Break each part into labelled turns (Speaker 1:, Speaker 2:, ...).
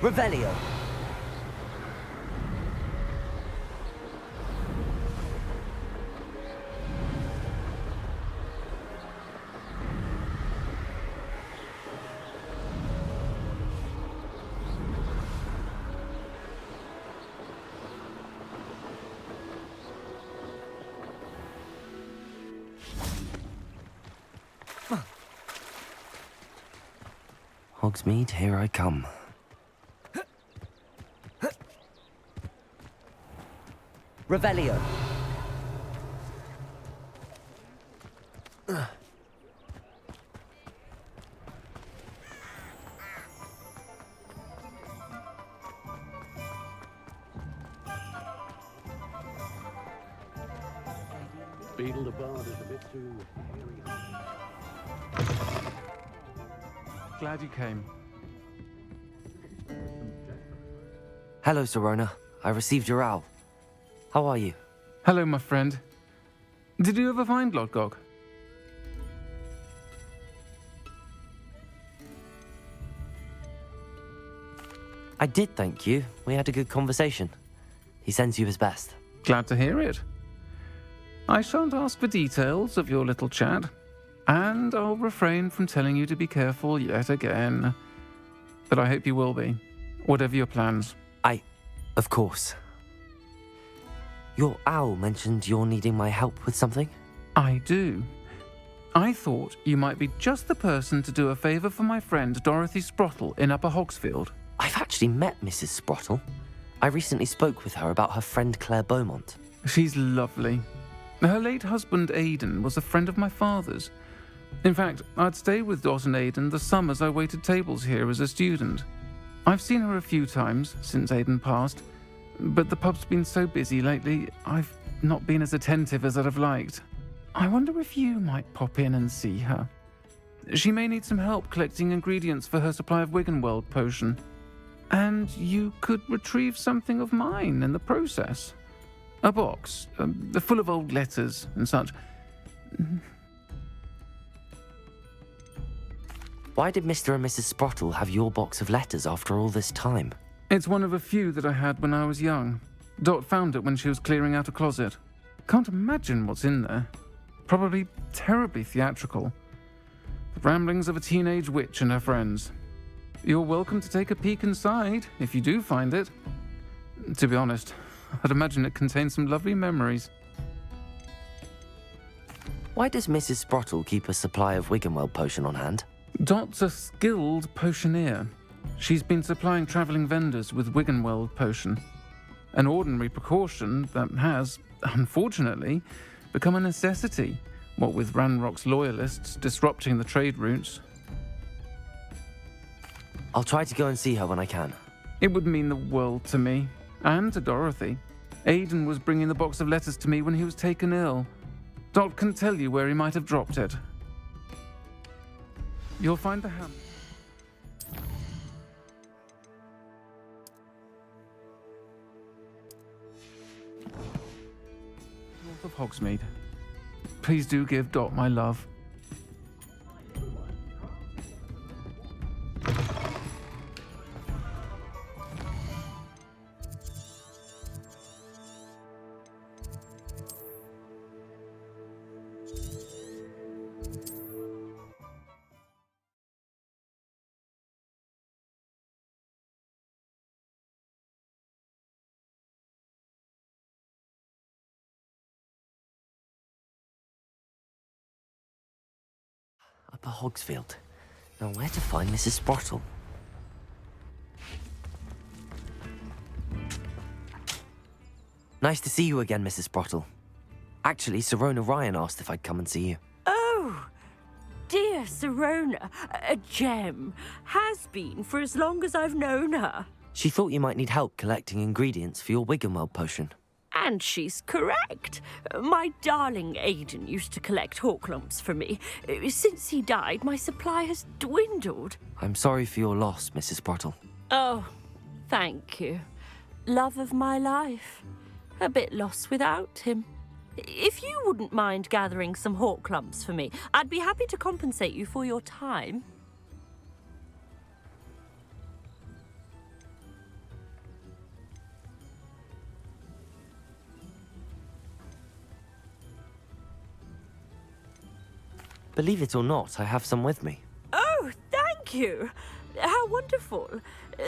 Speaker 1: Revelio.
Speaker 2: Hogsmeade, here I come.
Speaker 1: Revelio.
Speaker 3: Beetle the Bard is a bit too hairy.
Speaker 4: Glad you came.
Speaker 2: Hello, Sirona. I received your owl. How are you?
Speaker 4: Hello, my friend. Did you ever find Lodgok?
Speaker 2: I did, thank you. We had a good conversation. He sends you his best.
Speaker 4: Glad to hear it. I shan't ask for details of your little chat, and I'll refrain from telling you to be careful yet again. But I hope you will be, whatever your plans.
Speaker 2: Of course. Your owl mentioned you're needing my help with something?
Speaker 4: I do. I thought you might be just the person to do a favour for my friend Dorothy Sprottle in Upper Hogsfield.
Speaker 2: I've actually met Mrs. Sprottle. I recently spoke with her about her friend Claire Beaumont.
Speaker 4: She's lovely. Her late husband Aidan was a friend of my father's. In fact, I'd stay with Dot and Aidan the summers I waited tables here as a student. I've seen her a few times since Aidan passed, but the pub's been so busy lately, I've not been as attentive as I'd have liked. I wonder if you might pop in and see her. She may need some help collecting ingredients for her supply of Wiggenweld potion. And you could retrieve something of mine in the process. A box, full of old letters and such.
Speaker 2: Why did Mr. and Mrs. Sprottle have your box of letters after all this time?
Speaker 4: It's one of a few that I had when I was young. Dot found it when she was clearing out a closet. Can't imagine what's in there. Probably terribly theatrical. The ramblings of a teenage witch and her friends. You're welcome to take a peek inside, if you do find it. To be honest, I'd imagine it contains some lovely memories.
Speaker 2: Why does Mrs. Sprottle keep a supply of Wiggenweld potion on hand?
Speaker 4: Dot's a skilled potioneer. She's been supplying travelling vendors with Wiggenweld potion. An ordinary precaution that has, unfortunately, become a necessity, what with Ranrock's loyalists disrupting the trade routes.
Speaker 2: I'll try to go and see her when I can.
Speaker 4: It would mean the world to me, and to Dorothy. Aidan was bringing the box of letters to me when he was taken ill. Dot can tell you where he might have dropped it. You'll find the ham. North of Hogsmeade. Please do give Dot my love.
Speaker 2: Upper Hogsfield. Now where to find Mrs. Sprottle? Nice to see you again, Mrs. Sprottle. Actually, Sirona Ryan asked if I'd come and see you.
Speaker 5: Oh, dear Sirona, a gem. Has been for as long as I've known her.
Speaker 2: She thought you might need help collecting ingredients for your Wiggenweld potion.
Speaker 5: And she's correct. My darling Aidan used to collect hawklumps for me. Since he died, my supply has dwindled.
Speaker 2: I'm sorry for your loss, Mrs. Sprottle.
Speaker 5: Oh, thank you. Love of my life. a bit lost without him. If you wouldn't mind gathering some hawk lumps for me, I'd be happy to compensate you for your time.
Speaker 2: Believe it or not, I have some with me.
Speaker 5: Oh, thank you! How wonderful.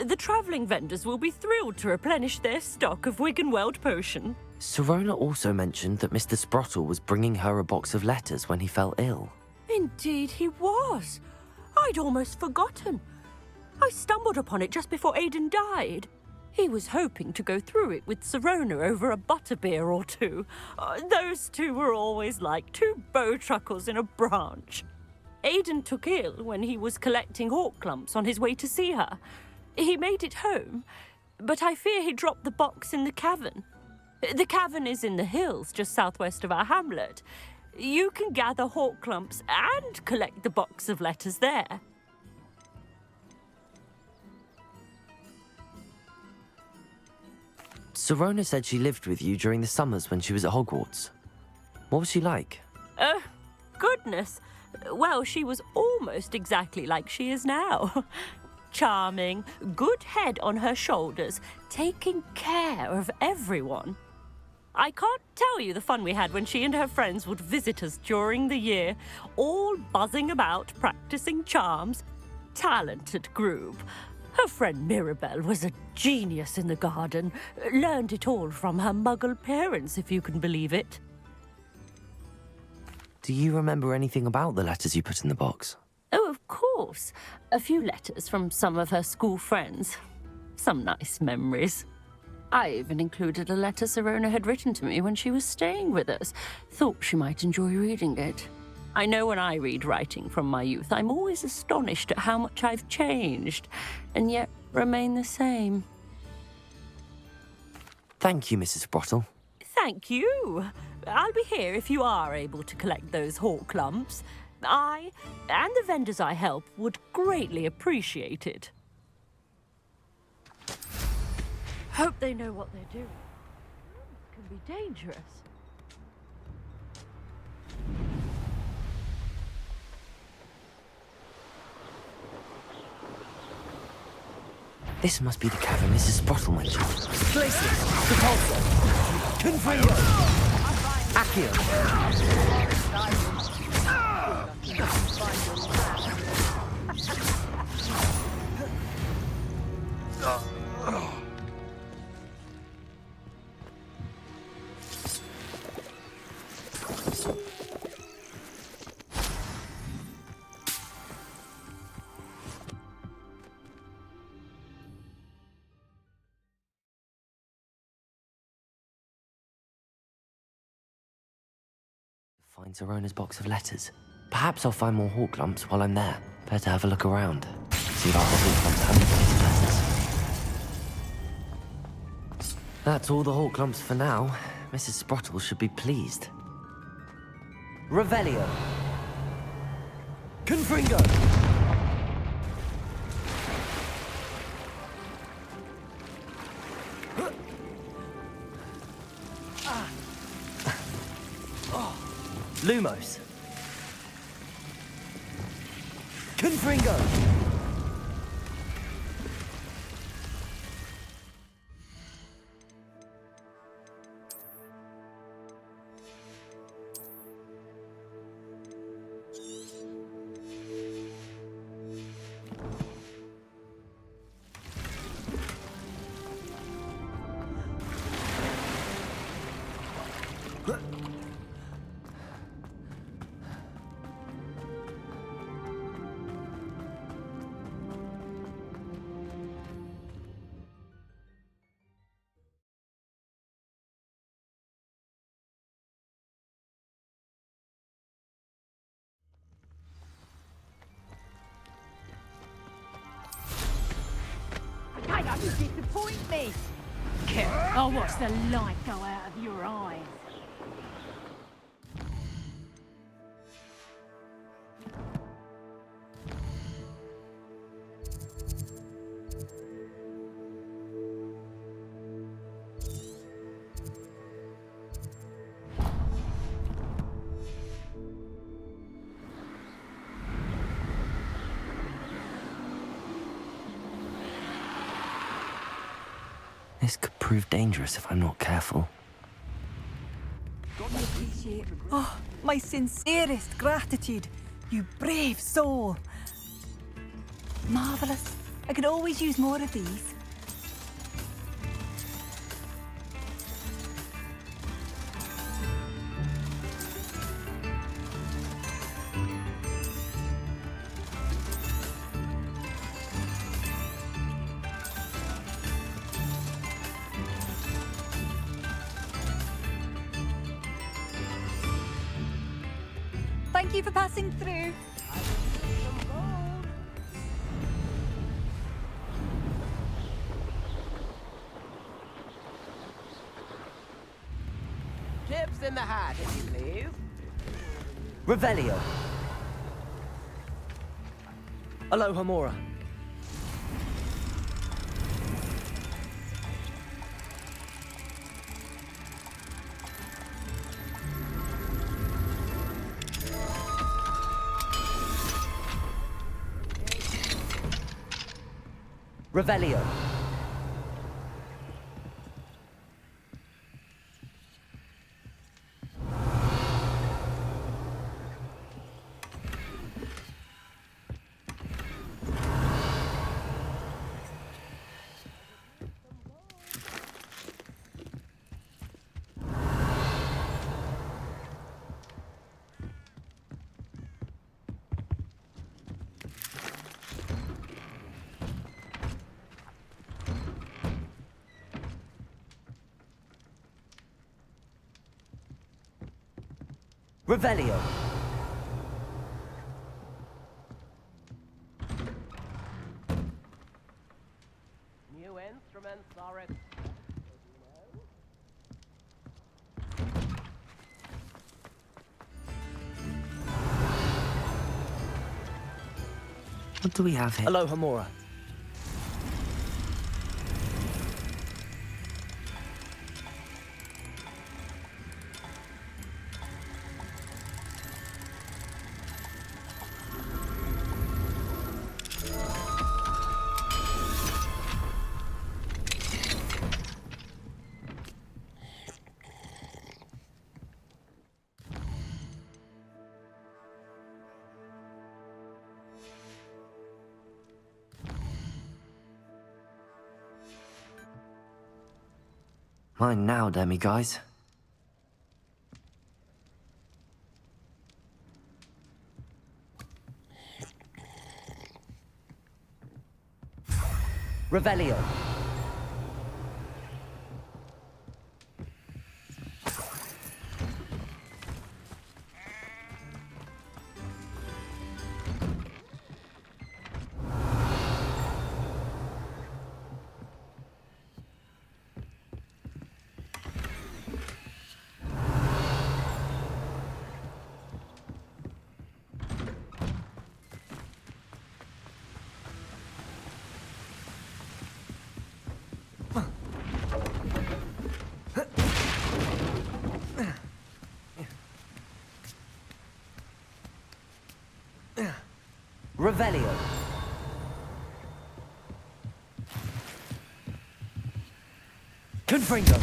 Speaker 5: The travelling vendors will be thrilled to replenish their stock of Wiggenweld potion.
Speaker 2: Sirona also mentioned that Mr. Sprottle was bringing her a box of letters when he fell ill.
Speaker 5: Indeed he was. I'd almost forgotten. I stumbled upon it just before Aidan died. He was hoping to go through it with Sirona over a butterbeer or two. Those two were always like two bowtruckles in a branch. Aidan took ill when he was collecting hawk lumps on his way to see her. He made it home, but I fear he dropped the box in the cavern. The cavern is in the hills just southwest of our hamlet. You can gather hawk lumps and collect the box of letters there.
Speaker 2: Sirona said she lived with you during the summers when she was at Hogwarts. What was she like?
Speaker 5: Goodness. Well, she was almost exactly like she is now. Charming, good head on her shoulders, taking care of everyone. I can't tell you the fun we had when she and her friends would visit us during the year, all buzzing about, practicing charms. Talented group. Her friend Mirabelle was a genius in the garden. Learned it all from her muggle parents, if you can believe it.
Speaker 2: Do you remember anything about the letters you put in the box?
Speaker 5: Oh, of course. A few letters from some of her school friends. Some nice memories. I even included a letter Sirona had written to me when she was staying with us. Thought she might enjoy reading it. I know when I read writing from my youth, I'm always astonished at how much I've changed, and yet remain the same.
Speaker 2: Thank you, Mrs. Sprottle.
Speaker 5: Thank you. I'll be here if you are able to collect those hawk lumps. I, and the vendors I help, would greatly appreciate it. Hope they know what they're doing. It can be dangerous.
Speaker 2: This must be the cavern Mrs. Sprottle mentioned.
Speaker 1: Glacius, Repulsor, Confringo, Accio.
Speaker 2: Find Sirona's box of letters. Perhaps I'll find more hawk lumps while I'm there. Better have a look around. See if our hawk lumps have letters. That's all the hawk lumps for now. Mrs. Sprottle should be pleased.
Speaker 1: Revelio. Confringo. Lumos. Confringo.
Speaker 6: Why don't you disappoint me? I'll watch the light go out of your eyes.
Speaker 2: This could prove dangerous if I'm not careful.
Speaker 7: Oh, my sincerest gratitude, you brave soul. Marvellous. I could always use more of these. Thank you for passing through.
Speaker 8: Tips in the hat, if you please.
Speaker 1: Revelio. Aloha Mora. Revelio. Revelio.
Speaker 8: New instruments are it.
Speaker 2: What do we have here?
Speaker 1: Aloha Mora.
Speaker 2: Mine now, Demi guys.
Speaker 1: Revelio. Revelio. Confringo.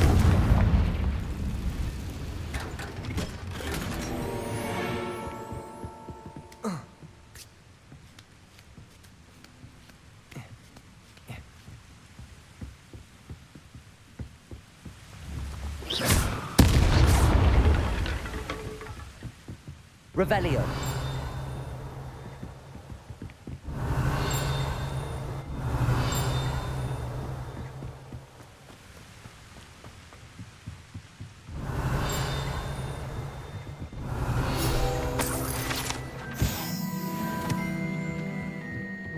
Speaker 1: Revelio.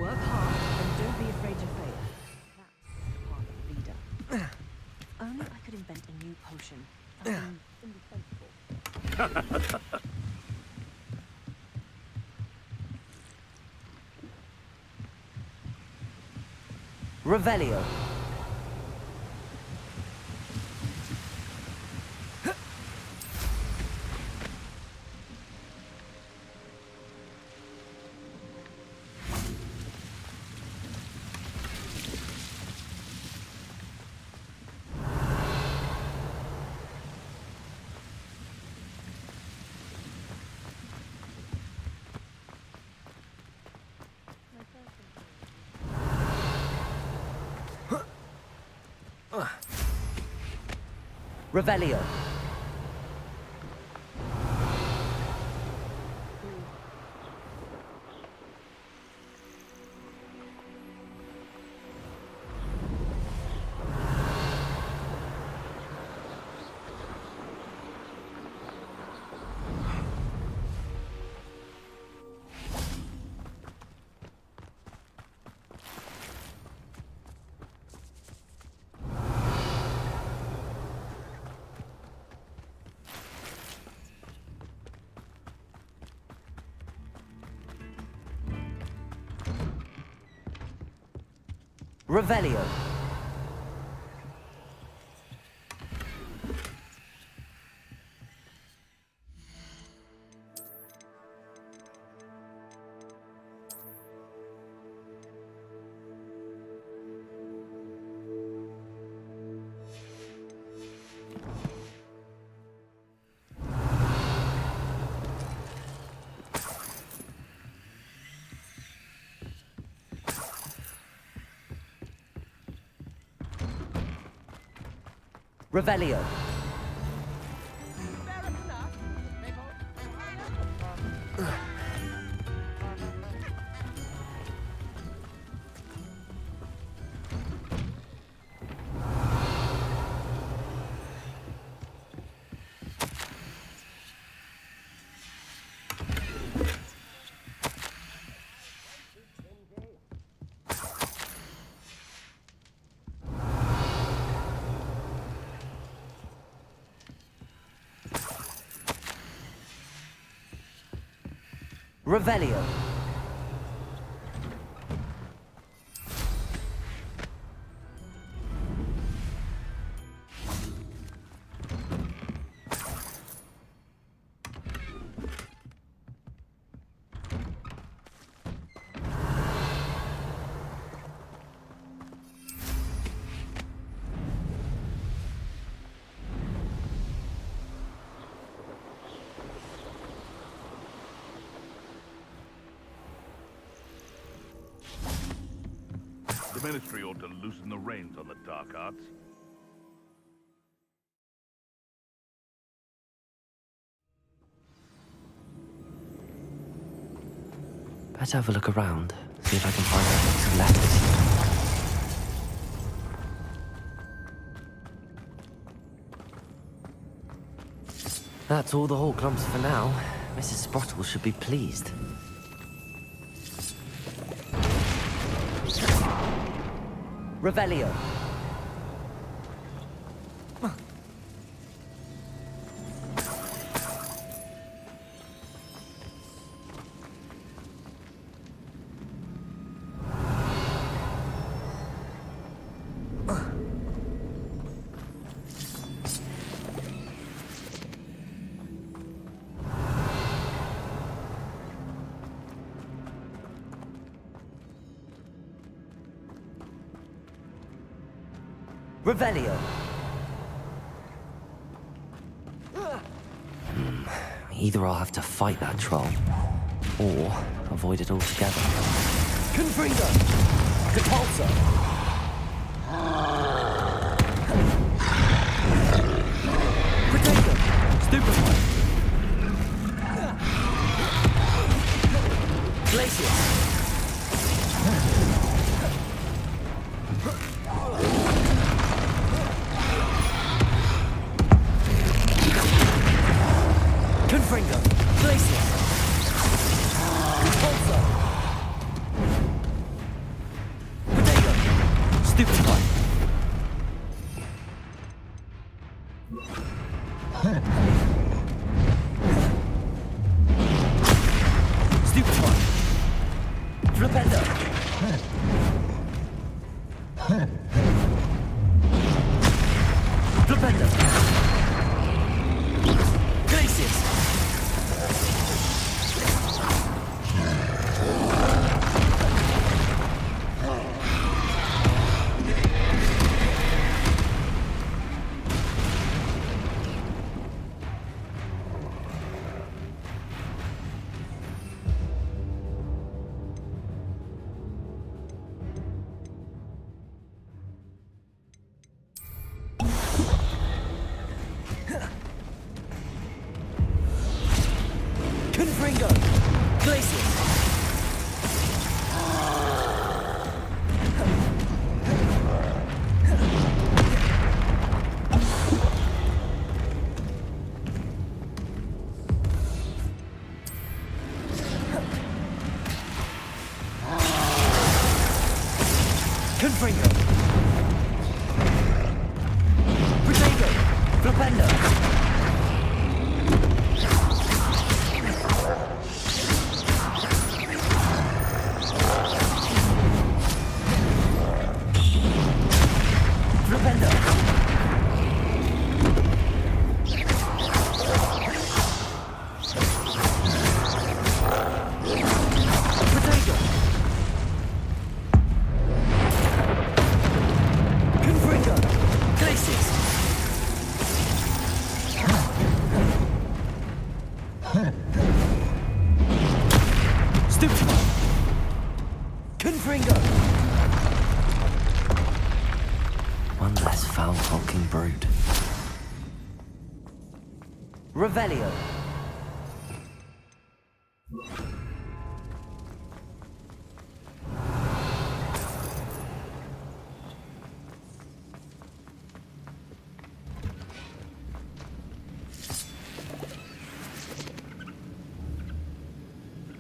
Speaker 5: Work hard and don't be afraid to fail. That's part of the leader. If only I could invent a new potion. Something indispensable.
Speaker 1: Revelio. Revelio. Revelio. Revelio.
Speaker 8: Fair enough.
Speaker 1: Revelio.
Speaker 9: The Ministry ought to loosen the reins on the dark arts.
Speaker 2: Better have a look around, see if I can find that box of letters. That's all the Hawk lumps for now. Mrs. Sprottle should be pleased.
Speaker 1: Revelio. Revelio.
Speaker 2: Either I'll have to fight that troll, or avoid it altogether.
Speaker 1: Confringo. Depulso. Potato. Stupefy. Glacius. Confringo. Glacius. Depulso. Potato. Stupefy. Stupefy. Flipendo. Flipendo. Glacius. Defender. Flipendo. Potato. Confringo. Glacius. Stupefy. Confringo.
Speaker 2: One less foul hulking brood.
Speaker 1: Revelio.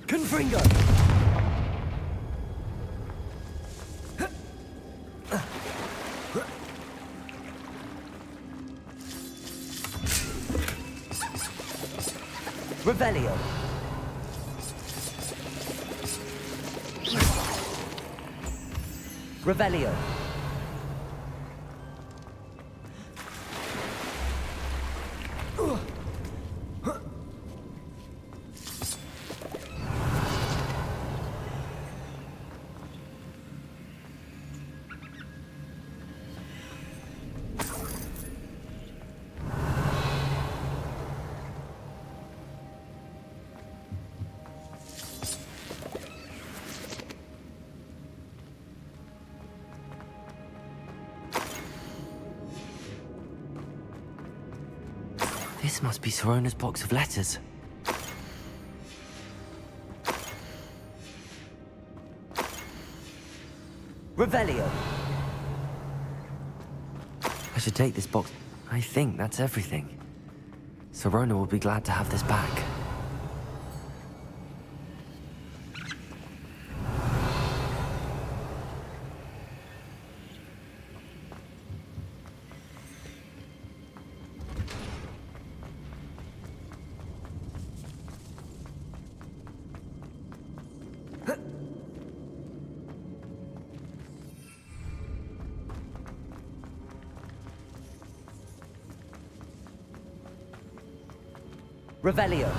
Speaker 1: Confringo. Revelio. Revelio.
Speaker 2: This must be Sorona's box of letters.
Speaker 1: Revelio.
Speaker 2: I should take this box. I think that's everything. Sorona will be glad to have this back.
Speaker 1: Revelio.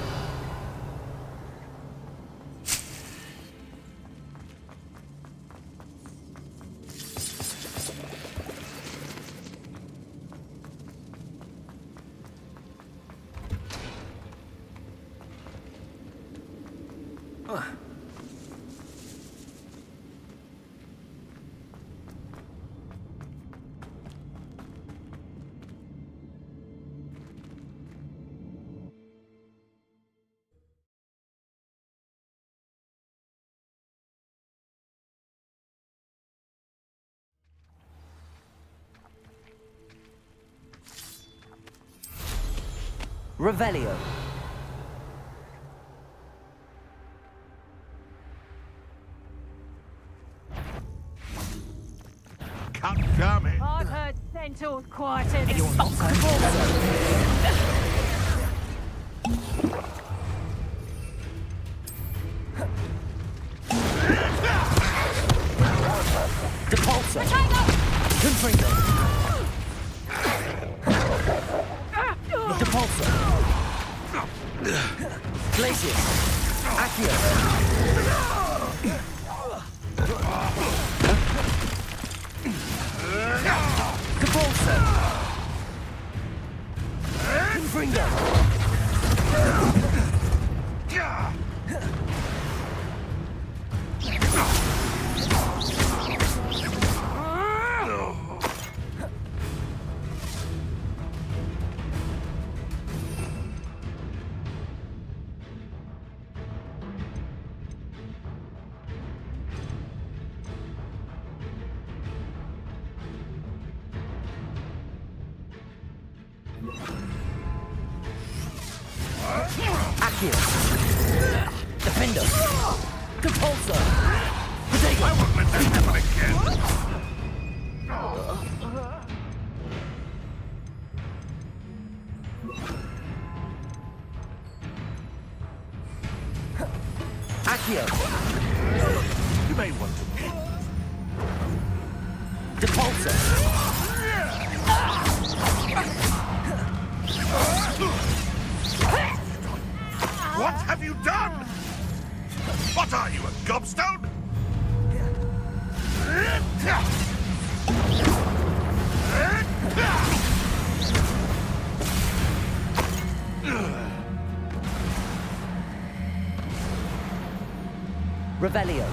Speaker 1: Revelio.
Speaker 9: Coming.
Speaker 6: I've heard centaurs quieter than
Speaker 1: Depulso. Confringo. Depulso. Glacius. Accio. Depulso. Confringo. Accio. Defender. Depulso. Potato.
Speaker 9: I won't let that happen again.
Speaker 1: Accio.
Speaker 9: You may want to pick.
Speaker 1: Depulsor.
Speaker 9: What have you done? What are you, a gobstone?
Speaker 1: Revelio.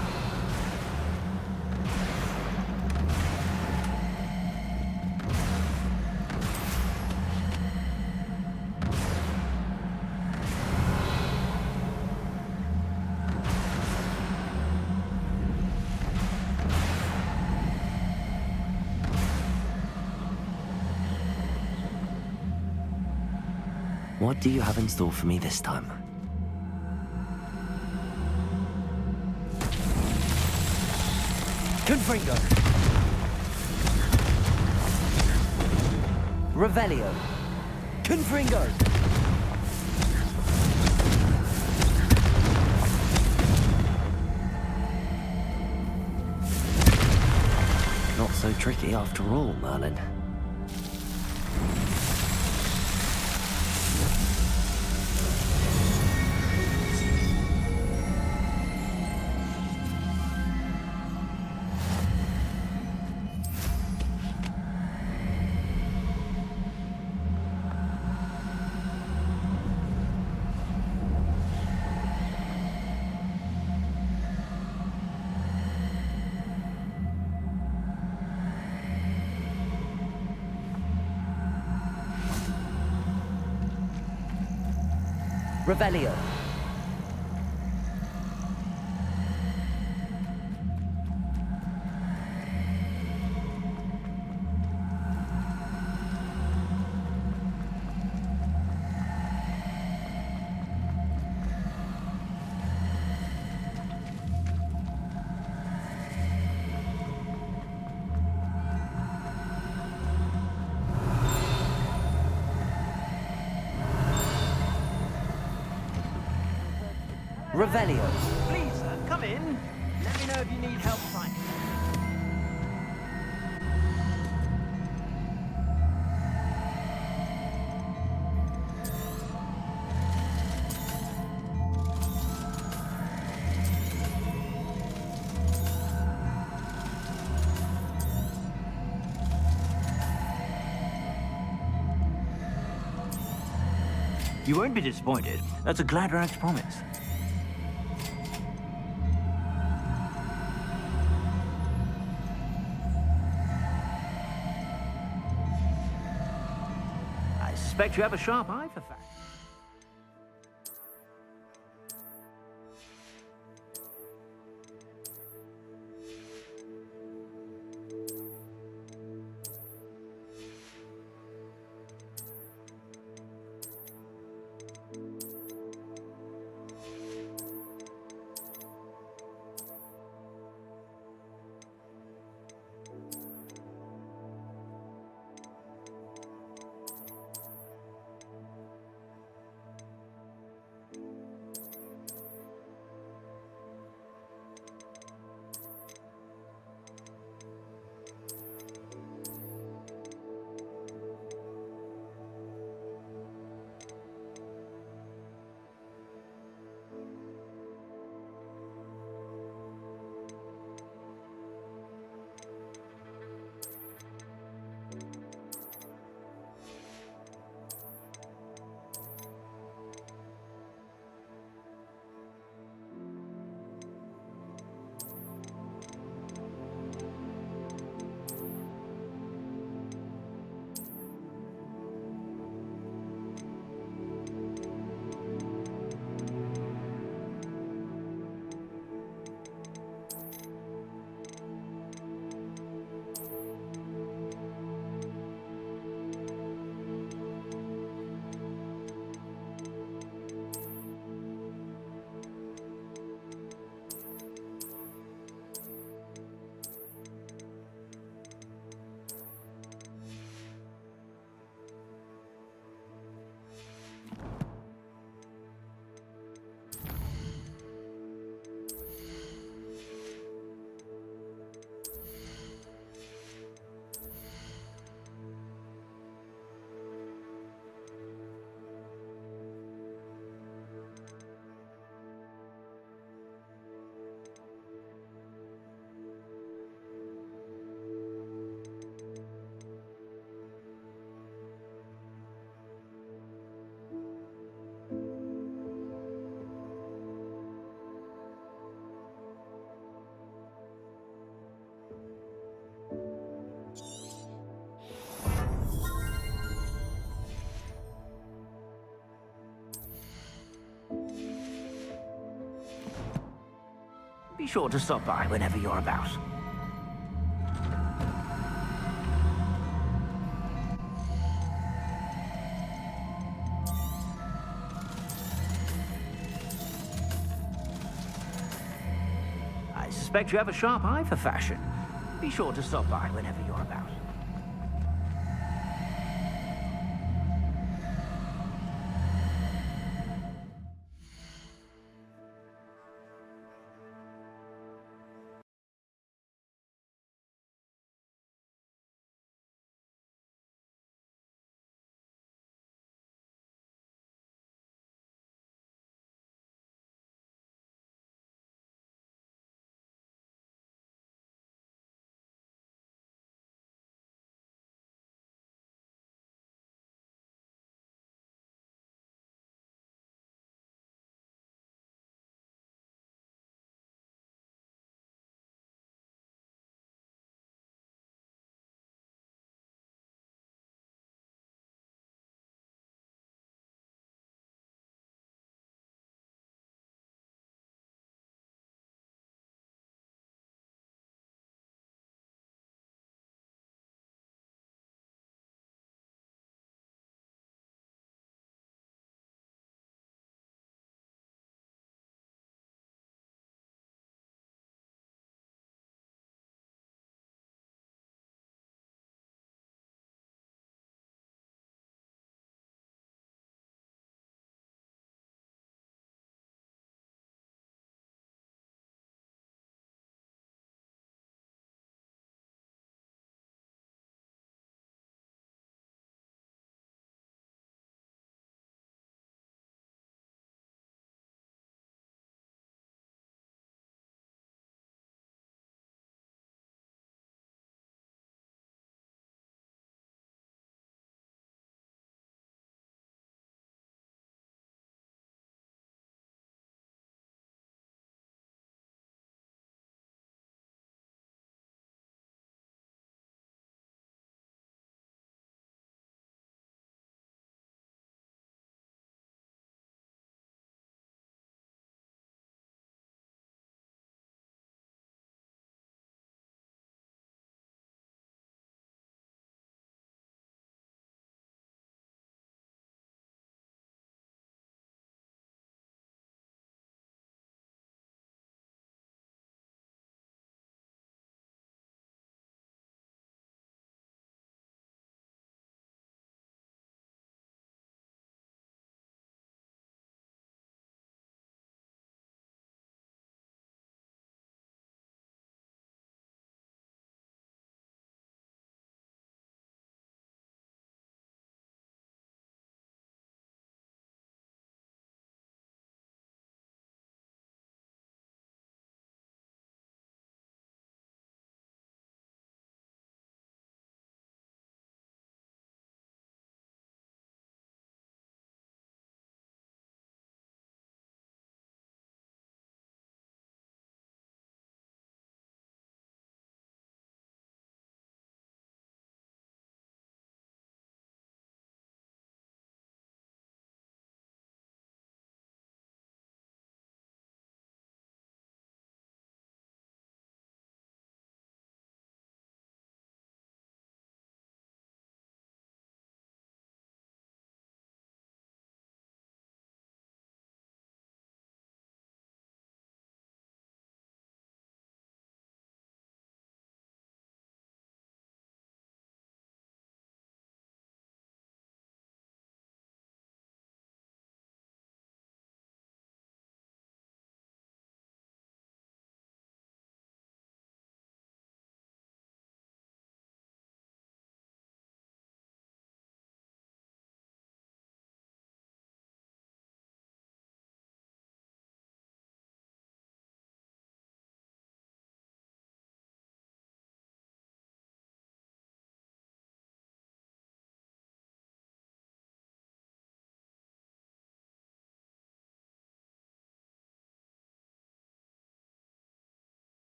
Speaker 2: What do you have in store for me this time?
Speaker 1: Confringo. Revelio. Confringo.
Speaker 2: Not so tricky after all, Merlin.
Speaker 1: Revelio. Revelio.
Speaker 8: Please, sir, come in. Let me know if you need help finding.
Speaker 10: You won't be disappointed. That's a Gladrax promise. I suspect you have a sharp eye for facts. Be sure to stop by whenever you're about. I suspect you have a sharp eye for fashion. Be sure to stop by whenever you're about.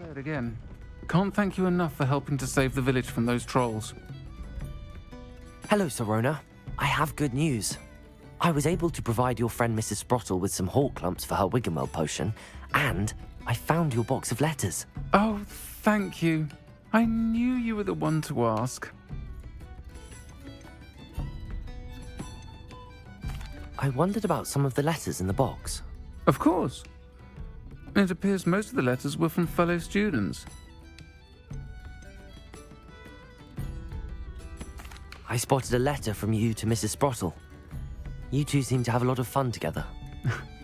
Speaker 4: I'll say it again. Can't thank you enough for helping to save the village from those trolls.
Speaker 2: Hello, Sirona. I have good news. I was able to provide your friend Mrs. Sprottle with some hawk lumps for her Wiggenweld potion, and I found your box of letters.
Speaker 4: Oh, thank you. I knew you were the one to ask.
Speaker 2: I wondered about some of the letters in the box.
Speaker 4: Of course. It appears most of the letters were from fellow students.
Speaker 2: I spotted a letter from you to Mrs. Sprottle. You two seem to have a lot of fun together.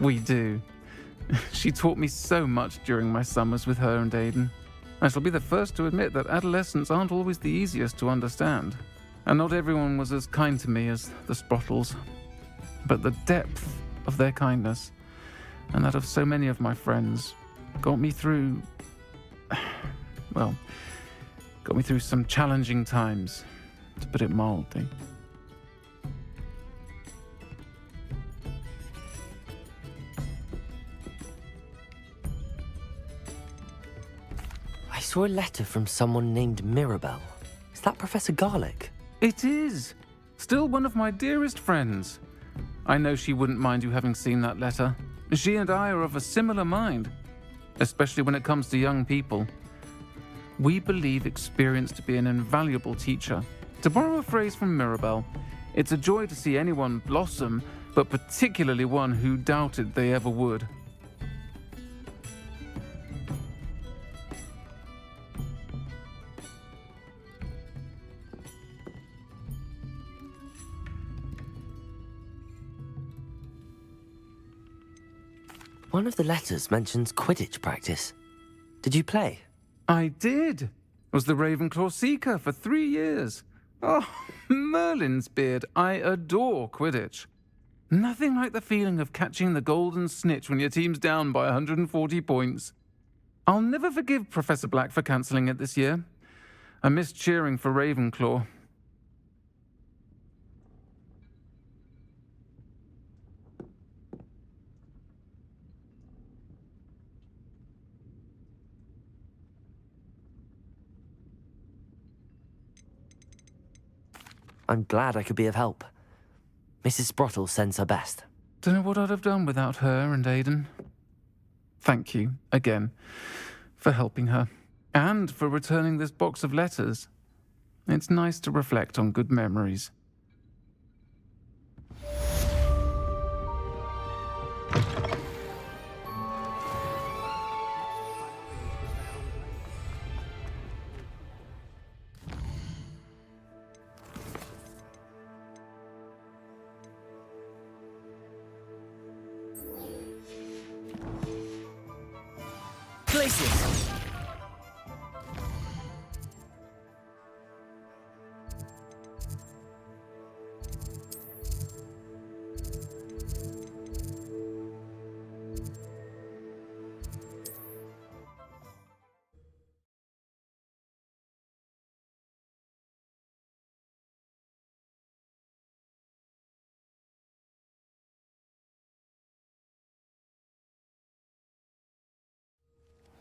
Speaker 4: We do. She taught me so much during my summers with her and Aiden. I shall be the first to admit that adolescents aren't always the easiest to understand, and not everyone was as kind to me as the Sprottles. But the depth of their kindness, and that of so many of my friends, got me through... well, got me through some challenging times, to put it mildly.
Speaker 2: I saw a letter from someone named Mirabelle. Is that Professor Garlick?
Speaker 4: It is! Still one of my dearest friends. I know she wouldn't mind you having seen that letter. She and I are of a similar mind, especially when it comes to young people. We believe experience to be an invaluable teacher. To borrow a phrase from Mirabelle, it's a joy to see anyone blossom, but particularly one who doubted they ever would.
Speaker 2: One of the letters mentions Quidditch practice. Did you play?
Speaker 4: I did. Was the Ravenclaw Seeker for 3 years. Oh, Merlin's beard. I adore Quidditch. Nothing like the feeling of catching the golden snitch when your team's down by 140 points. I'll never forgive Professor Black for cancelling it this year. I missed cheering for Ravenclaw.
Speaker 2: I'm glad I could be of help. Mrs. Sprottle sends her best.
Speaker 4: Don't know what I'd have done without her and Aiden. Thank you, again, for helping her, and for returning this box of letters. It's nice to reflect on good memories.
Speaker 1: Places.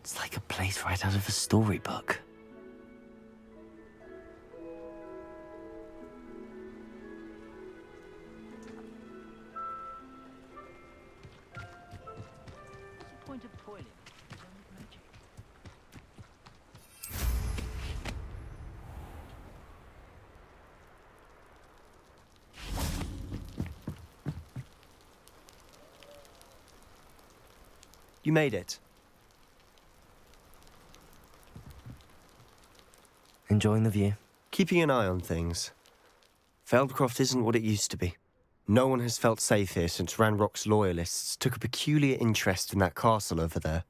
Speaker 2: It's like a place right out of a storybook.
Speaker 8: What's the point of toiling? It's only magic.
Speaker 1: You made it.
Speaker 2: Enjoying the view?
Speaker 1: Keeping an eye on things. Feldcroft isn't what it used to be. No one has felt safe here since Ranrock's loyalists took a peculiar interest in that castle over there.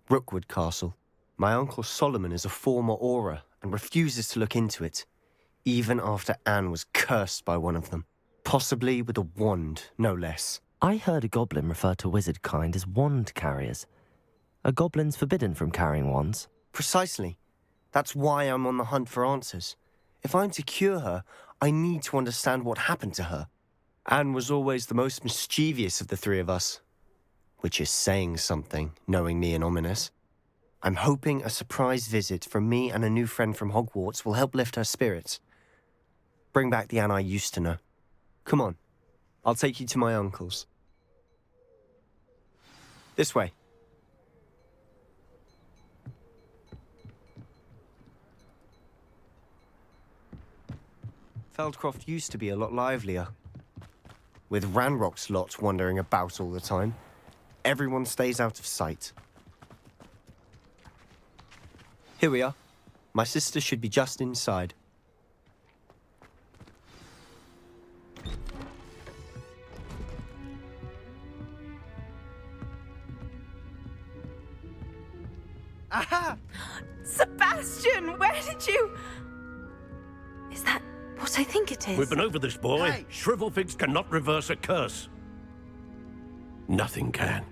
Speaker 1: Rookwood Castle. My uncle Solomon is a former Auror and refuses to look into it, even after Anne was cursed by one of them. Possibly with a wand, no less.
Speaker 2: I heard a goblin refer to wizard kind as wand carriers. Are goblins forbidden from carrying wands?
Speaker 1: Precisely. That's why I'm on the hunt for answers. If I'm to cure her, I need to understand what happened to her. Anne was always the most mischievous of the three of us. Which is saying something, knowing me and Ominous. I'm hoping a surprise visit from me and a new friend from Hogwarts will help lift her spirits. Bring back the Anne I used to know. Come on, I'll take you to my uncle's. This way. Feldcroft used to be a lot livelier. With Ranrock's lot wandering about all the time, everyone stays out of sight. Here we are. My sister should be just inside.
Speaker 11: Aha! Sebastian, where did you... Is that what I think it is?
Speaker 3: We've been over this, boy.
Speaker 11: Hey.
Speaker 3: Shrivelfigs cannot reverse a curse. Nothing can.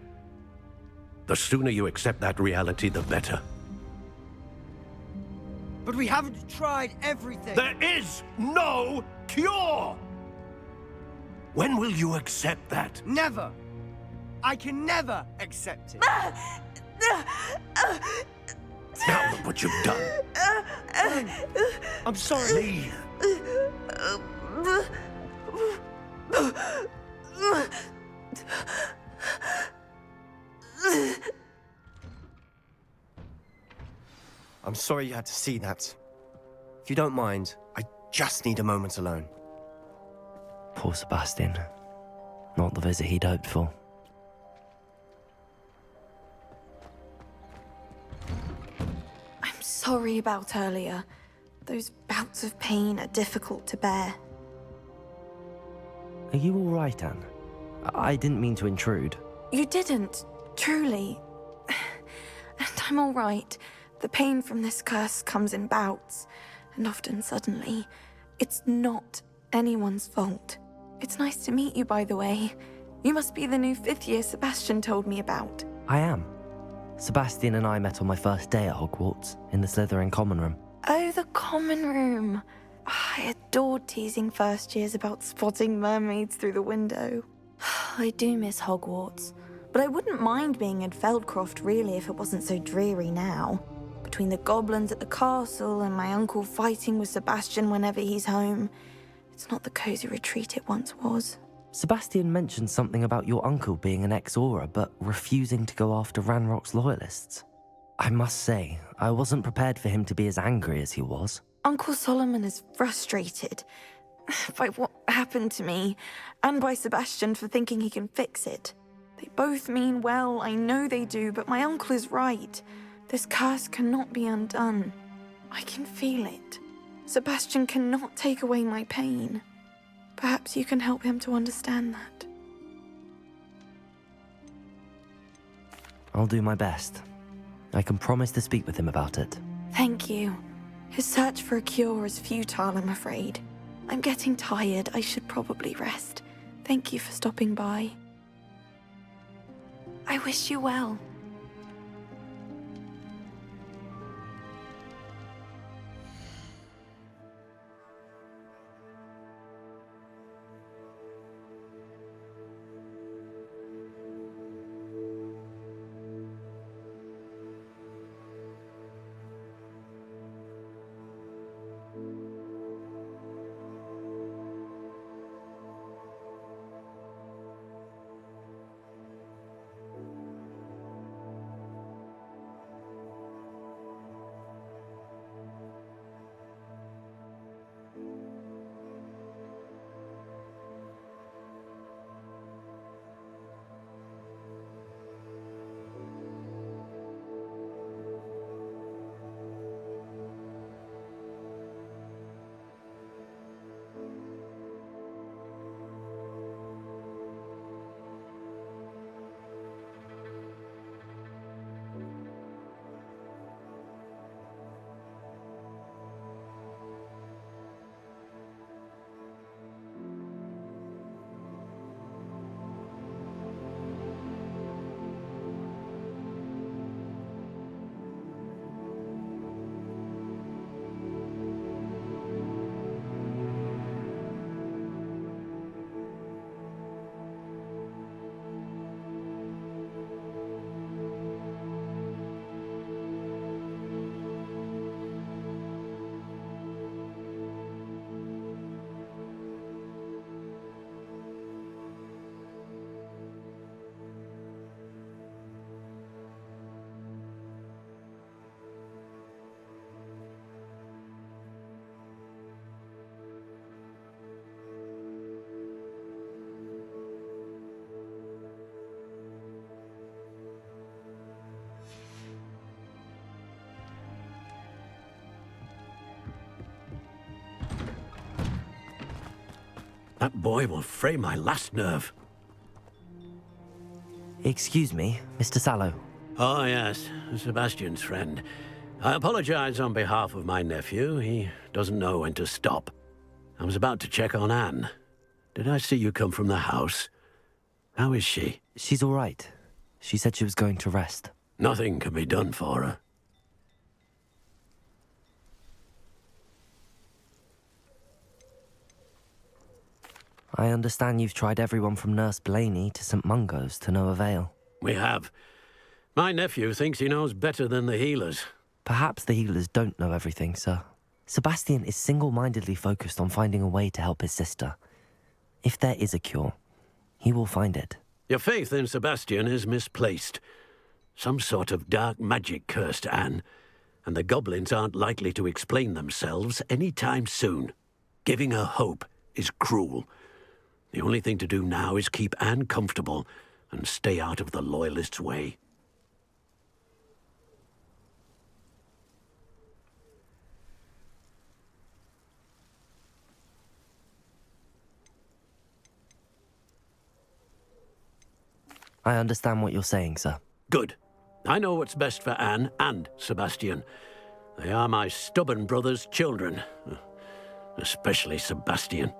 Speaker 3: The sooner you accept that reality, the better.
Speaker 8: But we haven't tried everything.
Speaker 3: There is no cure! When will you accept that?
Speaker 8: Never. I can never accept it.
Speaker 3: Now look what you've done.
Speaker 1: I'm sorry.
Speaker 3: Leave.
Speaker 1: I'm sorry you had to see that. If you don't mind, I just need a moment alone.
Speaker 2: Poor Sebastian. Not the visit he'd hoped for.
Speaker 11: I'm sorry about earlier. Those bouts of pain are difficult to bear.
Speaker 2: Are you all right, Anne? I didn't mean to intrude.
Speaker 11: You didn't, truly. And I'm all right. The pain from this curse comes in bouts, and often suddenly. It's not anyone's fault. It's nice to meet you, by the way. You must be the new 5th year Sebastian told me about.
Speaker 2: I am. Sebastian and I met on my first day at Hogwarts, in the Slytherin common room.
Speaker 11: Oh, the common room. I adored teasing first years about spotting mermaids through the window. I do miss Hogwarts, but I wouldn't mind being in Feldcroft really if it wasn't so dreary now. Between the goblins at the castle and my uncle fighting with Sebastian whenever he's home, it's not the cozy retreat it once was.
Speaker 2: Sebastian mentioned something about your uncle being an ex-Auror, but refusing to go after Ranrock's loyalists. I must say, I wasn't prepared for him to be as angry as he was.
Speaker 11: Uncle Solomon is frustrated by what happened to me, and by Sebastian for thinking he can fix it. They both mean well, I know they do, but my uncle is right. This curse cannot be undone. I can feel it. Sebastian cannot take away my pain. Perhaps you can help him to understand that.
Speaker 2: I'll do my best. I can promise to speak with him about it.
Speaker 11: Thank you. His search for a cure is futile, I'm afraid. I'm getting tired. I should probably rest. Thank you for stopping by. I wish you well.
Speaker 3: That boy will fray my last nerve.
Speaker 2: Excuse me, Mr. Sallow.
Speaker 3: Oh, yes, Sebastian's friend. I apologize on behalf of my nephew. He doesn't know when to stop. I was about to check on Anne. Did I see you come from the house? How is she?
Speaker 2: She's all right. She said she was going to rest.
Speaker 3: Nothing can be done for her.
Speaker 2: I understand you've tried everyone from Nurse Blaney to St. Mungo's to no avail.
Speaker 3: We have. My nephew thinks he knows better than the healers.
Speaker 2: Perhaps the healers don't know everything, sir. Sebastian is single-mindedly focused on finding a way to help his sister. If there is a cure, he will find it.
Speaker 3: Your faith in Sebastian is misplaced. Some sort of dark magic cursed Anne, and the goblins aren't likely to explain themselves any time soon. Giving her hope is cruel. The only thing to do now is keep Anne comfortable and stay out of the Loyalists' way.
Speaker 2: I understand what you're saying, sir.
Speaker 3: Good. I know what's best for Anne and Sebastian. They are my stubborn brother's children. Especially Sebastian.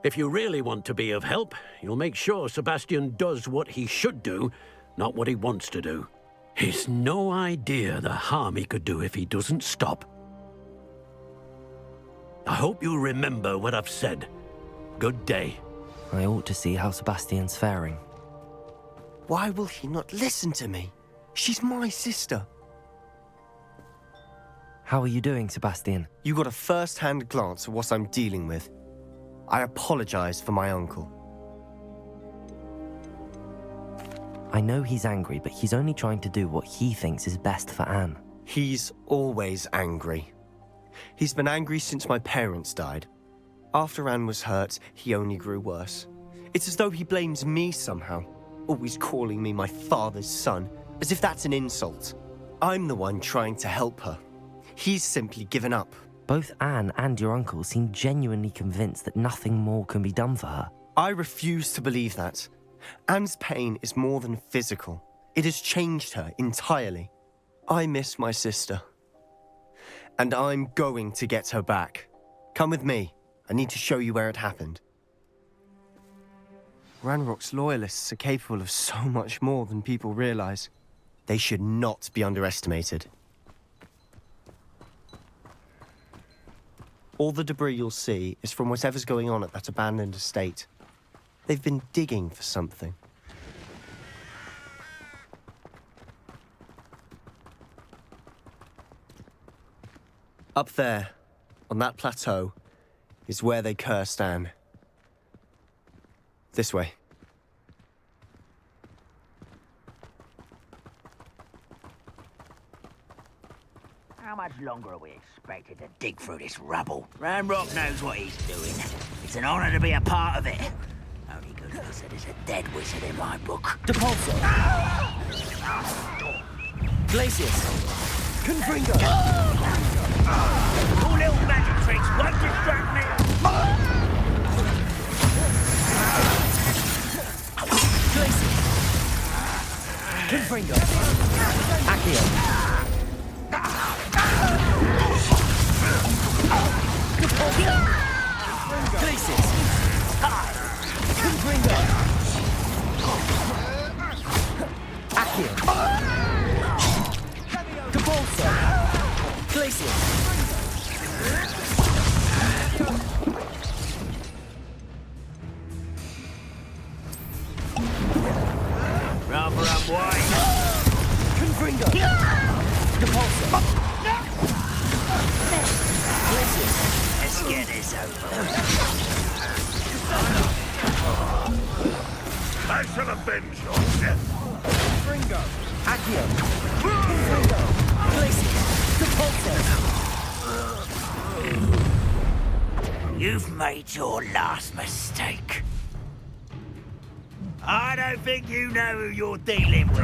Speaker 3: If you really want to be of help, you'll make sure Sebastian does what he should do, not what he wants to do. He's no idea the harm he could do if he doesn't stop. I hope you remember what I've said. Good day.
Speaker 2: I ought to see how Sebastian's faring.
Speaker 1: Why will he not listen to me? She's my sister.
Speaker 2: How are you doing, Sebastian?
Speaker 1: You got a first-hand glance at what I'm dealing with. I apologize for my uncle.
Speaker 2: I know he's angry, but he's only trying to do what he thinks is best for Anne.
Speaker 1: He's always angry. He's been angry since my parents died. After Anne was hurt, he only grew worse. It's as though he blames me somehow, always calling me my father's son, as if that's an insult. I'm the one trying to help her. He's simply given up.
Speaker 2: Both Anne and your uncle seem genuinely convinced that nothing more can be done for her.
Speaker 1: I refuse to believe that. Anne's pain is more than physical. It has changed her entirely. I miss my sister. And I'm going to get her back. Come with me. I need to show you where it happened. Ranrock's loyalists are capable of so much more than people realize. They should not be underestimated. All the debris you'll see is from whatever's going on at that abandoned estate. They've been digging for something. Up there, on that plateau, is where they cursed Anne. This way.
Speaker 10: How much longer are we expected to dig through this rubble? Ranrock knows what he's doing. It's an honor to be a part of it. Only good wizard is a dead wizard in my book.
Speaker 2: Depulso! Glacius! Confringo!
Speaker 10: Your little magic tricks won't distract me!
Speaker 2: Glacius! Confringo! Accio! Glacius! Confringo! Accio! Depulso! Glacius!
Speaker 10: Rather unwise.
Speaker 2: Confringo! Depulso! Glacius!
Speaker 10: Let's get this over.
Speaker 9: I shall avenge your death.
Speaker 2: Confringo! Accio! Confringo! Glacius! Depulso!
Speaker 10: You've made your last mistake. I don't think you know who you're dealing with.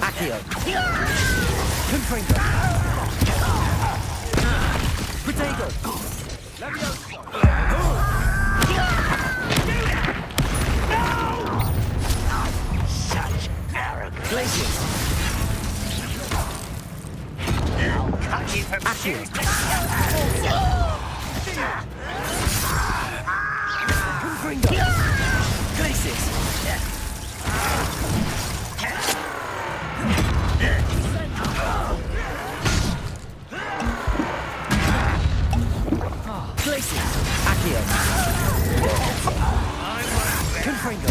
Speaker 2: Accio! Confringo! Protego! Accio. Confringo.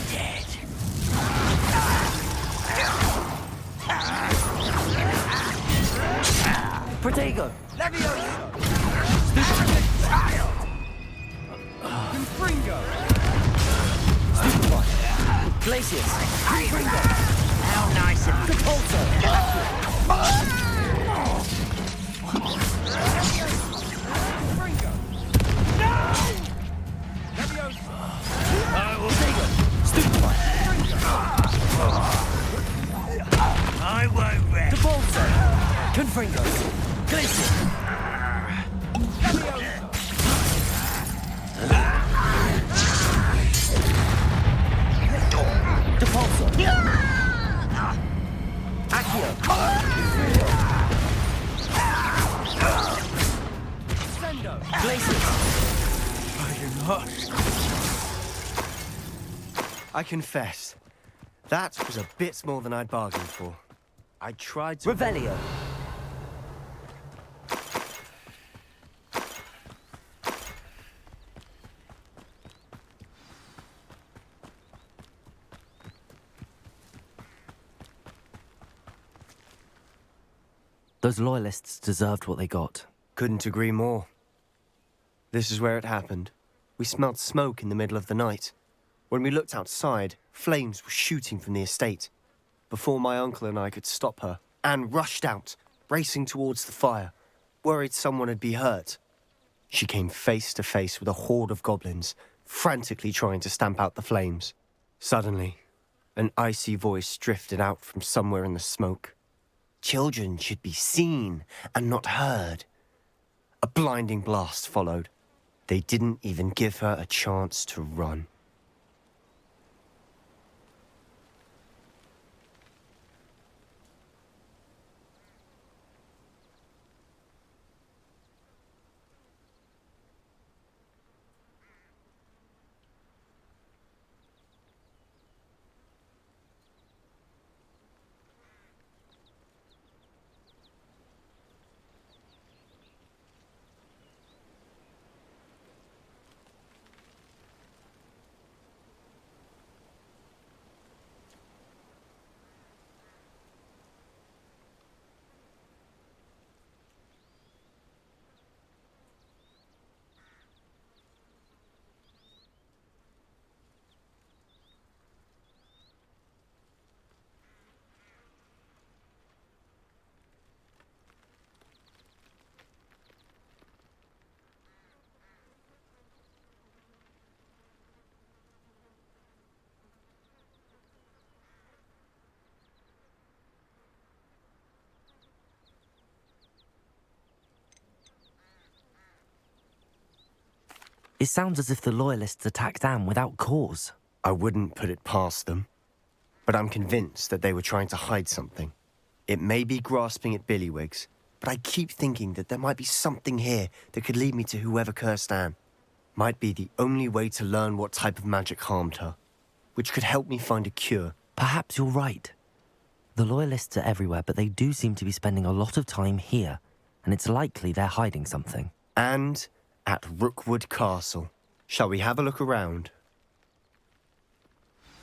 Speaker 10: Dead.
Speaker 2: Protego.
Speaker 8: Confringo!
Speaker 2: Glacius. Confringo.
Speaker 10: How nice of you.
Speaker 2: Pulso.
Speaker 8: Confringo!
Speaker 2: Stupefy.
Speaker 10: I won't rest.
Speaker 2: Pulso. Confringo. Glacius. Depulso. Accio.
Speaker 8: Sendo!
Speaker 2: Glacius.
Speaker 1: I confess, that was a bit more than I'd bargained for. I tried to...
Speaker 2: Revelio. Those loyalists deserved what they got.
Speaker 1: Couldn't agree more. This is where it happened. We smelled smoke in the middle of the night. When we looked outside, flames were shooting from the estate. Before my uncle and I could stop her, Anne rushed out, racing towards the fire, worried someone had been hurt. She came face to face with a horde of goblins, frantically trying to stamp out the flames. Suddenly, an icy voice drifted out from somewhere in the smoke. Children should be seen and not heard. A blinding blast followed. They didn't even give her a chance to run.
Speaker 2: It sounds as if the Loyalists attacked Anne without cause.
Speaker 1: I wouldn't put it past them, but I'm convinced that they were trying to hide something. It may be grasping at Billywigs, but I keep thinking that there might be something here that could lead me to whoever cursed Anne. Might be the only way to learn what type of magic harmed her, which could help me find a cure.
Speaker 2: Perhaps you're right. The Loyalists are everywhere, but they do seem to be spending a lot of time here, and it's likely they're hiding something.
Speaker 1: And at Rookwood Castle. Shall we have a look around?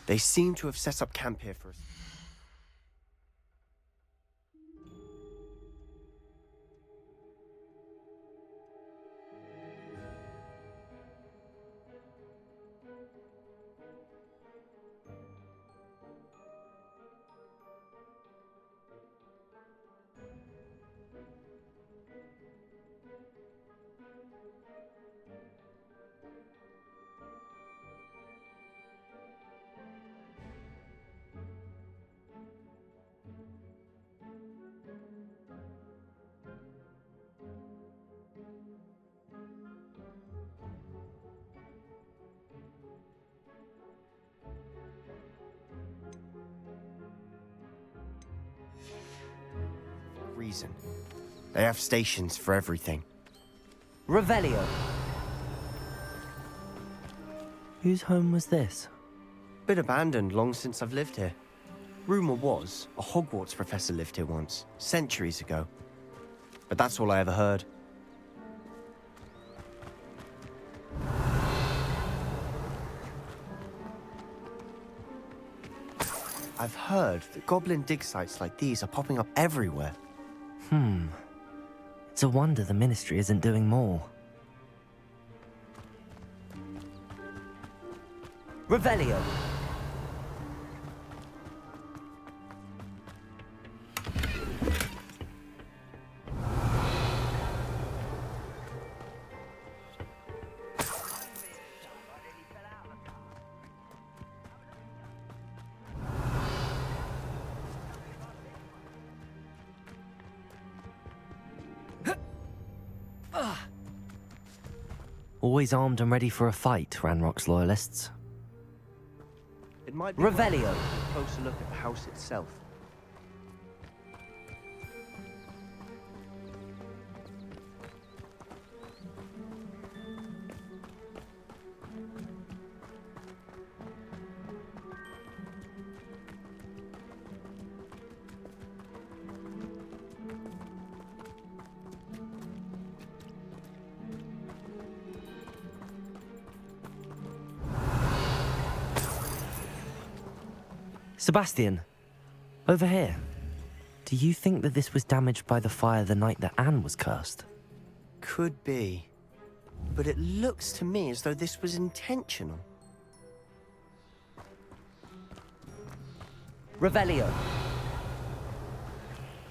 Speaker 1: They seem to have set up camp here for us. Reason. They have stations for everything.
Speaker 2: Revelio. Whose home was this?
Speaker 1: Been abandoned long since I've lived here. Rumour was a Hogwarts professor lived here once, centuries ago. But that's all I ever heard. I've heard that goblin dig sites like these are popping up everywhere.
Speaker 2: It's a wonder the Ministry isn't doing more. Revelio! Always armed and ready for a fight, Ranrock's loyalists.
Speaker 1: It might be
Speaker 2: Revelio.
Speaker 1: worth a closer look at the house itself.
Speaker 2: Sebastian, over here. Do you think that this was damaged by the fire the night that Anne was cursed?
Speaker 1: Could be. But it looks to me as though this was intentional.
Speaker 2: Revelio.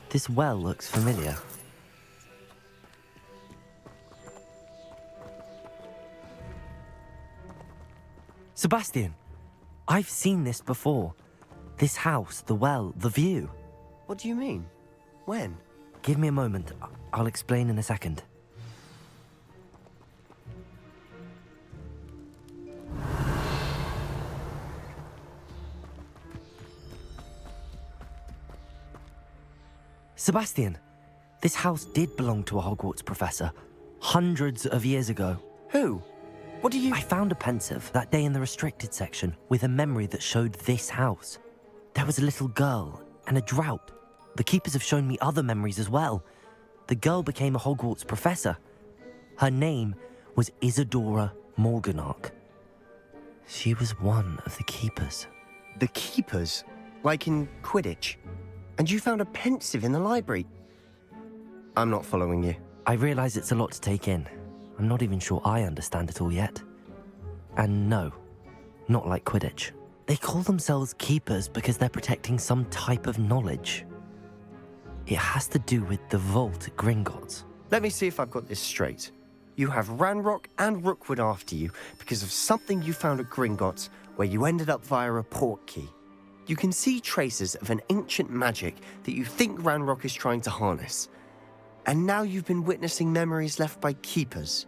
Speaker 2: This well looks familiar. Sebastian, I've seen this before. This house, the well, the view.
Speaker 1: What do you mean? When?
Speaker 2: Give me a moment. I'll explain in a second. Sebastian, this house did belong to a Hogwarts professor, hundreds of years ago.
Speaker 1: Who? What do you...
Speaker 2: I found a pensive that day in the restricted section with a memory that showed this house. There was a little girl and a drought. The keepers have shown me other memories as well. The girl became a Hogwarts professor. Her name was Isadora Morganach. She was one of the keepers.
Speaker 1: The keepers? Like in Quidditch? And you found a pensive in the library? I'm not following you.
Speaker 2: I realize it's a lot to take in. I'm not even sure I understand it all yet. And no, not like Quidditch. They call themselves keepers because they're protecting some type of knowledge. It has to do with the vault at Gringotts.
Speaker 1: Let me see if I've got this straight. You have Ranrock and Rookwood after you because of something you found at Gringotts where you ended up via a port key. You can see traces of an ancient magic that you think Ranrock is trying to harness. And now you've been witnessing memories left by keepers.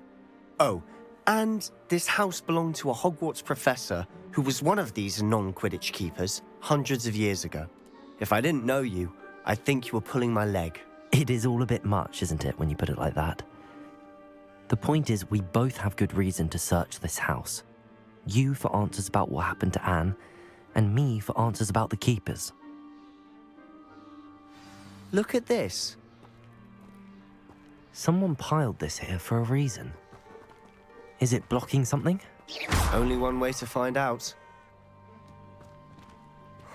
Speaker 1: Oh, and this house belonged to a Hogwarts professor who was one of these non-Quidditch keepers hundreds of years ago. If I didn't know you, I'd think you were pulling my leg.
Speaker 2: It is all a bit much, isn't it, when you put it like that? The point is, we both have good reason to search this house. You for answers about what happened to Anne, and me for answers about the keepers.
Speaker 1: Look at this.
Speaker 2: Someone piled this here for a reason. Is it blocking something?
Speaker 1: Only one way to find out.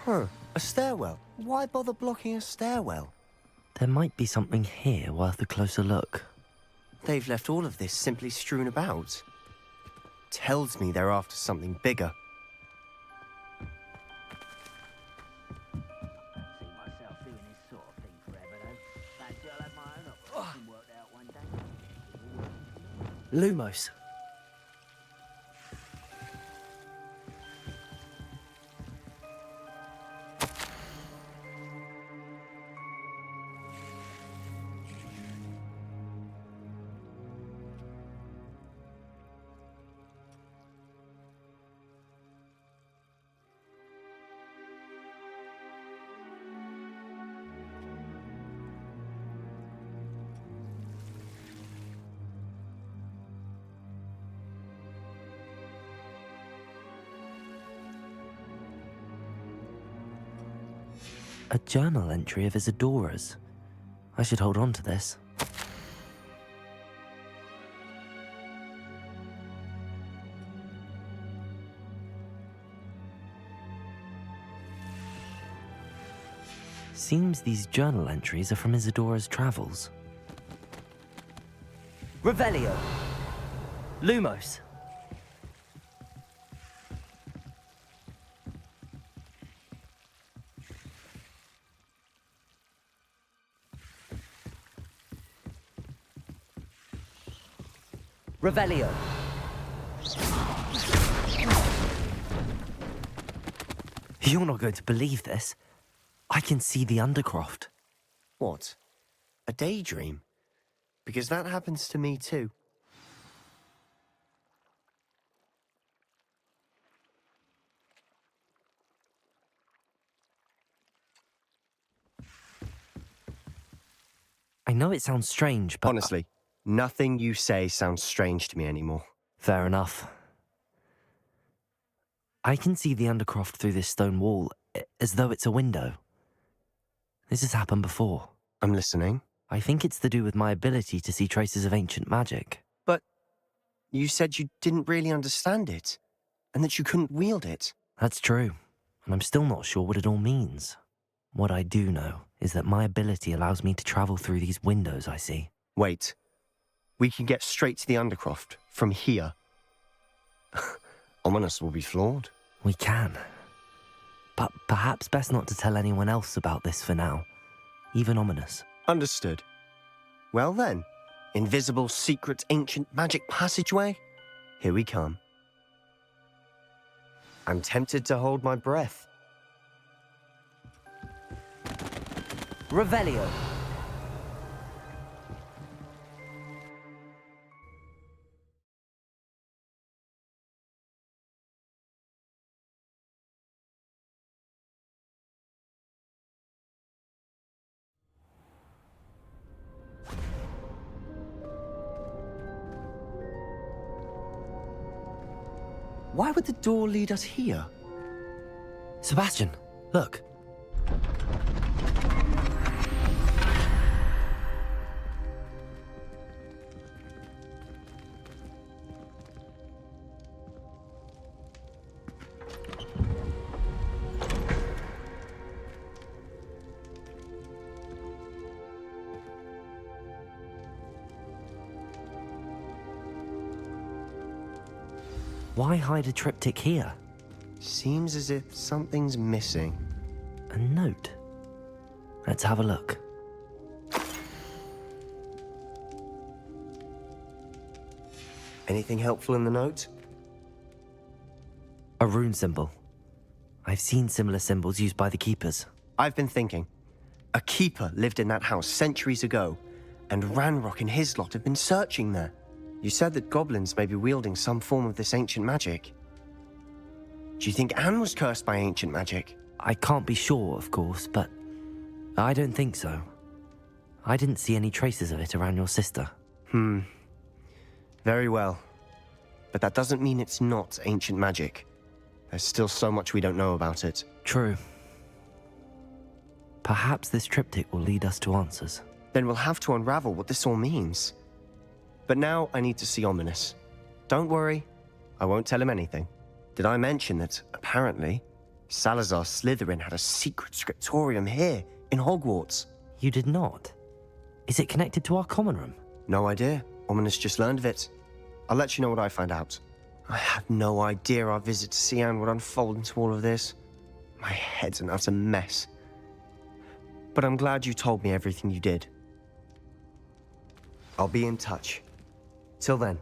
Speaker 1: Huh, a stairwell. Why bother blocking a stairwell?
Speaker 2: There might be something here worth a closer look.
Speaker 1: They've left all of this simply strewn about. Tells me they're after something bigger.
Speaker 10: See myself doing this sort of thing forever, though. Fancy I'll have my own operation worked out one day.
Speaker 2: Lumos. A journal entry of Isadora's. I should hold on to this. Seems these journal entries are from Isadora's travels.
Speaker 12: Revelio. Lumos. Revelio.
Speaker 2: You're not going to believe this. I can see the Undercroft.
Speaker 1: What? A daydream? Because that happens to me too.
Speaker 2: I know it sounds strange, but...
Speaker 1: Honestly, nothing you say sounds strange to me anymore.
Speaker 2: Fair enough. I can see the Undercroft through this stone wall, as though it's a window. This has happened before.
Speaker 1: I'm listening.
Speaker 2: I think it's to do with my ability to see traces of ancient magic.
Speaker 1: But you said you didn't really understand it, and that you couldn't wield it.
Speaker 2: That's true, and I'm still not sure what it all means. What I do know is that my ability allows me to travel through these windows I see.
Speaker 1: Wait. We can get straight to the Undercroft from here. Ominous will be floored.
Speaker 2: We can. But perhaps best not to tell anyone else about this for now. Even Ominous.
Speaker 1: Understood. Well then, invisible, secret, ancient magic passageway? Here we come. I'm tempted to hold my breath.
Speaker 12: Revelio.
Speaker 1: Why would the door lead us here?
Speaker 2: Sebastian, look. Why hide a triptych here?
Speaker 1: Seems as if something's missing.
Speaker 2: A note. Let's have a look.
Speaker 1: Anything helpful in the note?
Speaker 2: A rune symbol. I've seen similar symbols used by the keepers.
Speaker 1: I've been thinking. A keeper lived in that house centuries ago, and Ranrock and his lot have been searching there. You said that goblins may be wielding some form of this ancient magic. Do you think Anne was cursed by ancient magic?
Speaker 2: I can't be sure, of course, but I don't think so. I didn't see any traces of it around your sister.
Speaker 1: Very well. But that doesn't mean it's not ancient magic. There's still so much we don't know about it.
Speaker 2: True. Perhaps this triptych will lead us to answers.
Speaker 1: Then we'll have to unravel what this all means. But now I need to see Ominous. Don't worry, I won't tell him anything. Did I mention that, apparently, Salazar Slytherin had a secret scriptorium here in Hogwarts?
Speaker 2: You did not? Is it connected to our common room?
Speaker 1: No idea. Ominous just learned of it. I'll let you know what I find out. I had no idea our visit to Cian would unfold into all of this. My head's an utter mess. But I'm glad you told me everything you did. I'll be in touch. Till then.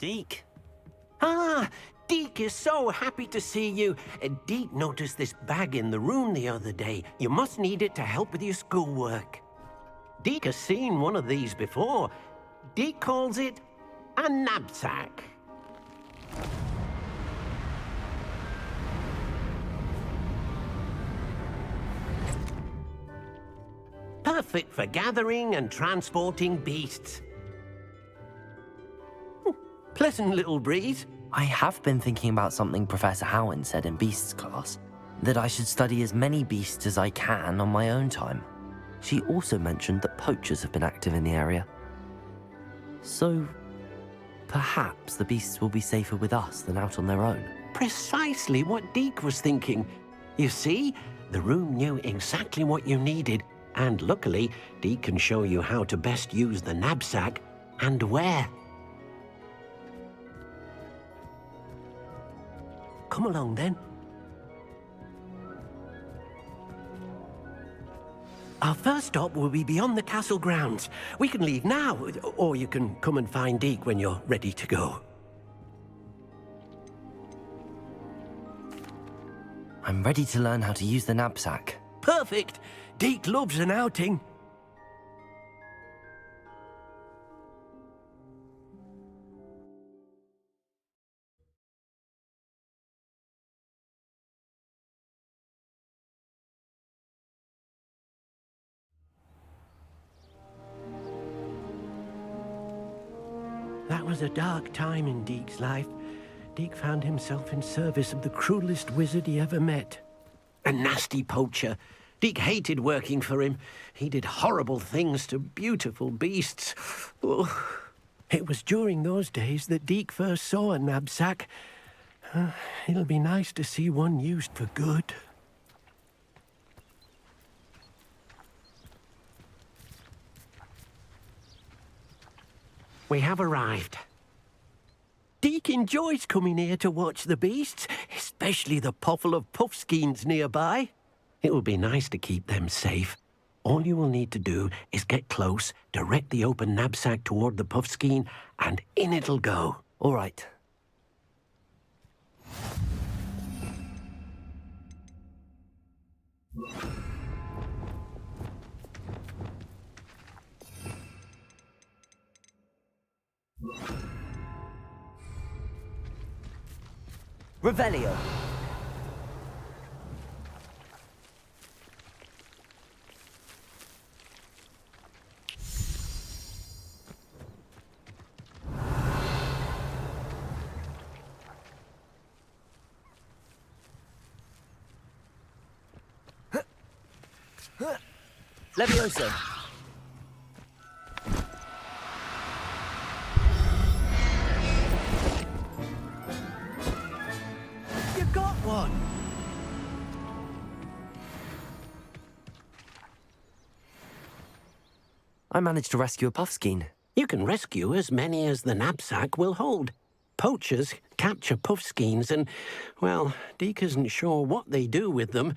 Speaker 12: Deke.
Speaker 3: Ah, Deke is so happy to see you. Deke noticed this bag in the room the other day. You must need it to help with your schoolwork. Deke has seen one of these before. Deke calls it a knapsack. Perfect for gathering and transporting beasts. Pleasant little breeze.
Speaker 2: I have been thinking about something Professor Howen said in Beasts class, that I should study as many beasts as I can on my own time. She also mentioned that poachers have been active in the area. So, perhaps the beasts will be safer with us than out on their own.
Speaker 3: Precisely what Deke was thinking. You see, the room knew exactly what you needed, and luckily, Deke can show you how to best use the knapsack and where. Come along, then. Our first stop will be beyond the castle grounds. We can leave now, or you can come and find Deke when you're ready to go.
Speaker 2: I'm ready to learn how to use the knapsack.
Speaker 3: Perfect! Deke loves an outing. That was a dark time in Deke's life. Deke found himself in service of the cruelest wizard he ever met. A nasty poacher. Deke hated working for him. He did horrible things to beautiful beasts. Oh. It was during those days that Deke first saw a knapsack. It'll be nice to see one used for good. We have arrived. Deke enjoys coming here to watch the beasts, especially the potful of puffskeins nearby. It will be nice to keep them safe. All you will need to do is get close, direct the open knapsack toward the puffskein, and in it'll go.
Speaker 2: All right.
Speaker 12: Revelio. Levioso.
Speaker 3: You got one!
Speaker 2: I managed to rescue a puffskein.
Speaker 3: You can rescue as many as the knapsack will hold. Poachers capture puffskeins and, well, Deke isn't sure what they do with them.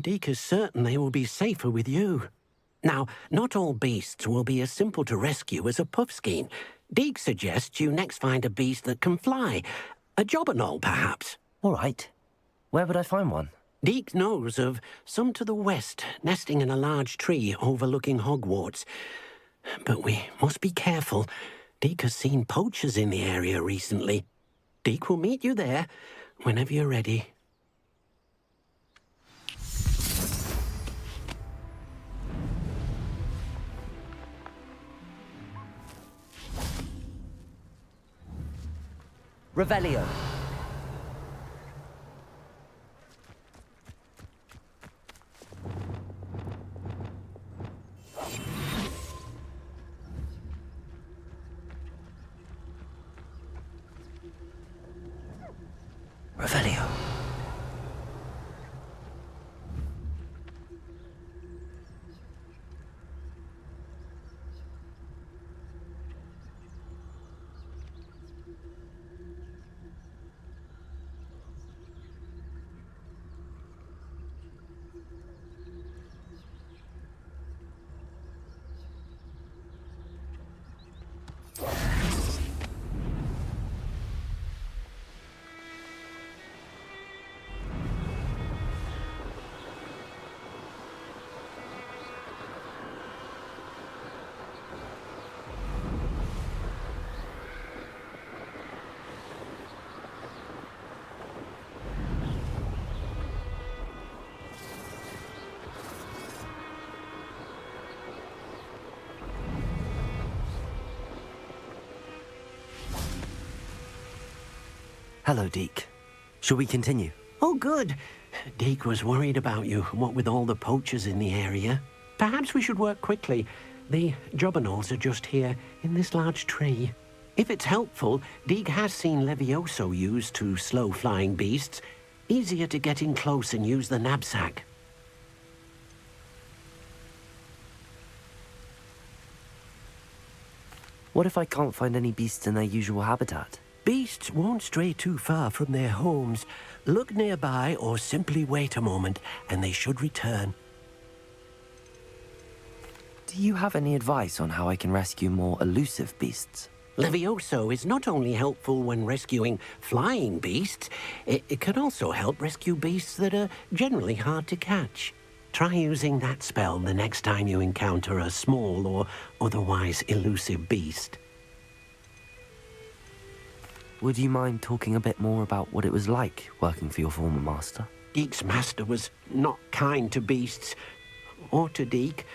Speaker 3: Deke is certain they will be safer with you. Now, not all beasts will be as simple to rescue as a puffskein. Deke suggests you next find a beast that can fly. A jobberknoll, perhaps.
Speaker 2: All right. Where would I find one?
Speaker 3: Deke knows of some to the west, nesting in a large tree overlooking Hogwarts. But we must be careful. Deke has seen poachers in the area recently. Deke will meet you there whenever you're ready.
Speaker 12: Revelio.
Speaker 2: Revelio. Hello, Deke. Shall we continue?
Speaker 3: Oh, good. Deke was worried about you, what with all the poachers in the area. Perhaps we should work quickly. The jobberknolls are just here, in this large tree. If it's helpful, Deke has seen Levioso used to slow flying beasts. Easier to get in close and use the knapsack.
Speaker 2: What if I can't find any beasts in their usual habitat?
Speaker 3: Beasts won't stray too far from their homes. Look nearby or simply wait a moment, and they should return.
Speaker 2: Do you have any advice on how I can rescue more elusive beasts?
Speaker 3: Levioso is not only helpful when rescuing flying beasts, it can also help rescue beasts that are generally hard to catch. Try using that spell the next time you encounter a small or otherwise elusive beast.
Speaker 2: Would you mind talking a bit more about what it was like working for your former master?
Speaker 3: Deke's master was not kind to beasts, or to Deke.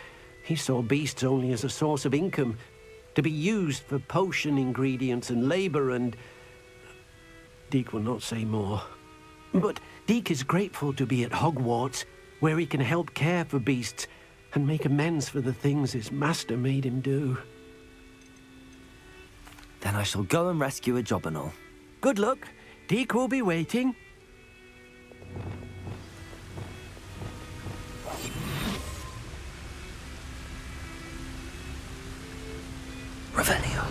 Speaker 3: He saw beasts only as a source of income, to be used for potion ingredients and labor, and Deke will not say more. But Deke is grateful to be at Hogwarts, where he can help care for beasts and make amends for the things his master made him do.
Speaker 2: Then I shall go and rescue a jobberknoll.
Speaker 3: Good luck. Deke will be waiting.
Speaker 2: Revelio.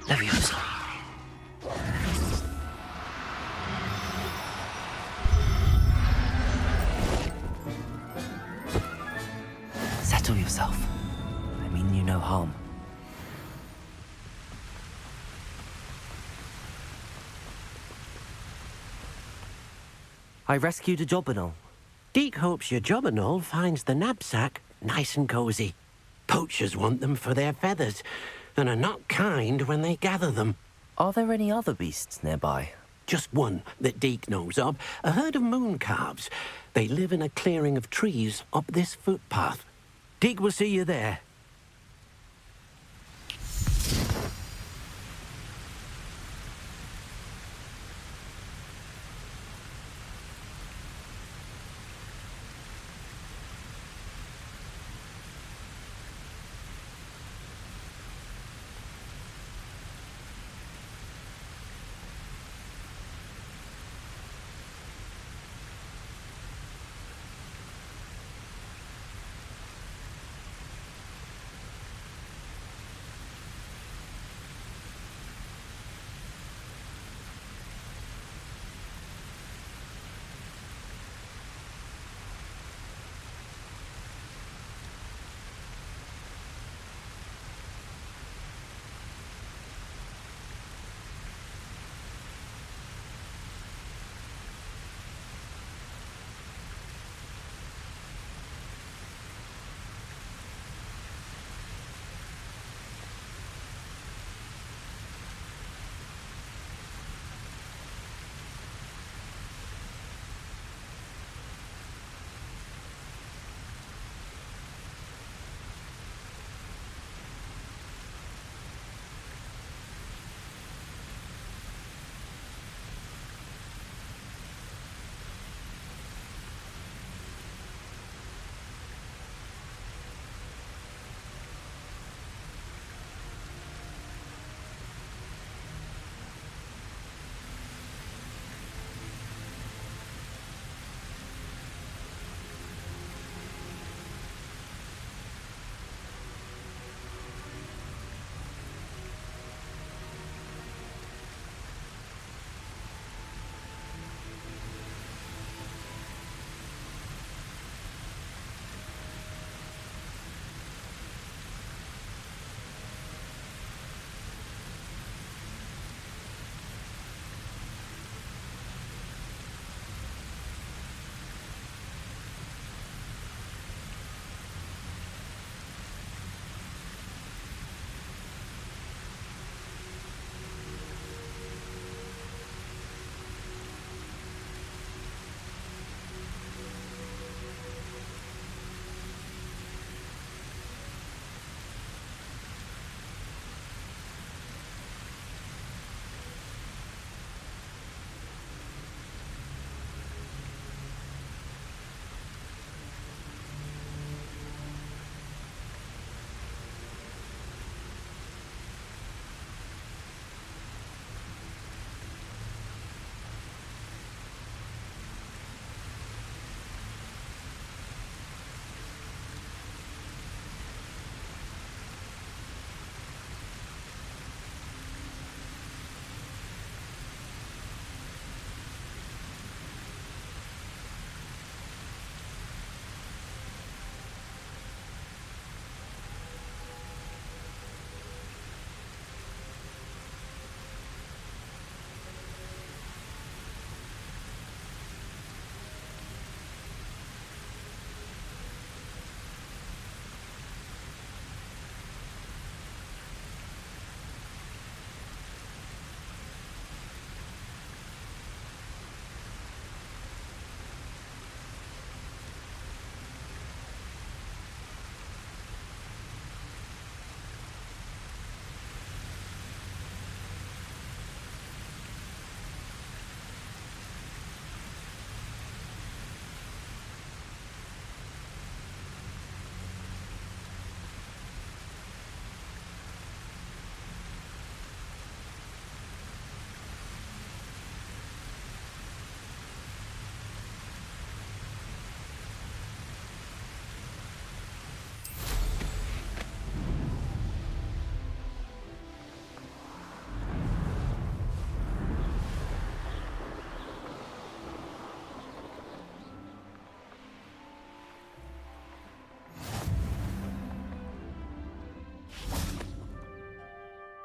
Speaker 2: Levioso. Settle yourself. I mean you no harm. I rescued a jobberknoll.
Speaker 3: Deke hopes your jobberknoll finds the knapsack nice and cozy. Poachers want them for their feathers, and are not kind when they gather them.
Speaker 2: Are there any other beasts nearby?
Speaker 3: Just one that Deke knows of, a herd of moon calves. They live in a clearing of trees up this footpath. Deke will see you there.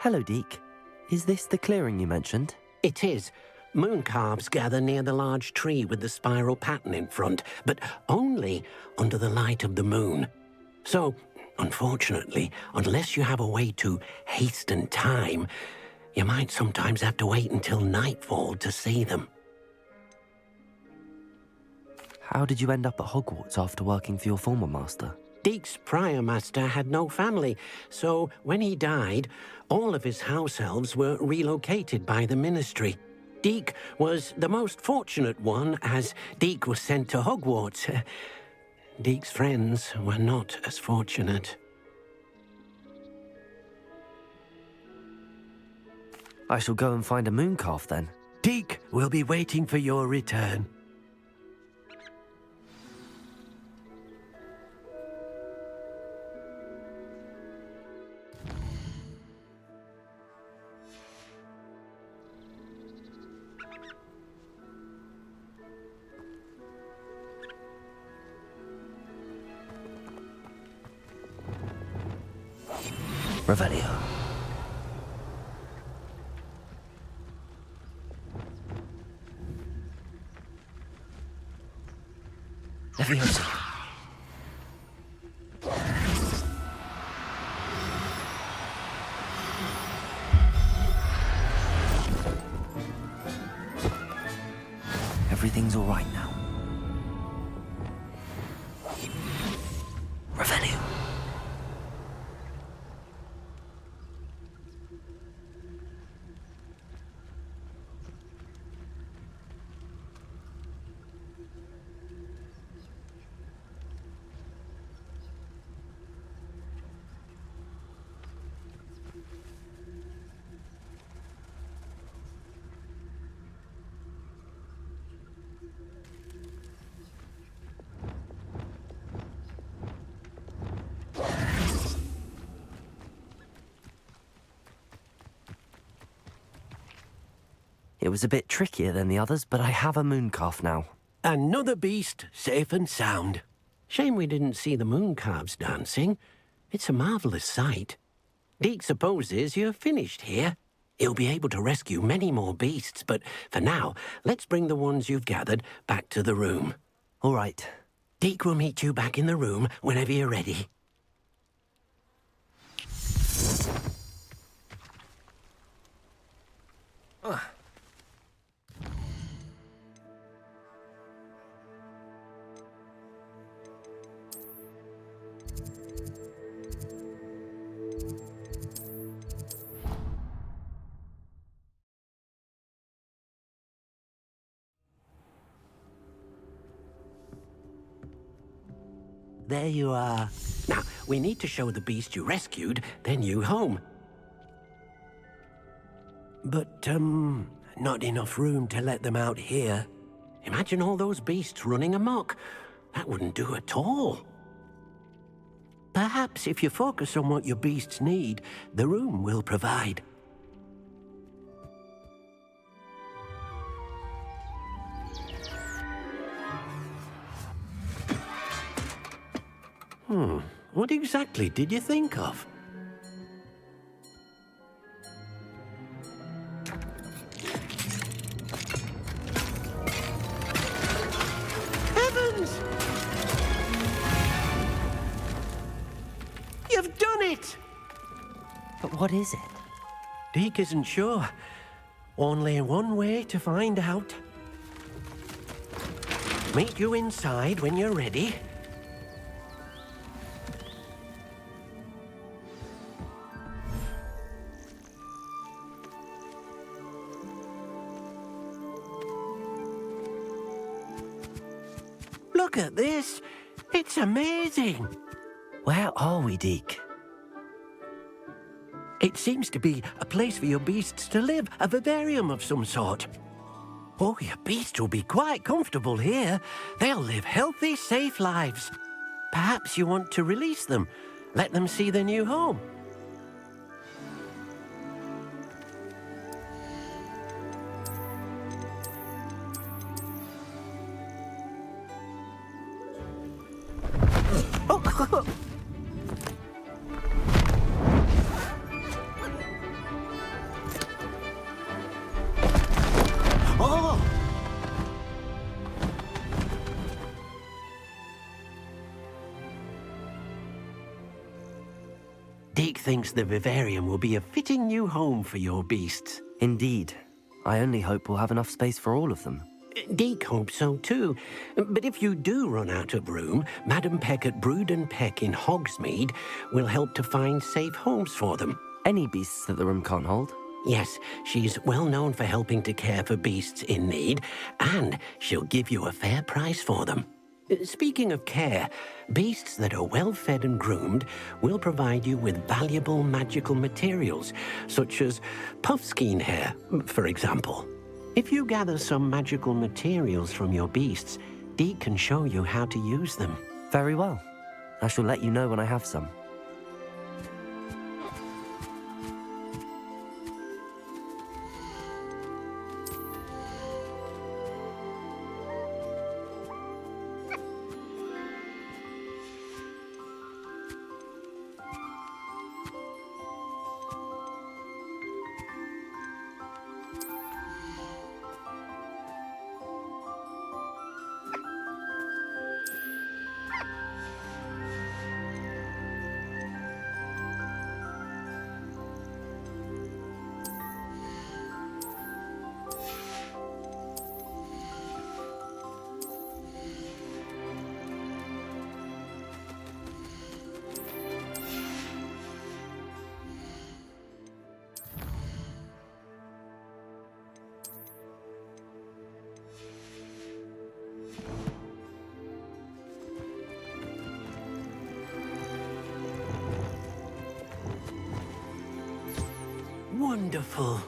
Speaker 2: Hello, Deke. Is this the clearing you mentioned?
Speaker 3: It is. Moon calves gather near the large tree with the spiral pattern in front, but only under the light of the moon. So, unfortunately, unless you have a way to hasten time, you might sometimes have to wait until nightfall to see them.
Speaker 2: How did you end up at Hogwarts after working for your former master?
Speaker 3: Deke's prior master had no family, so when he died, all of his house elves were relocated by the ministry. Deke was the most fortunate one, as Deke was sent to Hogwarts. Deke's friends were not as fortunate.
Speaker 2: I shall go and find a moon calf then.
Speaker 3: Deke will be waiting for your return.
Speaker 2: Revelio. Leviosa. Everything's all right now. Revelio. It was a bit trickier than the others, but I have a moon calf now.
Speaker 3: Another beast safe and sound. Shame we didn't see the moon calves dancing. It's a marvellous sight. Deke supposes you're finished here. He'll be able to rescue many more beasts, but for now, let's bring the ones you've gathered back to the room.
Speaker 2: All right.
Speaker 3: Deke will meet you back in the room whenever you're ready. There you are. Now, we need to show the beast you rescued, then you home. But, not enough room to let them out here. Imagine all those beasts running amok. That wouldn't do at all. Perhaps if you focus on what your beasts need, the room will provide. What exactly did you think of? Heavens! You've done it!
Speaker 2: But what is it?
Speaker 3: Deke isn't sure. Only one way to find out. Meet you inside when you're ready. Look at this. It's amazing.
Speaker 2: Where are we, Deke?
Speaker 3: It seems to be a place for your beasts to live, a vivarium of some sort. Oh, your beasts will be quite comfortable here. They'll live healthy, safe lives. Perhaps you want to release them, let them see their new home. Deke thinks the vivarium will be a fitting new home for your beasts.
Speaker 2: Indeed. I only hope we'll have enough space for all of them.
Speaker 3: Deke hopes so too. But if you do run out of room, Madam Peck at Brood and Peck in Hogsmeade will help to find safe homes for them.
Speaker 2: Any beasts that the room can't hold?
Speaker 3: Yes, she's well known for helping to care for beasts in need, and she'll give you a fair price for them. Speaking of care, beasts that are well fed and groomed will provide you with valuable magical materials, such as puffskein hair, for example. If you gather some magical materials from your beasts, Deke can show you how to use them.
Speaker 2: Very well. I shall let you know when I have some.
Speaker 3: Wonderful.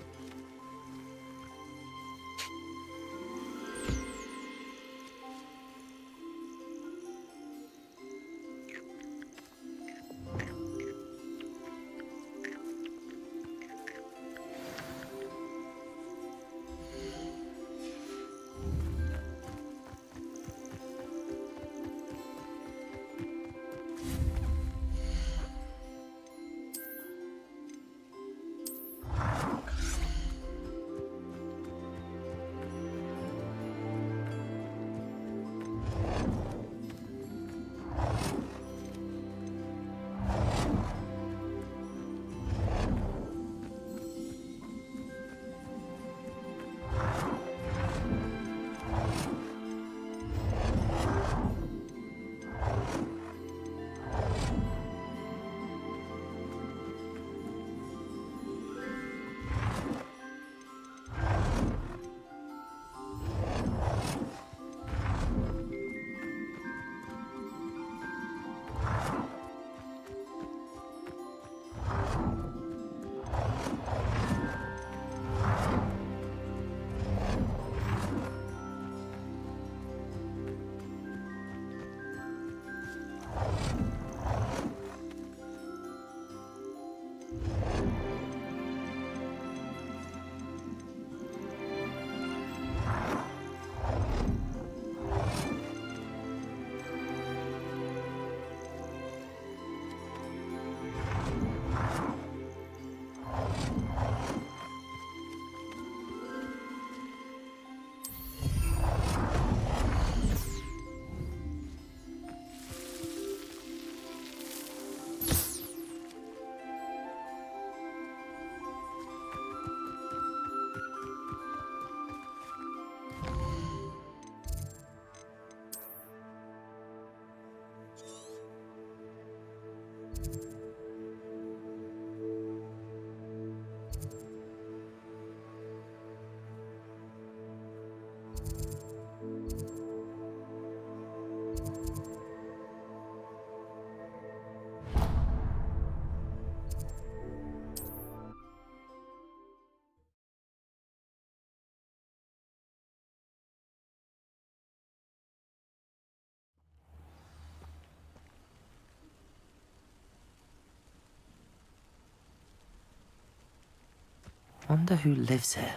Speaker 2: Wonder who lives here.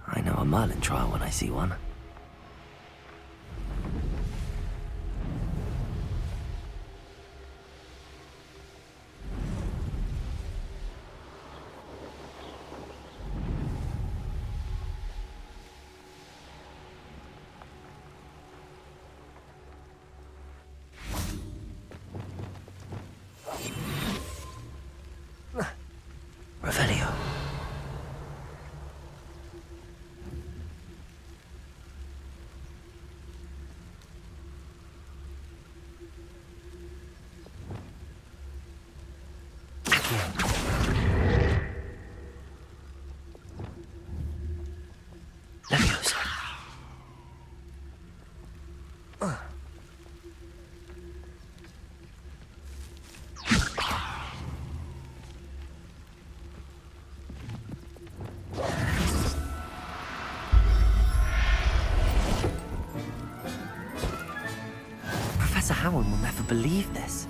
Speaker 2: I know a Merlin trial when I see one. Accio. Leviosa. Professor Howard will never believe this.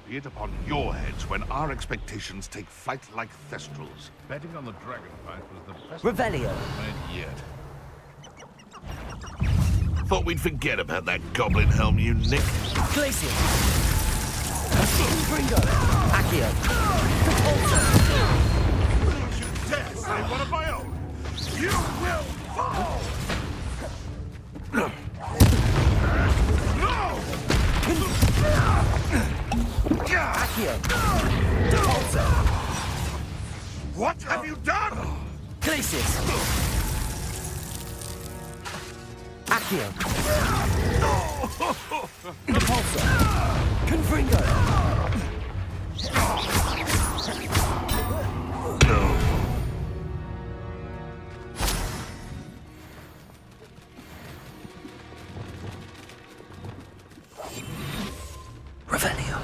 Speaker 9: Be it upon your heads when our expectations take flight like thestrals. Betting on the dragon fight was the best
Speaker 12: Revelio.
Speaker 9: made yet. Thought we'd forget about that goblin helm, you nick.
Speaker 12: Glacier. Gringo. Accio.
Speaker 9: Don't you dare say one of my own! You will fall! No!
Speaker 12: Accio. Depulso.
Speaker 9: What have you done?
Speaker 12: Glacius. Accio. Depulso. Confringo. Revelio.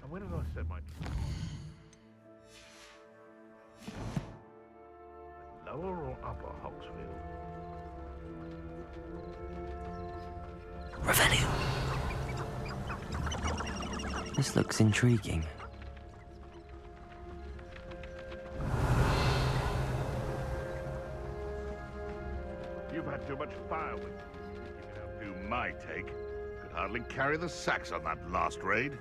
Speaker 9: And when have I said my... Lower or upper Hogsfield?
Speaker 2: Revelio. This looks intriguing.
Speaker 9: You've had too much fire with you. You can outdo my take. Could hardly carry the sacks on that last raid.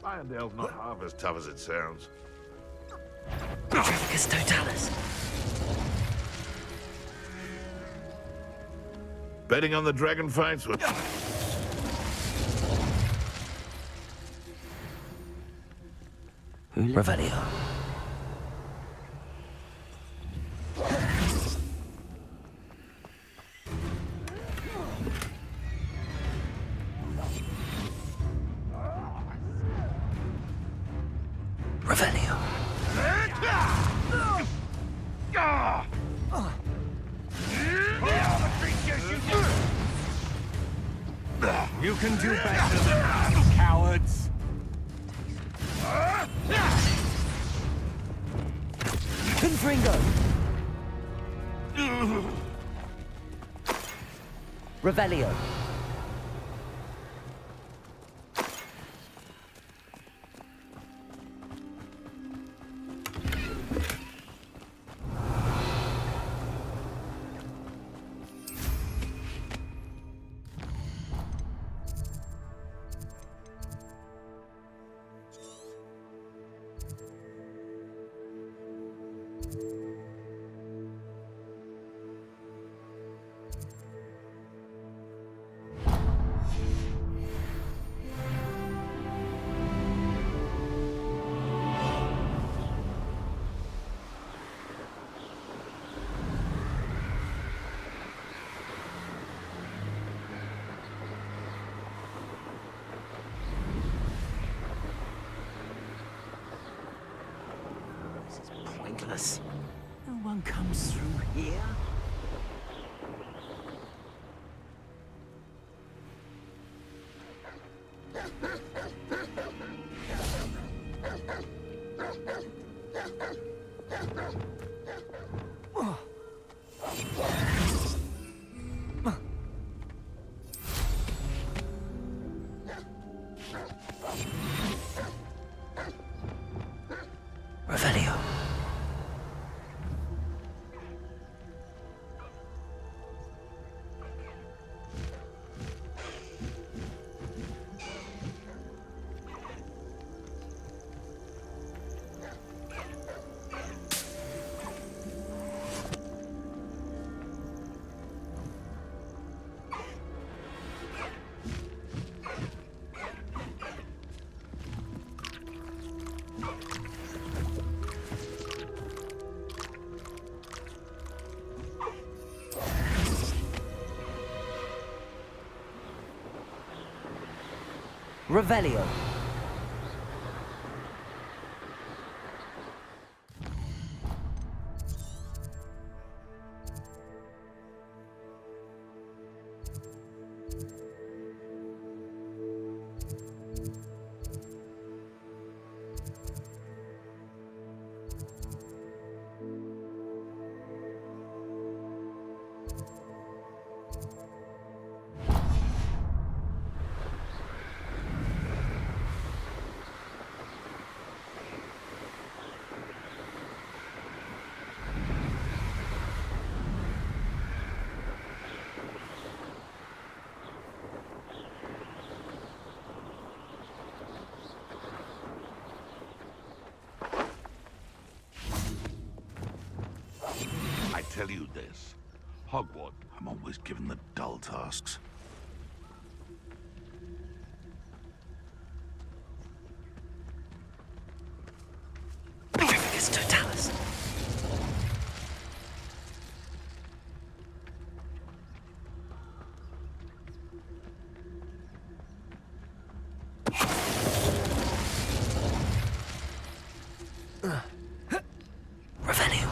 Speaker 9: Irondale's not half as tough as it sounds.
Speaker 2: Trafficus Totalis.
Speaker 9: Betting on the dragon fights with...
Speaker 2: Revelio. Revelio.
Speaker 9: You
Speaker 13: can do better than that, cowards!
Speaker 12: Confringo! Revelio.
Speaker 10: Pointless. No one comes through here.
Speaker 12: Revelio. Revelio.
Speaker 9: I tell you this. Hogwarts, I'm always given the dull tasks.
Speaker 12: It's Totalis. Revelio.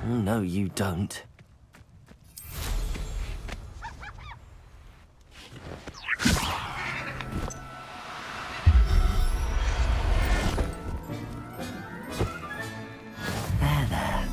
Speaker 12: No, you don't. There, there.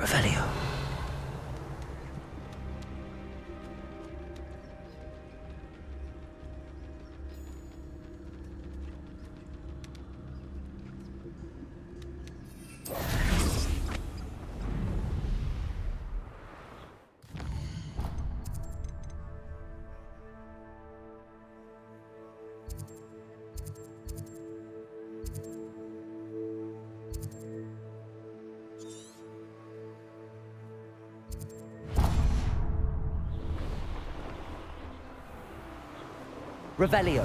Speaker 12: Revelio. Revelio.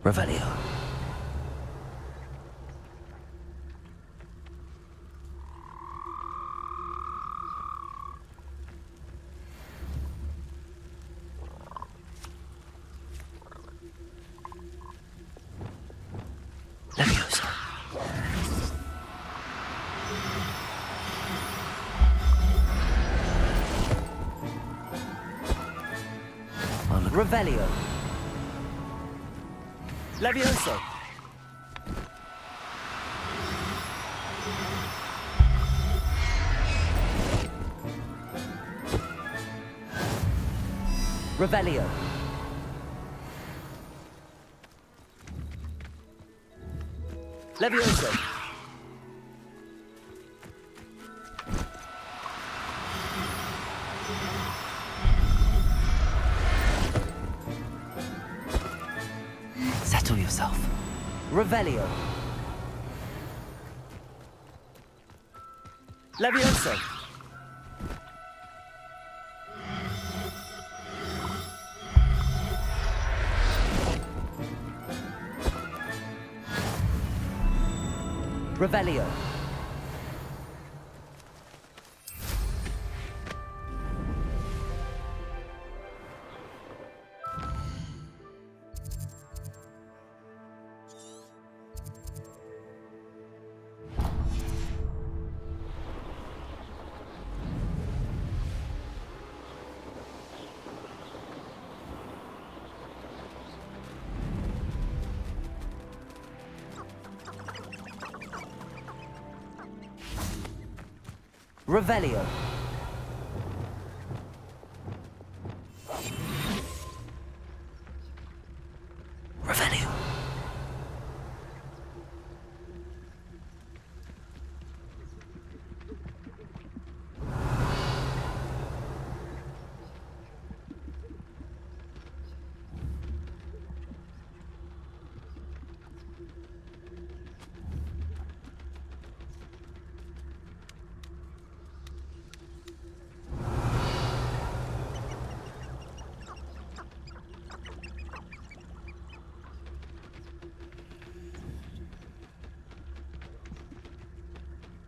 Speaker 12: Revelio. Leviosa. Revelio. Levioso. Revelio. Levioso. Settle yourself. Revelio. Levioso. Revelio. Revelio. Revelio.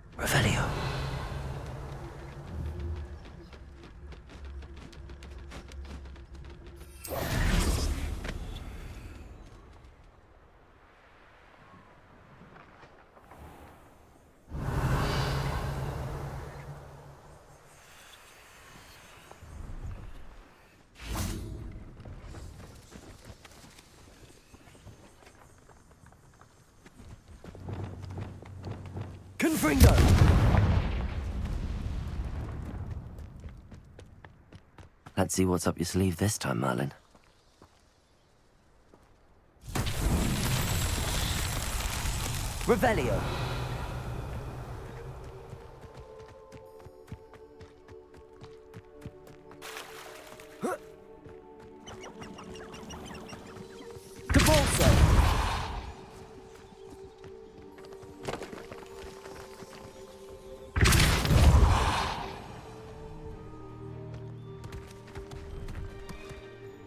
Speaker 12: Revelio. Confringo! Let's see what's up your sleeve this time, Merlin. Revelio. Cabalso.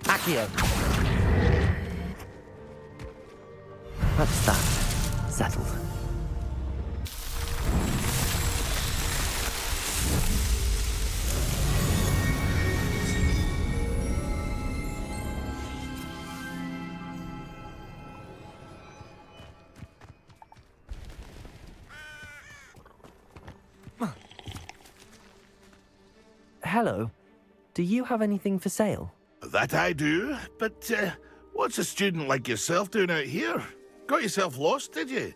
Speaker 12: Accio. That's that. Settled.
Speaker 2: hello. Do you have anything for sale?
Speaker 9: That I do, but what's a student like yourself doing out here? Got yourself lost, did you?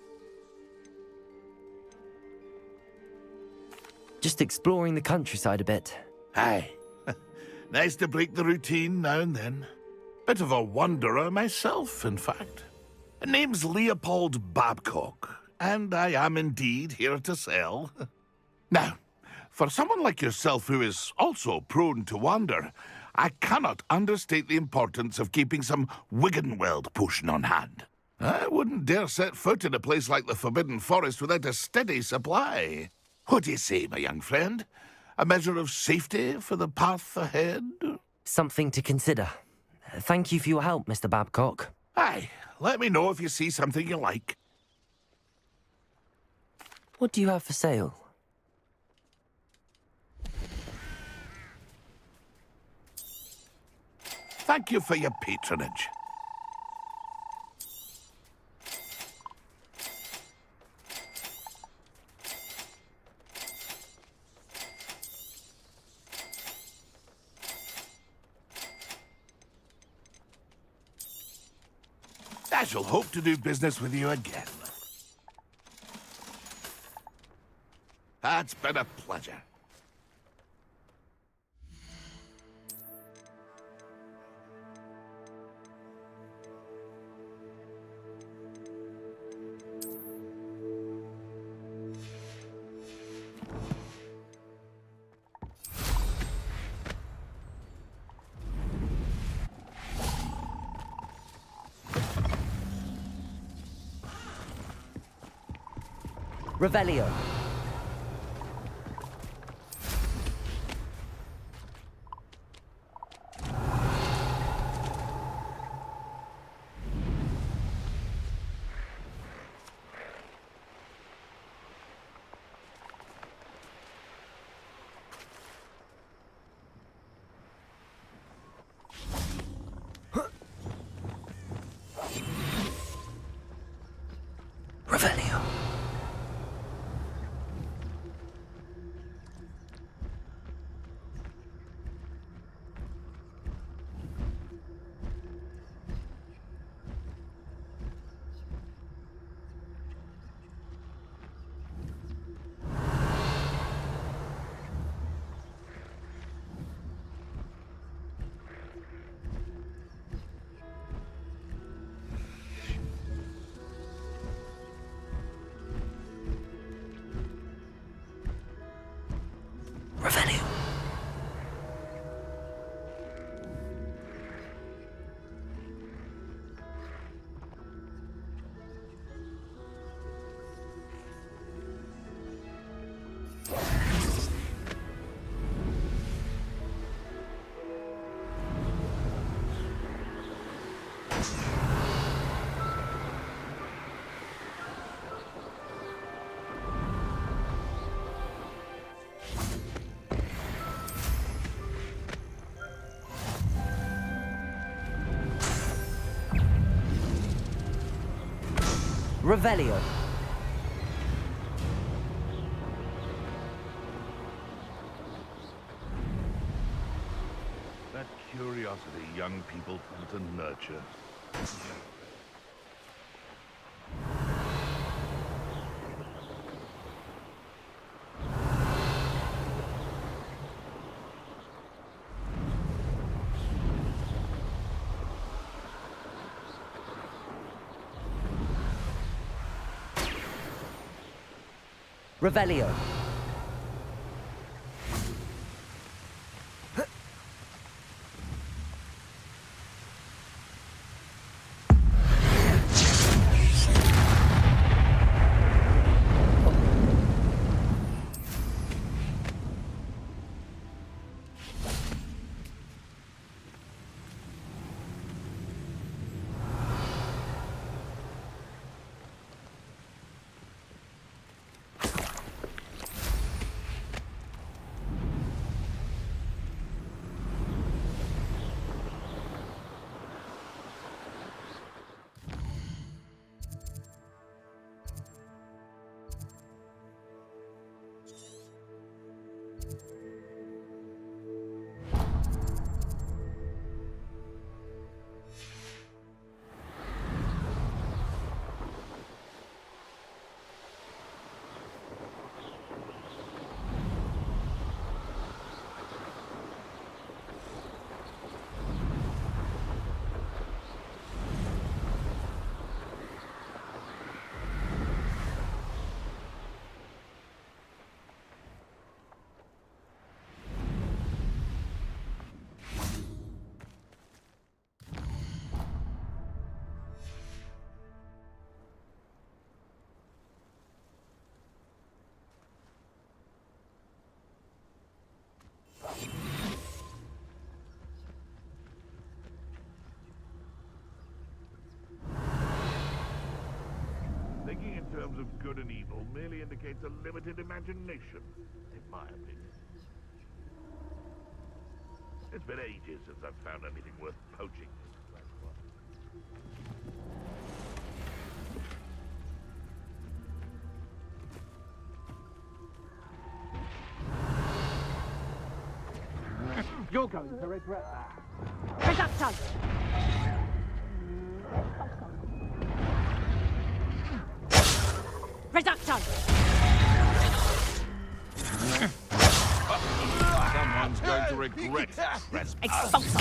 Speaker 2: Just exploring the countryside a bit.
Speaker 9: Aye. Nice to break the routine now and then. Bit of a wanderer myself, in fact. Name's Leopold Babcock, and I am indeed here to sell. Now, for someone like yourself who is also prone to wander, I cannot understate the importance of keeping some Wiggenweld potion on hand. I wouldn't dare set foot in a place like the Forbidden Forest without a steady supply. What do you say, my young friend? A measure of safety for the path ahead?
Speaker 2: Something to consider. Thank you for your help, Mr. Babcock.
Speaker 9: Aye, let me know if you see something you like.
Speaker 2: What do you have for sale?
Speaker 9: Thank you for your patronage. I shall hope to do business with you again. It's been a pleasure.
Speaker 2: Revelio. Revelio. Revelio. Revelio.
Speaker 9: That curiosity young people tend to nurture.
Speaker 2: Revelio.
Speaker 9: terms of good and evil merely indicates a limited imagination, in my opinion. It's been ages since I've found anything worth poaching.
Speaker 8: You're going to regret that.
Speaker 6: Reducto! Reducto!
Speaker 9: Someone's going to regret this.
Speaker 6: Expulso!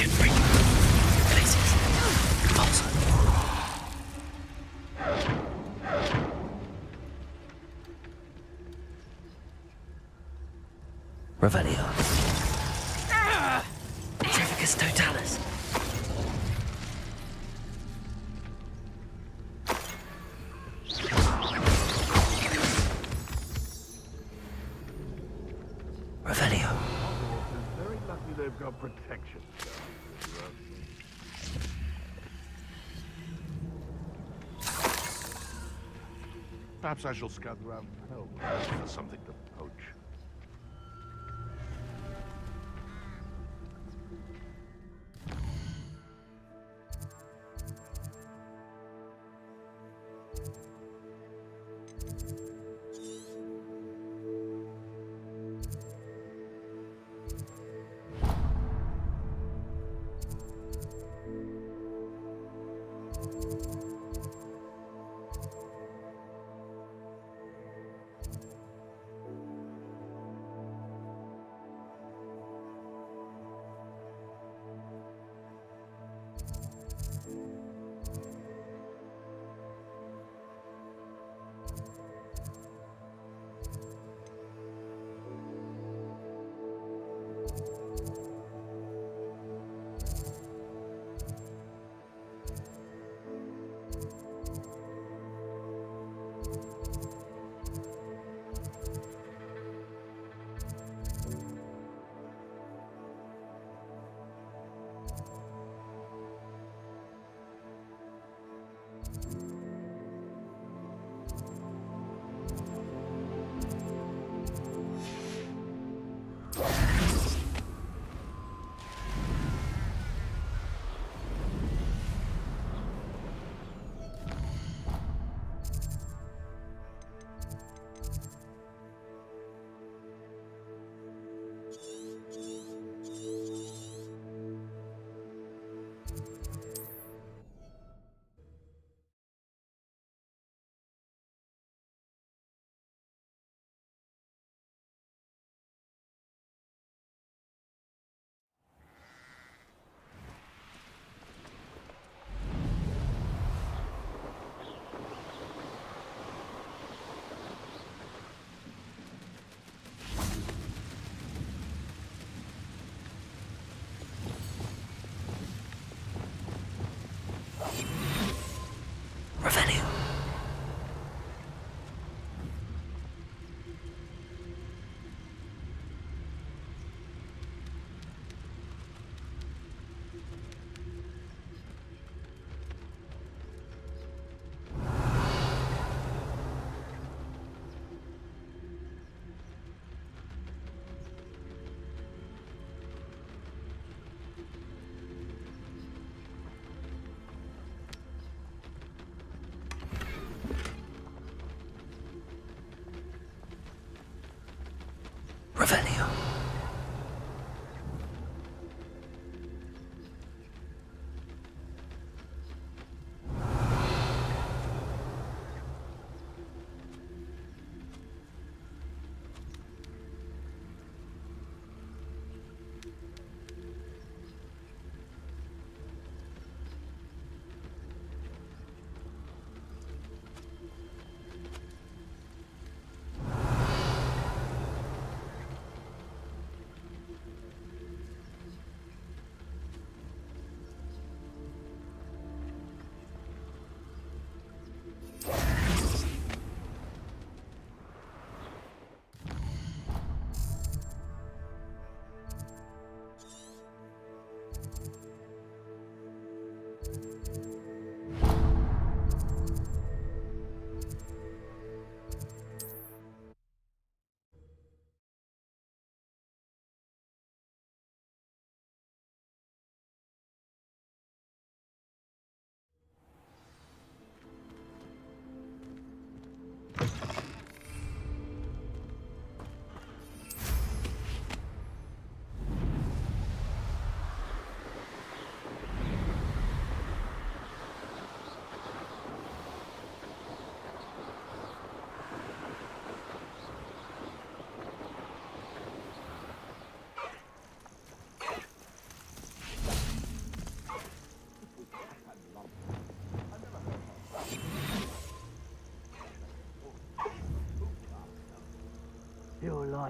Speaker 12: Revelio. Trafficus totalis. Revelio.
Speaker 9: Very lucky they've got protection. Perhaps I shall scout around Hell for something to poach.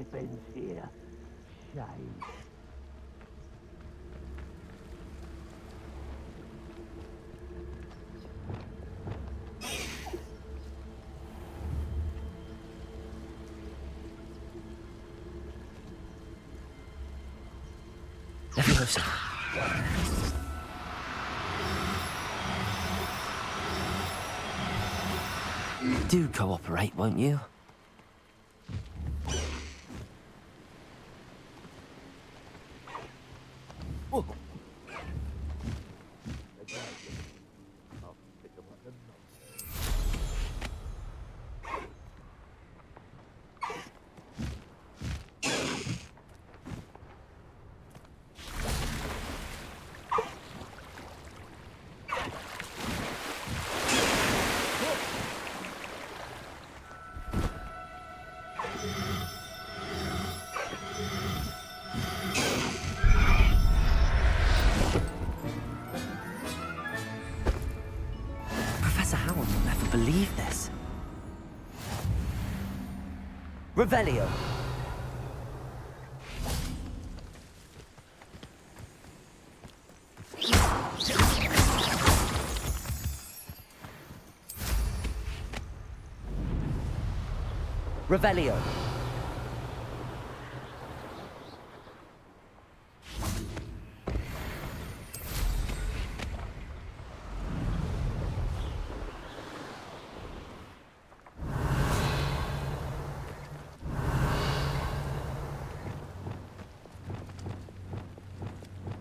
Speaker 3: pipe ends here. Shame.
Speaker 2: Leviosa. Do cooperate, won't you? Professor Howard will never believe this. Revelio. Revelio.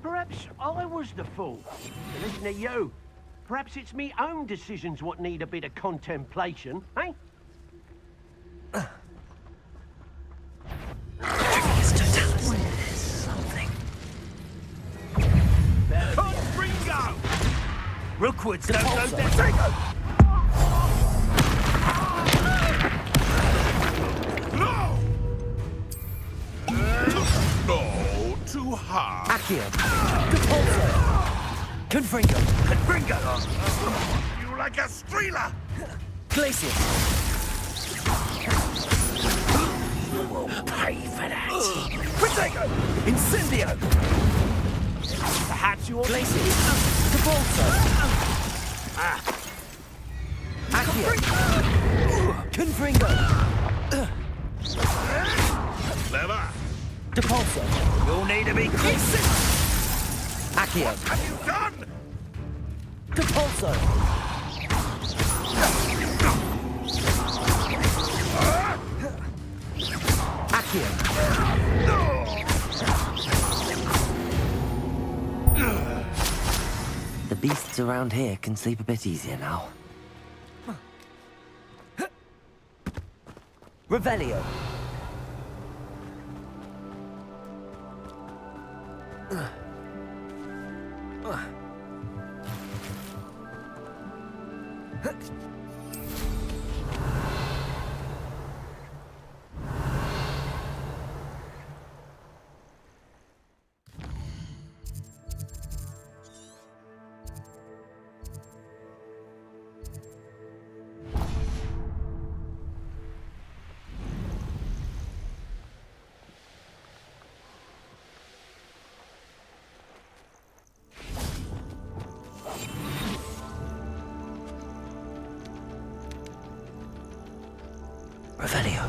Speaker 3: Perhaps I was the fool. To listen to you. Perhaps it's me own decisions what need a bit of contemplation, eh?
Speaker 10: Rookwood's don't go down.
Speaker 9: No! No, too hard.
Speaker 2: Accio. Depulso. Confringo.
Speaker 9: You like a streeler!
Speaker 2: Glacius.
Speaker 10: You will pay for that.
Speaker 2: Protego. Incendio.
Speaker 10: Perhaps you ought
Speaker 2: Glacius. Depulso. Accio. Confringo.
Speaker 9: Clever.
Speaker 2: Depulso.
Speaker 10: You'll need to be quick.
Speaker 2: Accio.
Speaker 9: What have you done?
Speaker 2: Depulso. Accio. The beasts around here can sleep a bit easier now. Revelio. Revelio.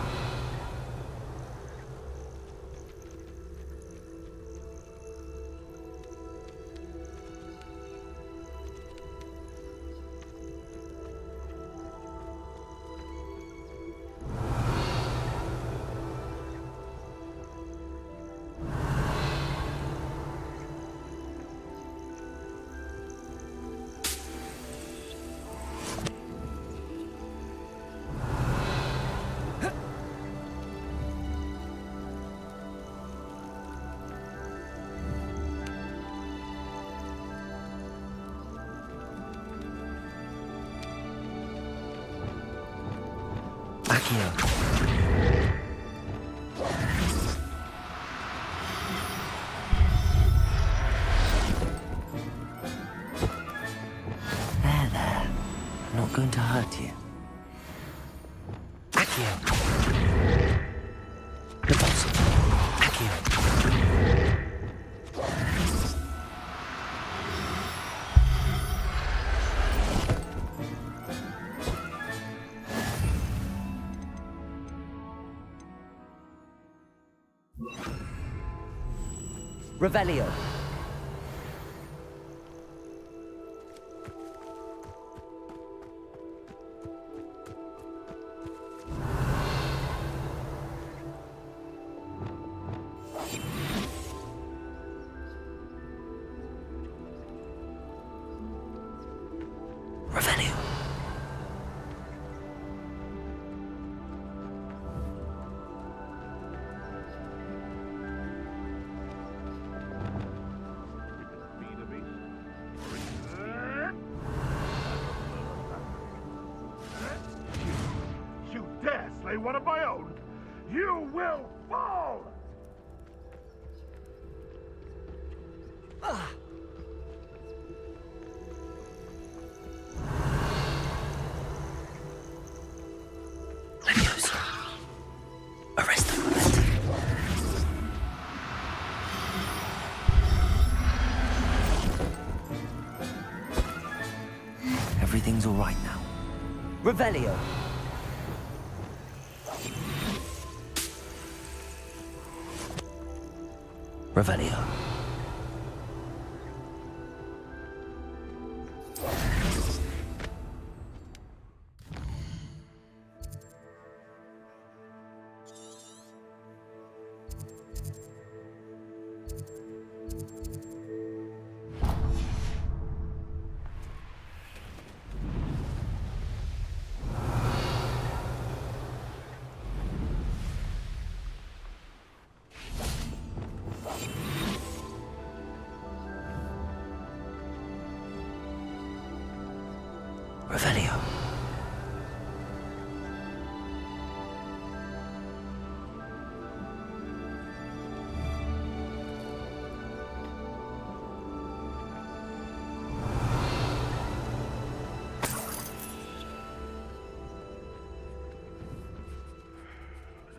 Speaker 2: Accio. There. I'm not going to hurt you. Accio. The boss. Revelio. Revelio.
Speaker 9: You dare slay one of my own? You will fall!
Speaker 2: Leviosa. Arrest them. Everything's all right now. Revelio. Revelio. Revelio.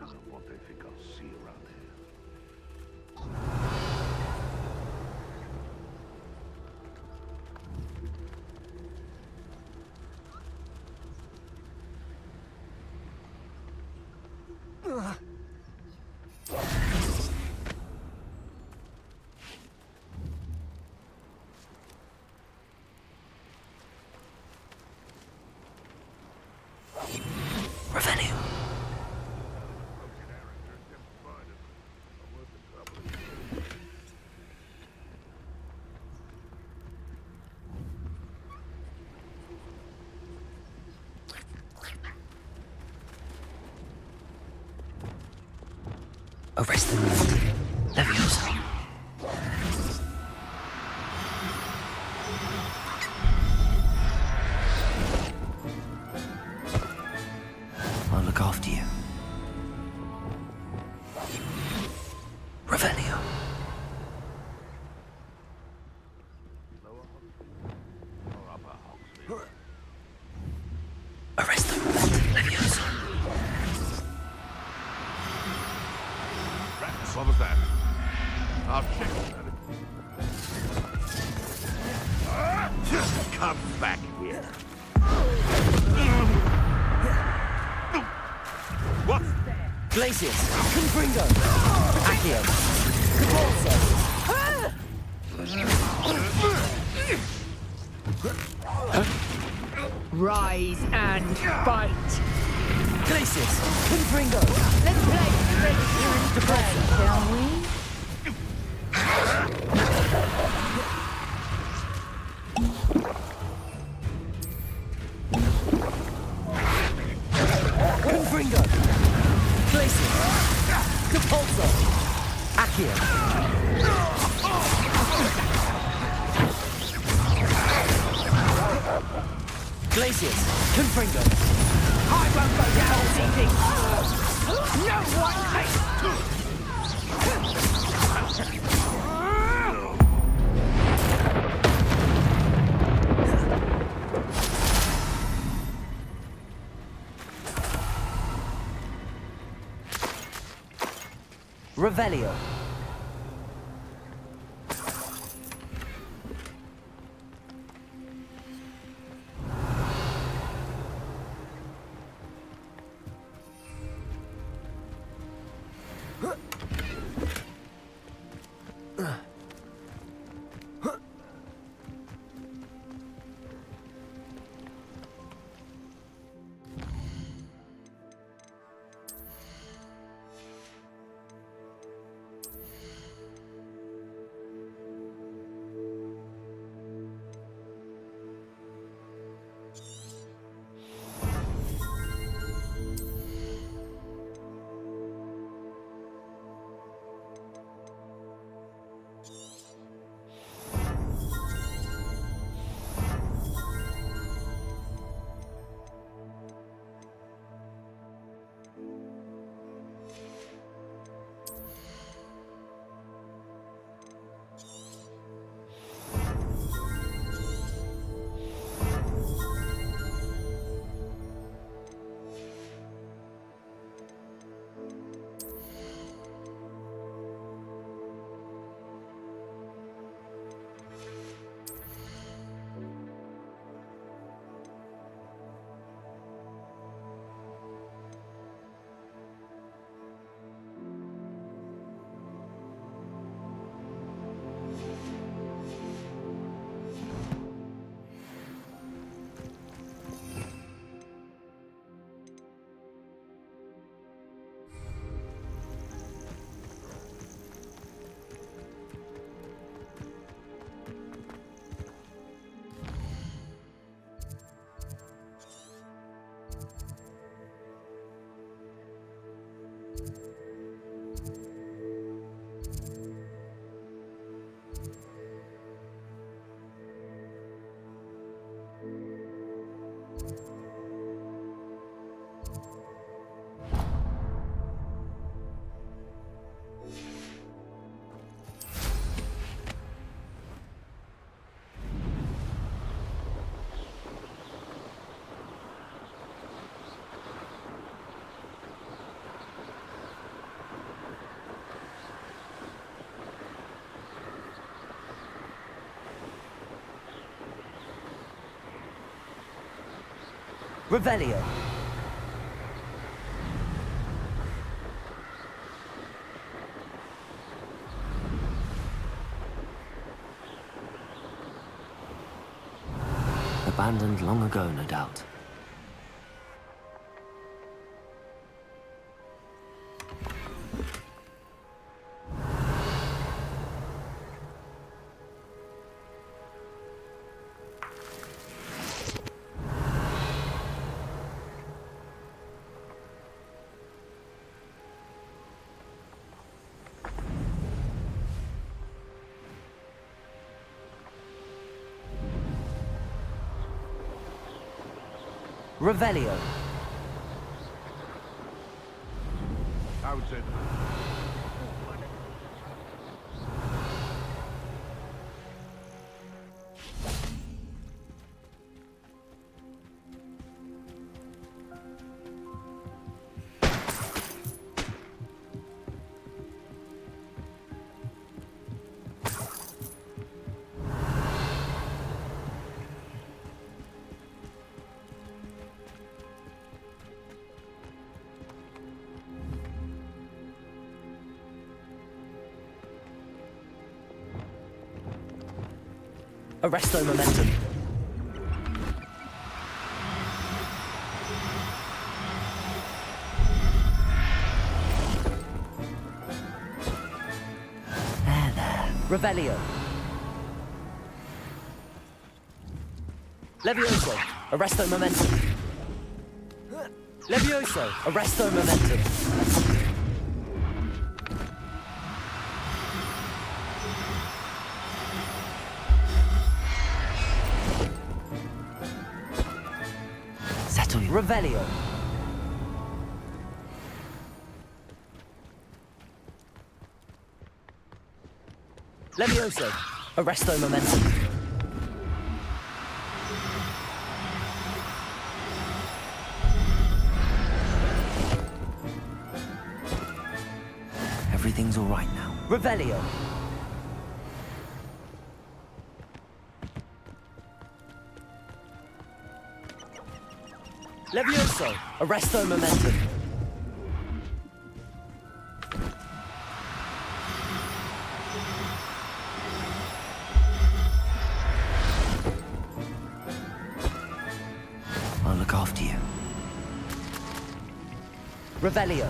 Speaker 9: This isn't what they think I'll see around here.
Speaker 2: Revelio. Arrest them. Leviosa. I'll look after you. Revelio. Arrest them. Leviosa.
Speaker 9: What was that? I'll check that. Come back here. What?
Speaker 2: Glacius. Confringo. Accio. Cabalso.
Speaker 6: Rise and fight.
Speaker 2: Glacius. Confringo.
Speaker 6: Let's play French play, shall we?
Speaker 2: Confringo. Glacius. Capulso. Accio. Glacius. Confringo.
Speaker 6: I won't go down easy. No one takes.
Speaker 2: Revelio. Revelio.
Speaker 12: Abandoned long ago, no doubt.
Speaker 2: Revelio.
Speaker 9: I would say
Speaker 2: Arresto momentum. There. Revelio. Levioso. Arresto momentum. Levioso. Arresto momentum. Revelio. Levioso. Arresto momentum.
Speaker 12: Everything's all right now.
Speaker 2: Revelio. Levioso. Arresto momentum.
Speaker 12: I'll look after you.
Speaker 2: Revelio.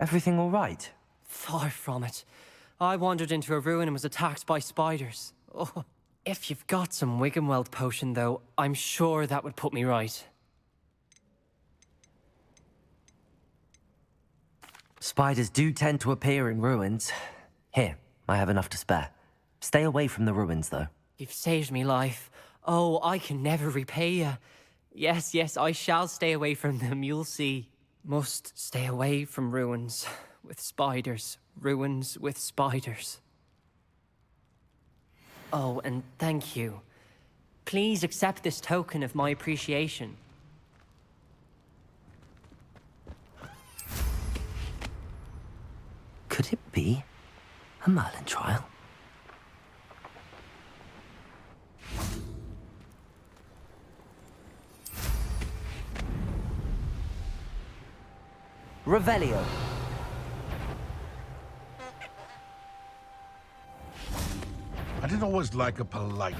Speaker 2: Everything all right?
Speaker 14: Far from it. I wandered into a ruin and was attacked by spiders. Oh, if you've got some Wiggenweld potion, though, I'm sure that would put me right.
Speaker 2: Spiders do tend to appear in ruins. Here, I have enough to spare. Stay away from the ruins, though.
Speaker 14: You've saved me life. Oh, I can never repay you. Yes, yes, I shall stay away from them, you'll see. Must stay away from ruins with spiders. Ruins with spiders. Oh, and thank you. Please accept this token of my appreciation.
Speaker 2: Could it be a Merlin trial? Revelio.
Speaker 9: I didn't always like a polite.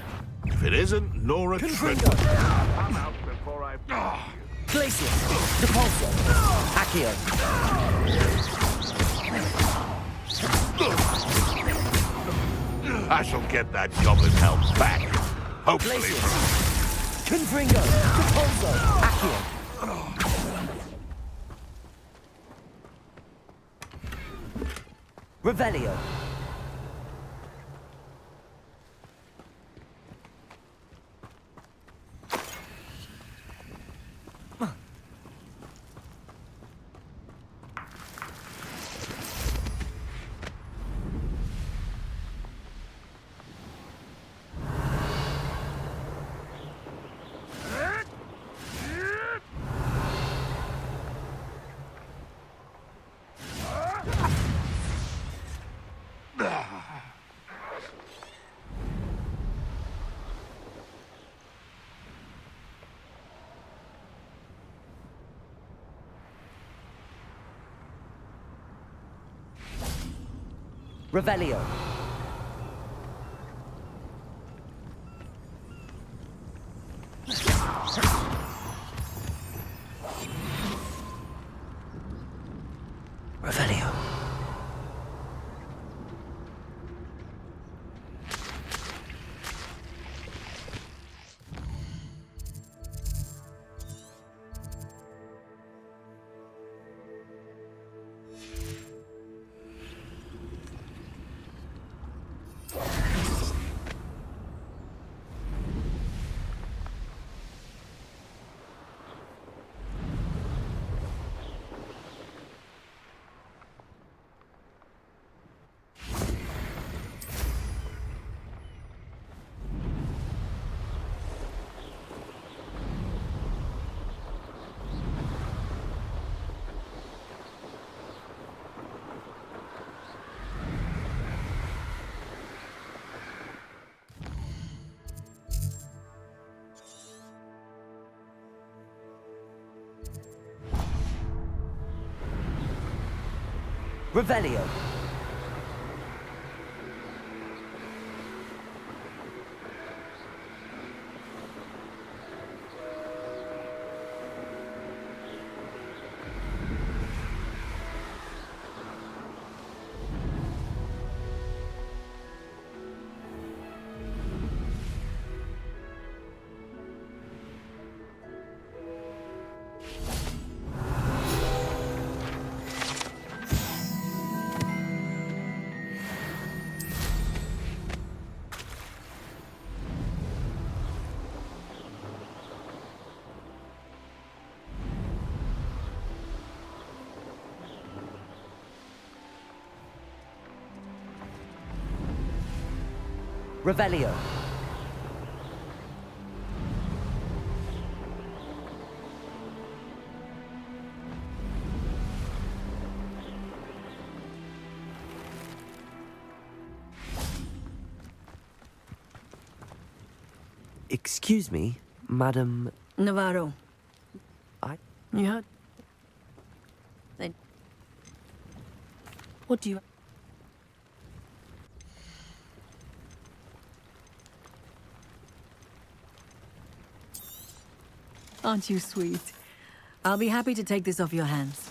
Speaker 9: If it isn't Nora Trent. I'm out before I.
Speaker 2: Glacius. Depulso. Accio.
Speaker 9: I shall get that goblin help back. Hopefully.
Speaker 12: Confringo! Capolzo! Accio! Revelio! Revelio. Revelio. Revelio. Revelio. Excuse me, Madam...
Speaker 6: Navarro. You heard? What do you... Aren't you sweet? I'll be happy to take this off your hands.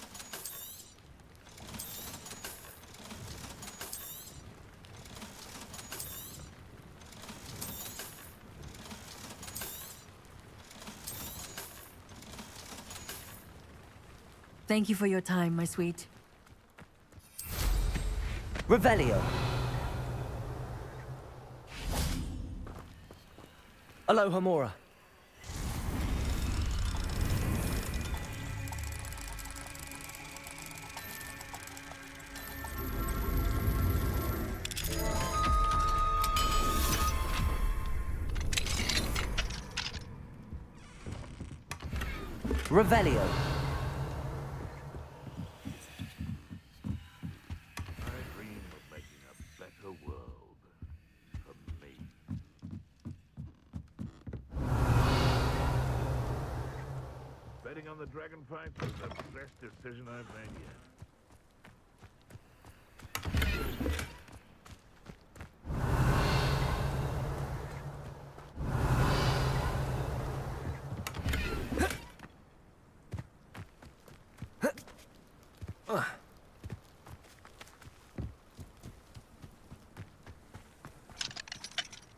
Speaker 6: Thank you for your time, my sweet.
Speaker 12: Revelio. Aloha Mora. Revelio.
Speaker 9: I dream of making a better world for me. Betting on the dragon fight was the best decision I've made yet.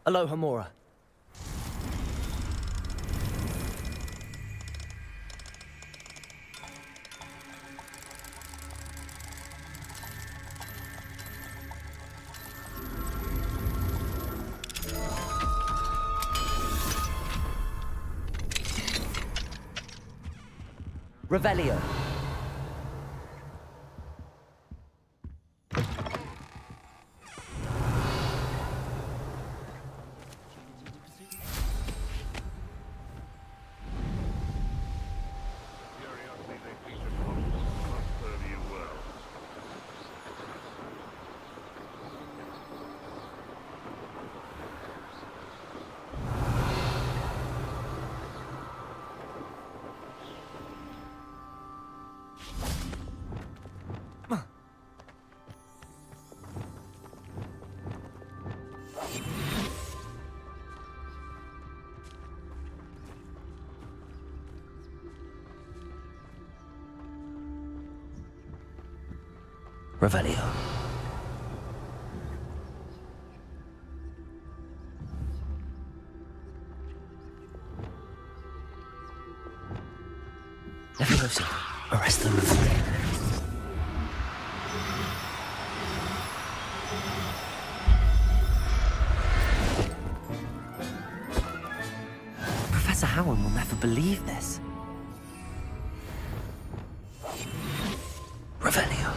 Speaker 14: Aloha Mora. Revelio. Revelio. Levioso. Arrest them. Professor Howard will never believe this. Revelio.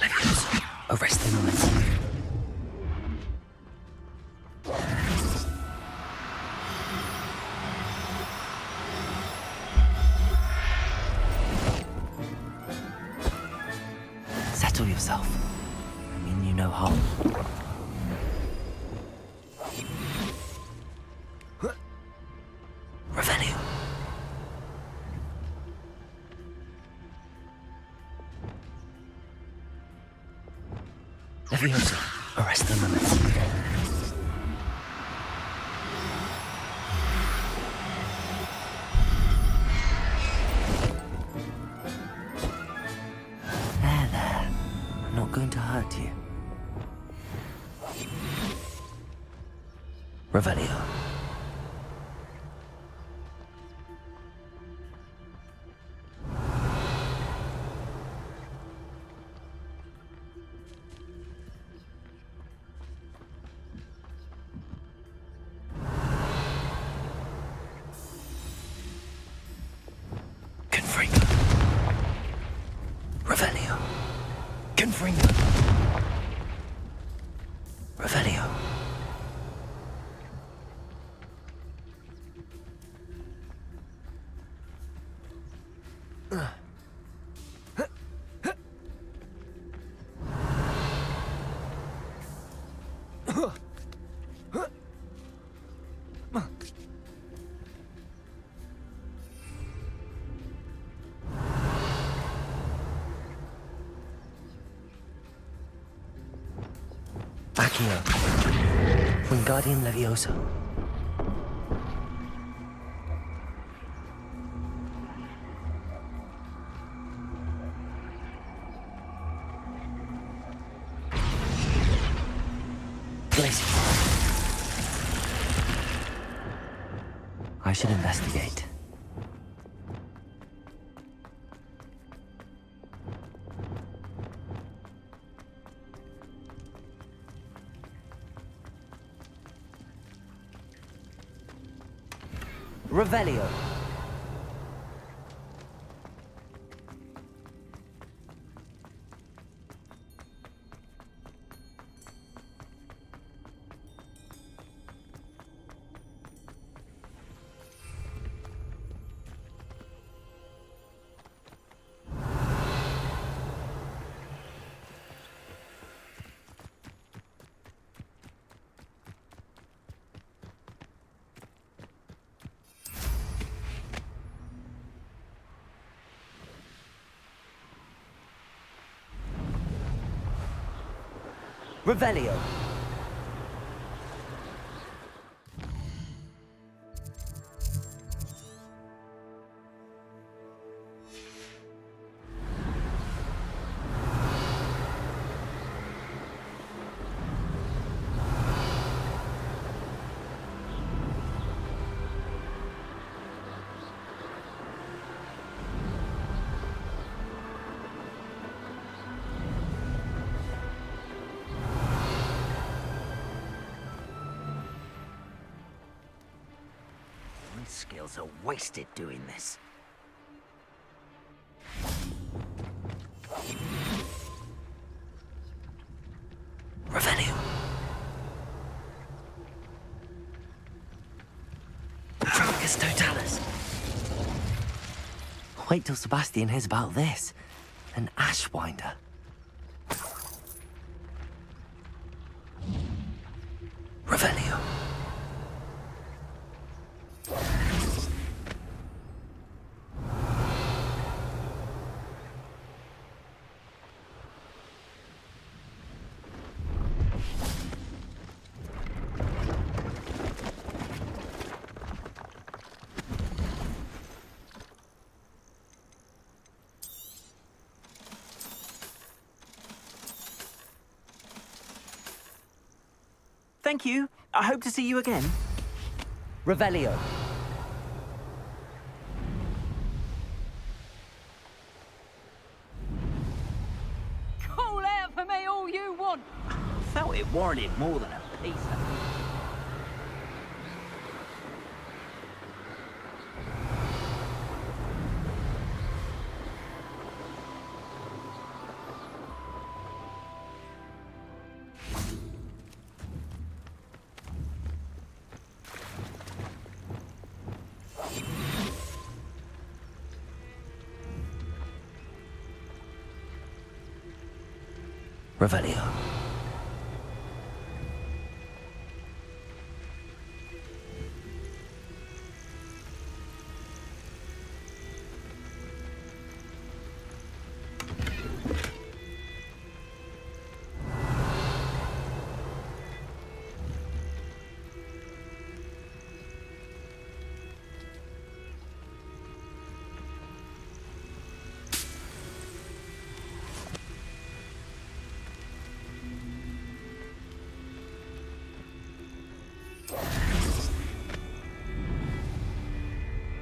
Speaker 14: Levioso. Arrest the momentum. Settle yourself. I mean you no harm. Revelio. Levioso. Arrest the momentum. There. I'm not going to hurt you. Revelio. Confringo. Revelio. Confringo. Revelio. Accio. Wingardium Levioso. Glacier. I should investigate. Revelio. Revelio.
Speaker 10: skills are wasted doing this.
Speaker 2: Revelio. Trunkus Totalis. Wait till Sebastian hears about this. An Ashwinder. Revelio.
Speaker 8: Thank you. I hope to see you again.
Speaker 2: Revelio.
Speaker 6: Call out for me all you want.
Speaker 10: Felt it warranted more than a pizza.
Speaker 2: Revelio.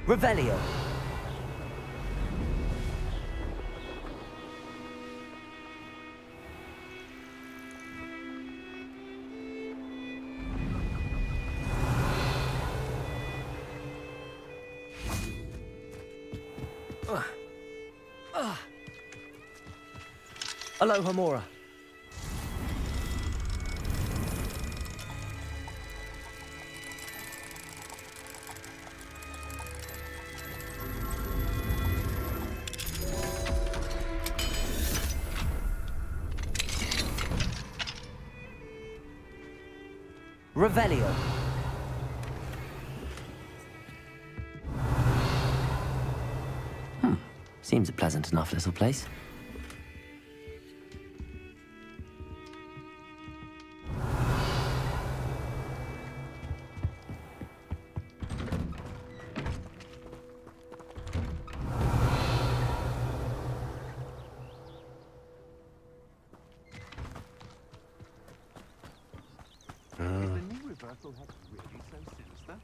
Speaker 2: Revelio. Aloha Mora. Revelio. Seems a pleasant enough little place.
Speaker 13: Reversal has really so sinister?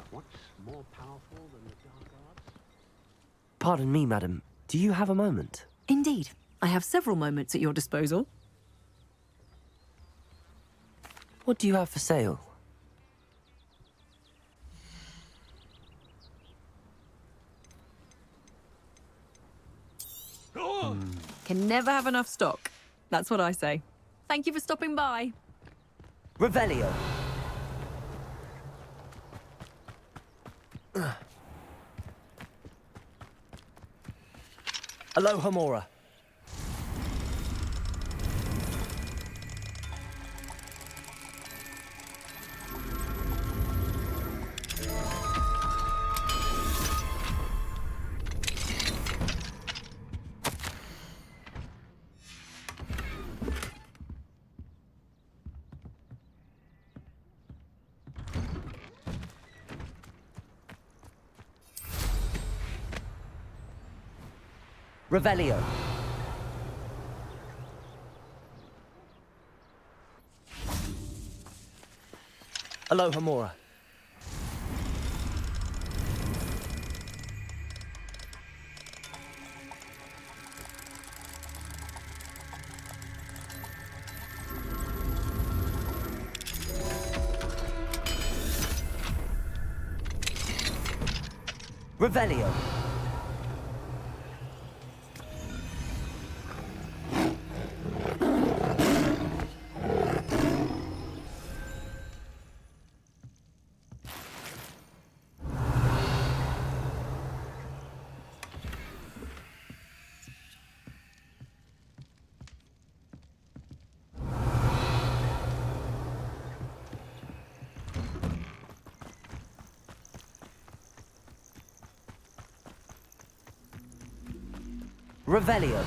Speaker 13: What's more powerful than the dark arts?
Speaker 2: Pardon me, madam. Do you have a moment?
Speaker 15: Indeed. I have several moments at your disposal.
Speaker 2: What do you have for sale?
Speaker 15: Can never have enough stock. That's what I say. Thank you for stopping by.
Speaker 2: Revelio. Aloha Mora. Revelio. Aloha Mora. Revelio. Revelio.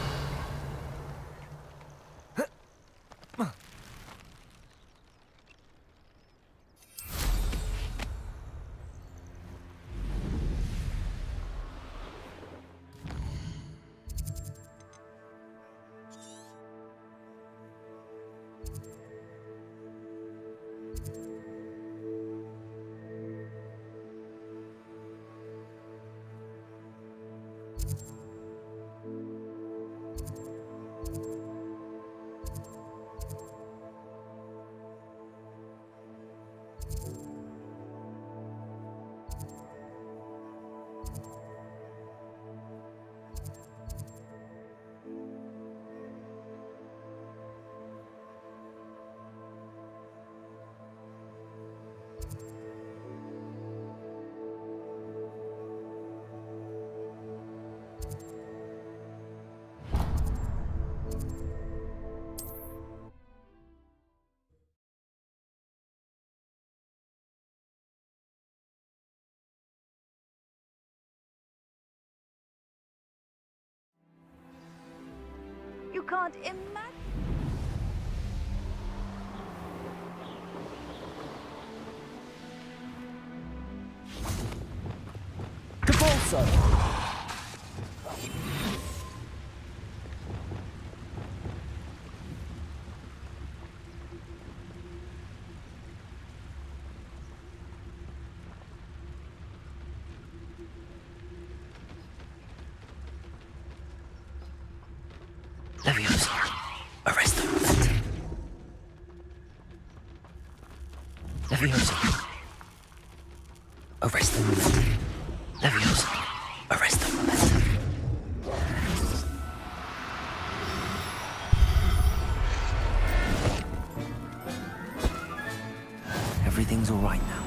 Speaker 7: You can't imagine.
Speaker 2: Cabalso.
Speaker 12: Leviosa. Arrest the movement. Leviosa. Arrest the movement. Leviosa. Arrest the movement.
Speaker 2: Everything's all right now.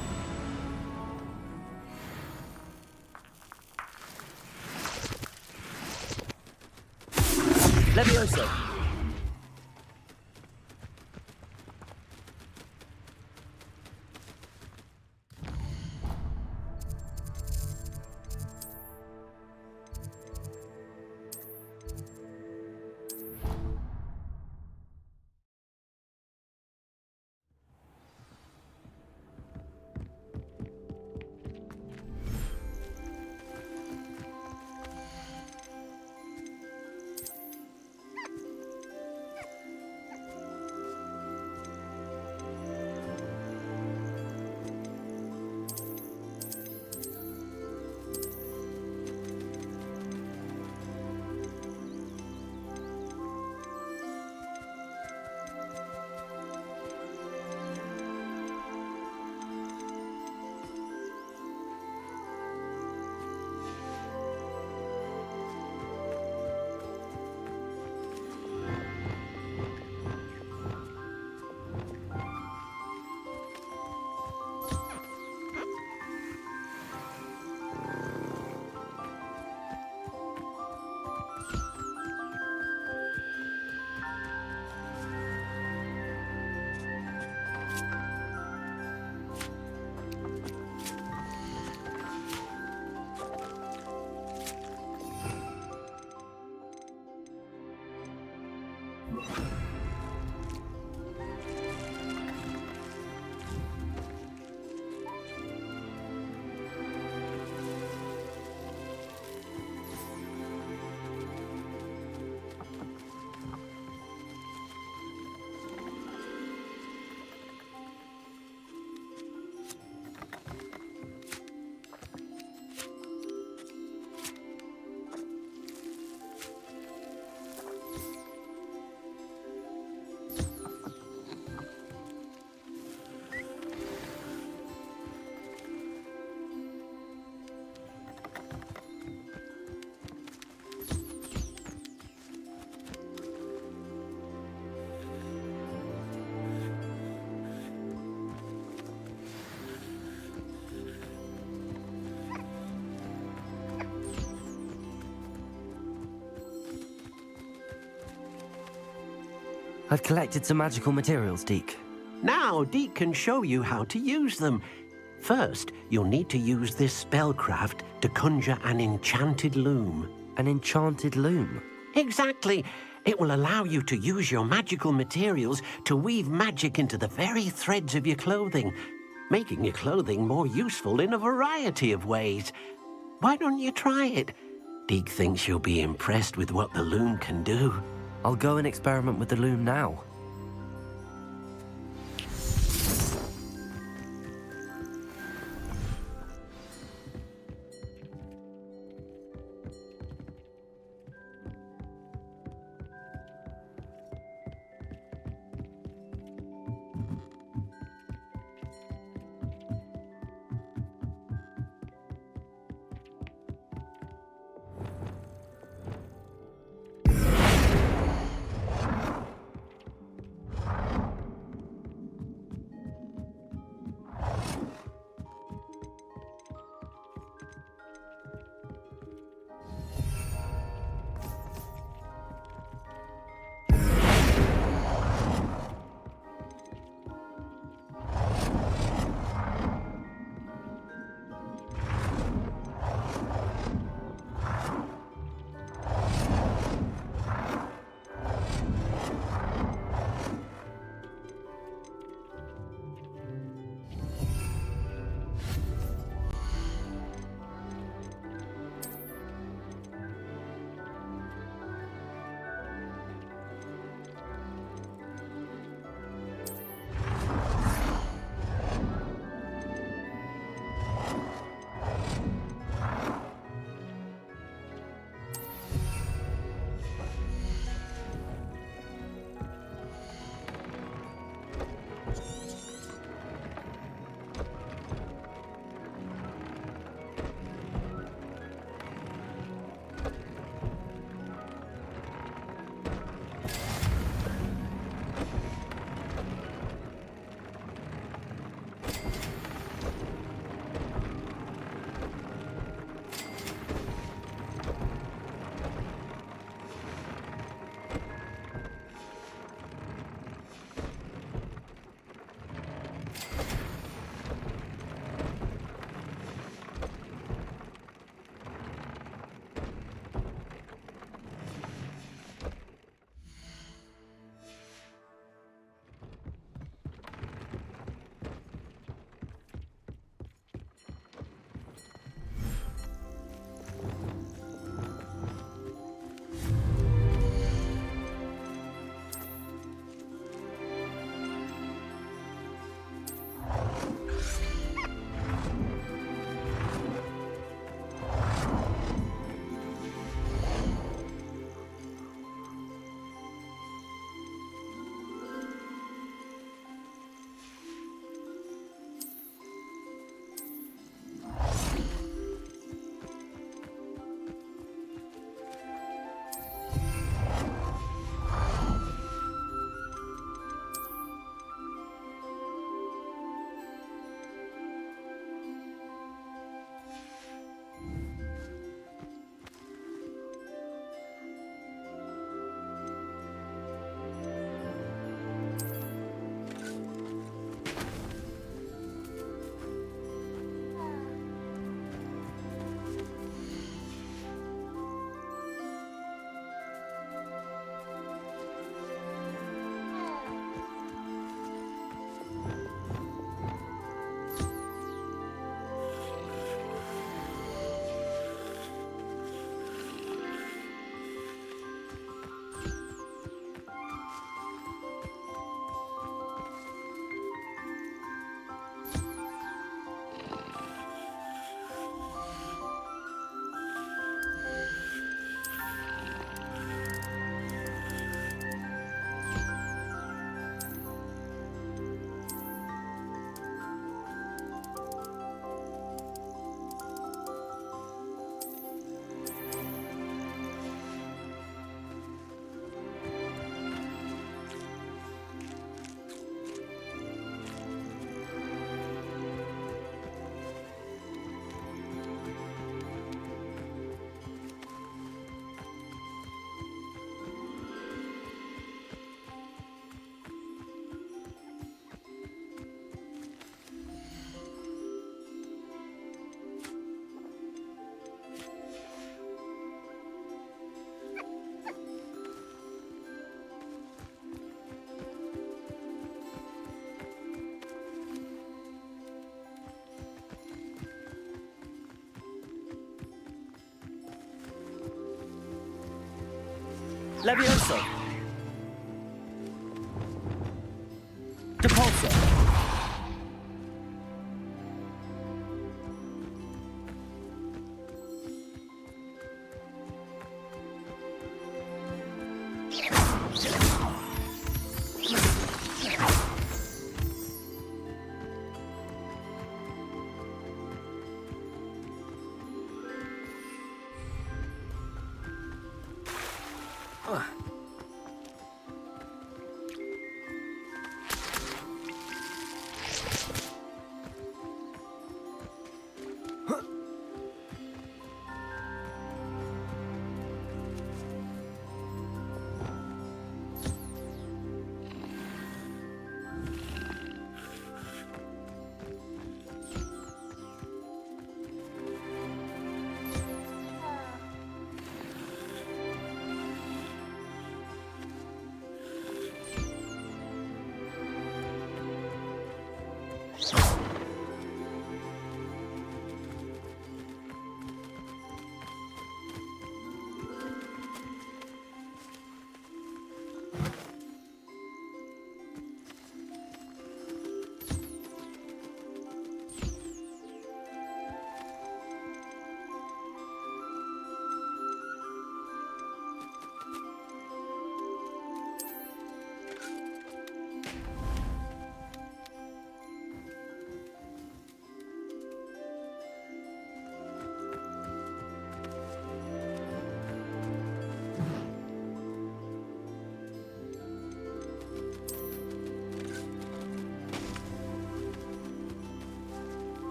Speaker 2: Leviosa. I've collected some magical materials, Deke.
Speaker 3: Now, Deke can show you how to use them. First, you'll need to use this spellcraft to conjure an enchanted loom.
Speaker 2: An enchanted loom?
Speaker 3: Exactly. It will allow you to use your magical materials to weave magic into the very threads of your clothing, making your clothing more useful in a variety of ways. Why don't you try it? Deke thinks you'll be impressed with what the loom can do.
Speaker 2: I'll go and experiment with the loom now.
Speaker 1: Levioso! Depulso!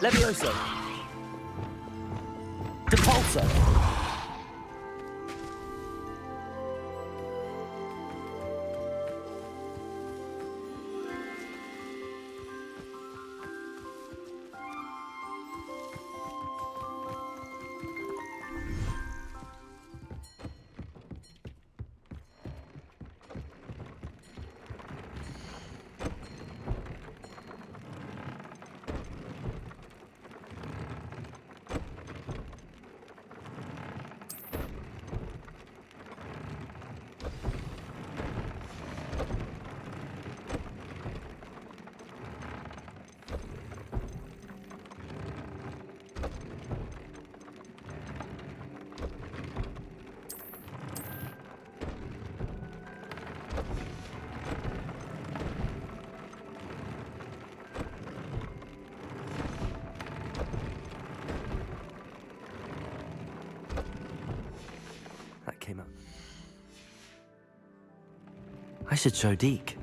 Speaker 1: Levioso! Depulso!
Speaker 2: That came up. I should show Deke.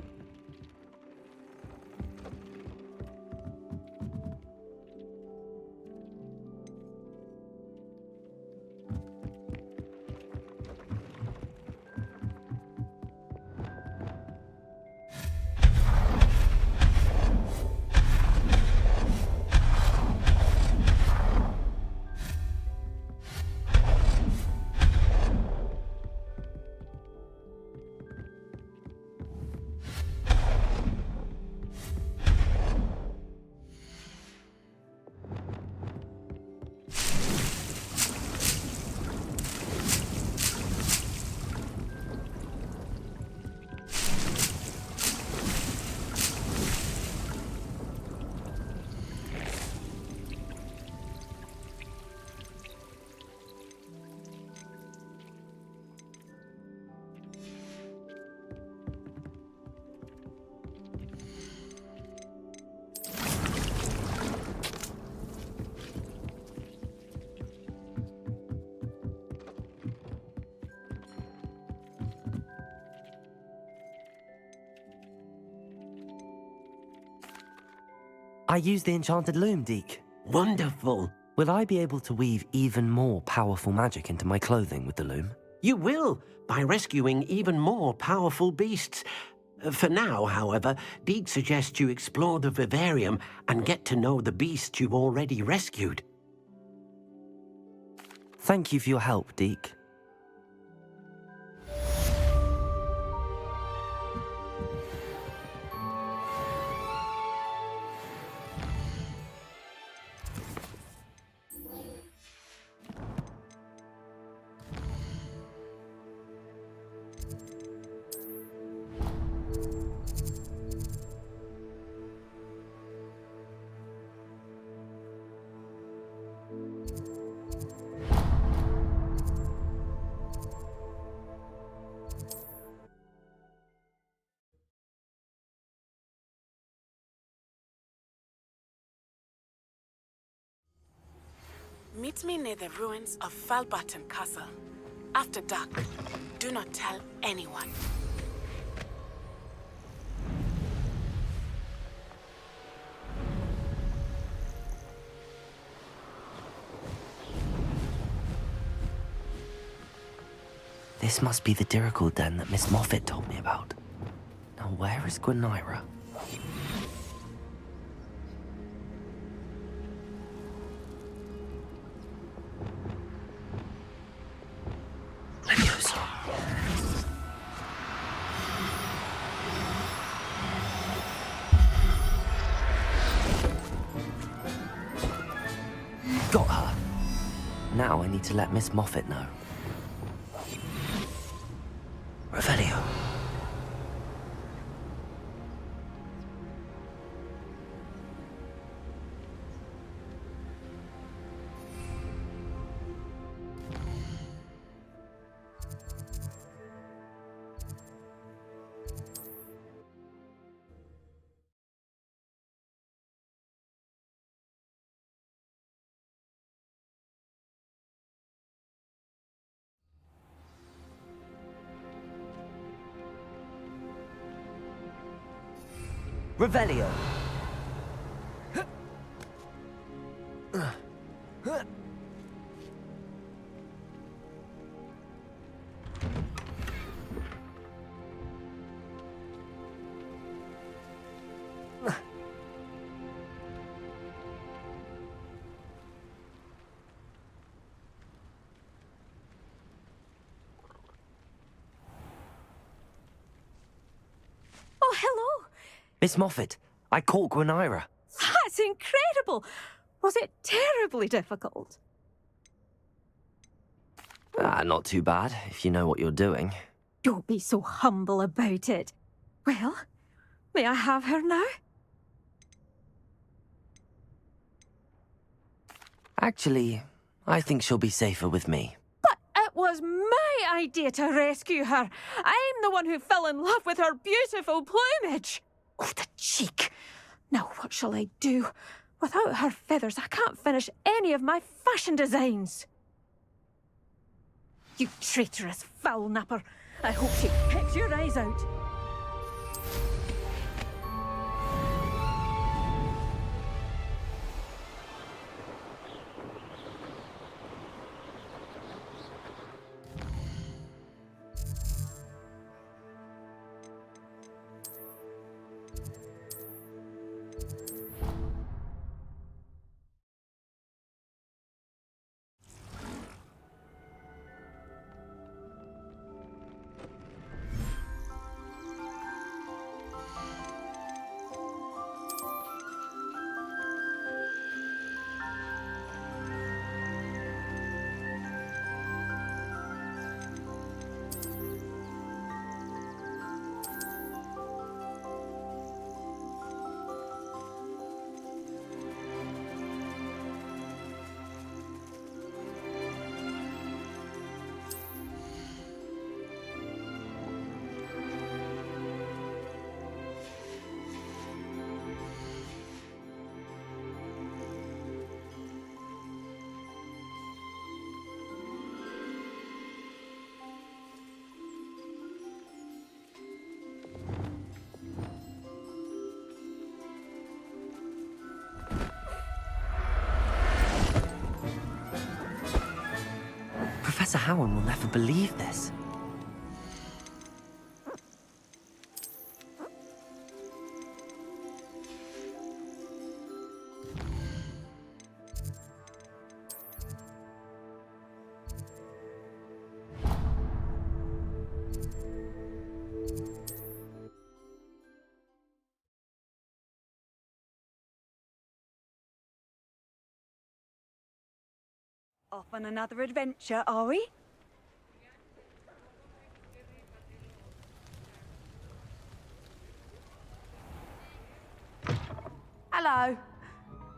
Speaker 2: I used the enchanted loom, Deke.
Speaker 3: Wonderful.
Speaker 2: Will I be able to weave even more powerful magic into my clothing with the loom?
Speaker 3: You will, by rescuing even more powerful beasts. For now, however, Deke suggests you explore the vivarium and get to know the beasts you've already rescued.
Speaker 2: Thank you for your help, Deke.
Speaker 16: Meet me near the ruins of Falbaton Castle. After dark. Do not tell anyone.
Speaker 2: This must be the Dirical den that Miss Moffat told me about. Now where is Gwenira? Leviosa. Got her. Now I need to let Miss Moffat know. Revelio. Revelio.
Speaker 5: Oh, hello.
Speaker 2: Miss Moffat, I caught Gwenira.
Speaker 5: That's incredible. Was it terribly difficult?
Speaker 2: Not too bad, if you know what you're doing.
Speaker 5: Don't be so humble about it. Well, may I have her now?
Speaker 2: Actually, I think she'll be safer with me.
Speaker 5: But it was my idea to rescue her. I'm the one who fell in love with her beautiful plumage. Oh, the cheek. Now what shall I do? Without her feathers, I can't finish any of my fashion designs. You traitorous foul napper. I hope she pecks your eyes out.
Speaker 2: Professor Howard will never believe this.
Speaker 7: Off on another adventure, are we?
Speaker 16: Hello.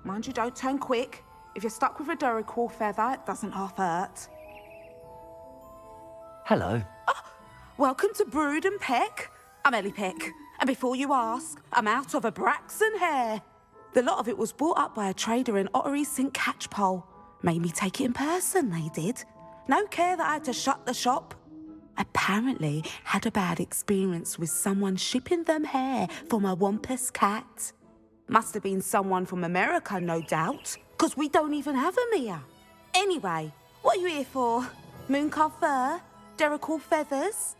Speaker 16: Mind you don't turn quick. If you're stuck with a Durical feather, it doesn't half hurt.
Speaker 2: Hello.
Speaker 16: Welcome to Brood and Peck. I'm Ellie Peck. And before you ask, I'm out of a Braxton hair. The lot of it was bought up by a trader in Ottery St. Catchpole. Made me take it in person, they did. No care that I had to shut the shop. Apparently had a bad experience with someone shipping them hair from a Wampus cat. Must have been someone from America, no doubt, because we don't even have them here. Anyway, what are you here for? Mooncarved fur? Derrickle feathers?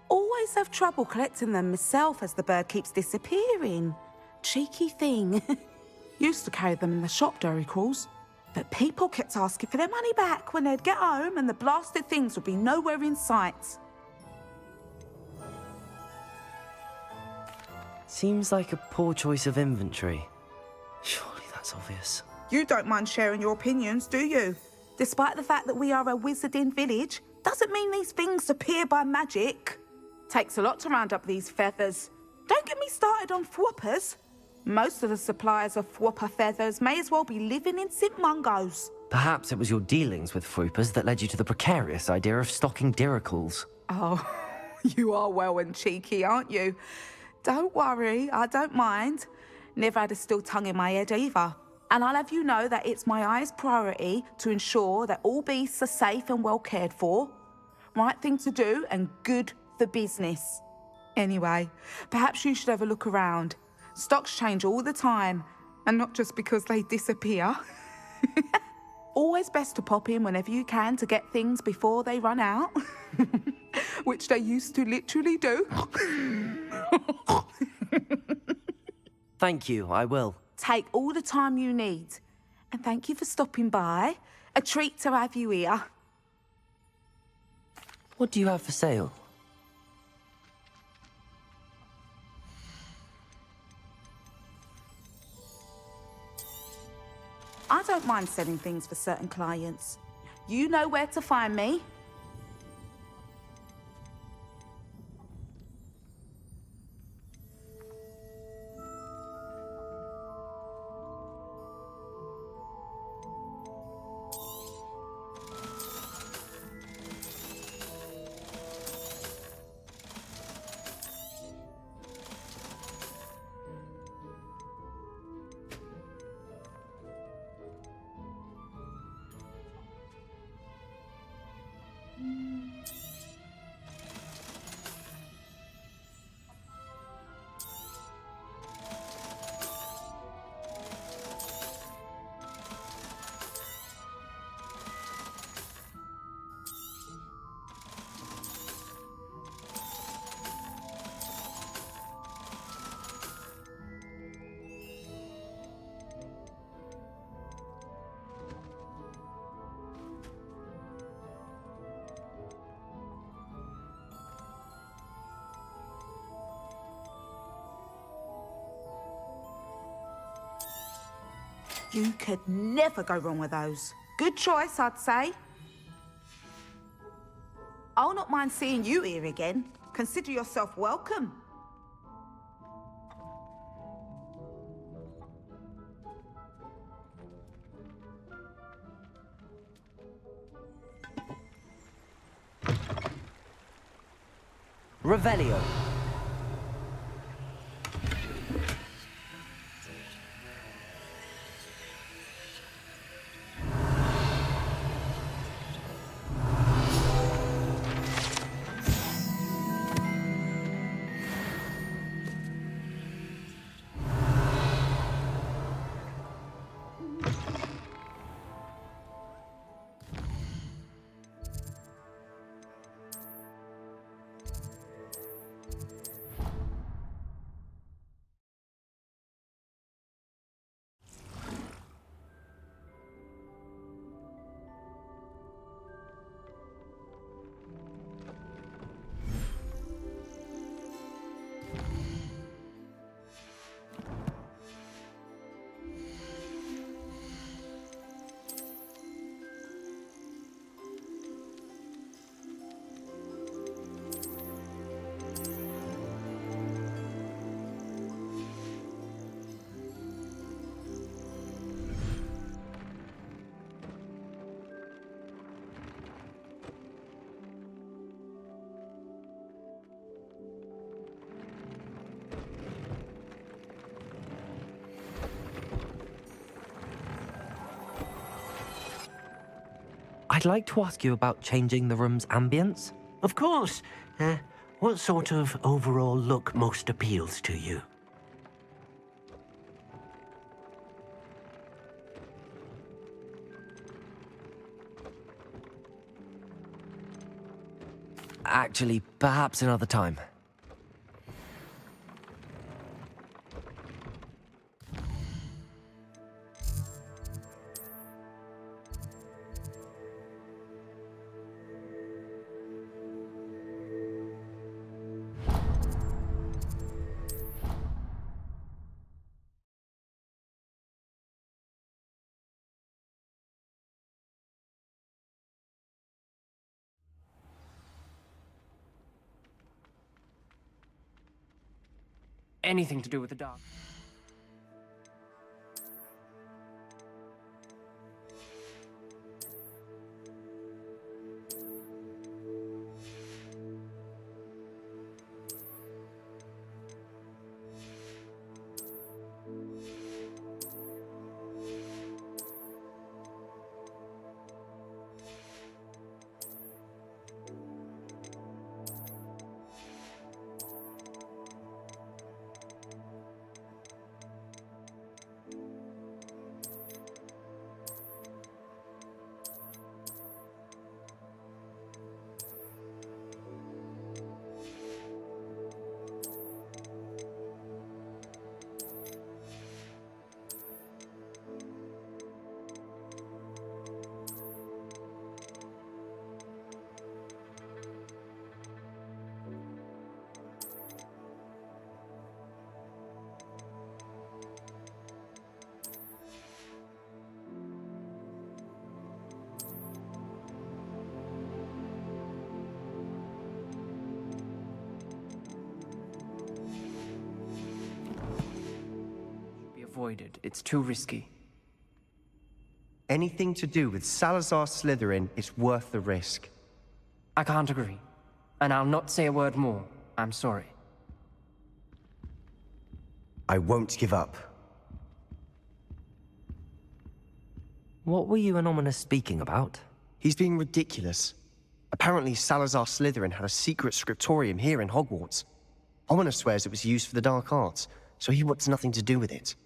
Speaker 16: Always have trouble collecting them myself as the bird keeps disappearing. Cheeky thing. Used to carry them in the shop, Derricles. But people kept asking for their money back when they'd get home and the blasted things would be nowhere in sight.
Speaker 2: Seems like a poor choice of inventory. Surely that's obvious.
Speaker 16: You don't mind sharing your opinions, do you? Despite the fact that we are a wizarding village, doesn't mean these things appear by magic. Takes a lot to round up these feathers. Don't get me started on thwoppers. Most of the suppliers of thwopper feathers may as well be living in St. Mungo's.
Speaker 2: Perhaps it was your dealings with Froopers that led you to the precarious idea of stocking Diricles.
Speaker 16: Oh, you are well and cheeky, aren't you? Don't worry, I don't mind. Never had a still tongue in my head either. And I'll have you know that it's my highest priority to ensure that all beasts are safe and well cared for. Right thing to do and good for business. Anyway, perhaps you should have a look around. Stocks change all the time, and not just because they disappear. Always best to pop in whenever you can to get things before they run out. Which they used to literally do.
Speaker 2: Thank you, I will.
Speaker 16: Take all the time you need. And thank you for stopping by. A treat to have you here.
Speaker 2: What do you have for sale?
Speaker 16: I don't mind selling things for certain clients. You know where to find me. You could never go wrong with those. Good choice, I'd say. I'll not mind seeing you here again. Consider yourself welcome.
Speaker 2: Revelio. I'd like to ask you about changing the room's ambience.
Speaker 3: Of course. What sort of overall look most appeals to you?
Speaker 2: Actually, perhaps another time.
Speaker 14: Anything to do with the dark. Avoided. It's too risky.
Speaker 1: Anything to do with Salazar Slytherin is worth the risk.
Speaker 14: I can't agree. And I'll not say a word more. I'm sorry.
Speaker 1: I won't give up.
Speaker 2: What were you and Ominous speaking about?
Speaker 1: He's being ridiculous. Apparently Salazar Slytherin had a secret scriptorium here in Hogwarts. Ominous swears it was used for the dark arts, so he wants nothing to do with it.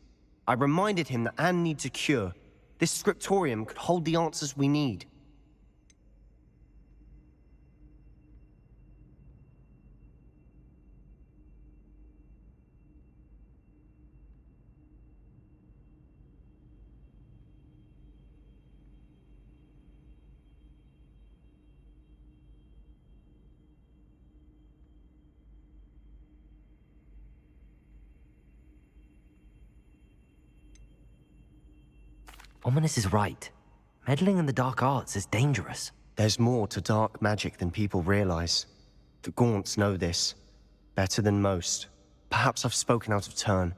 Speaker 1: I reminded him that Anne needs a cure. This scriptorium could hold the answers we need.
Speaker 2: Ominous is right. Meddling in the dark arts is dangerous.
Speaker 1: There's more to dark magic than people realize. The Gaunts know this. Better than most. Perhaps I've spoken out of turn.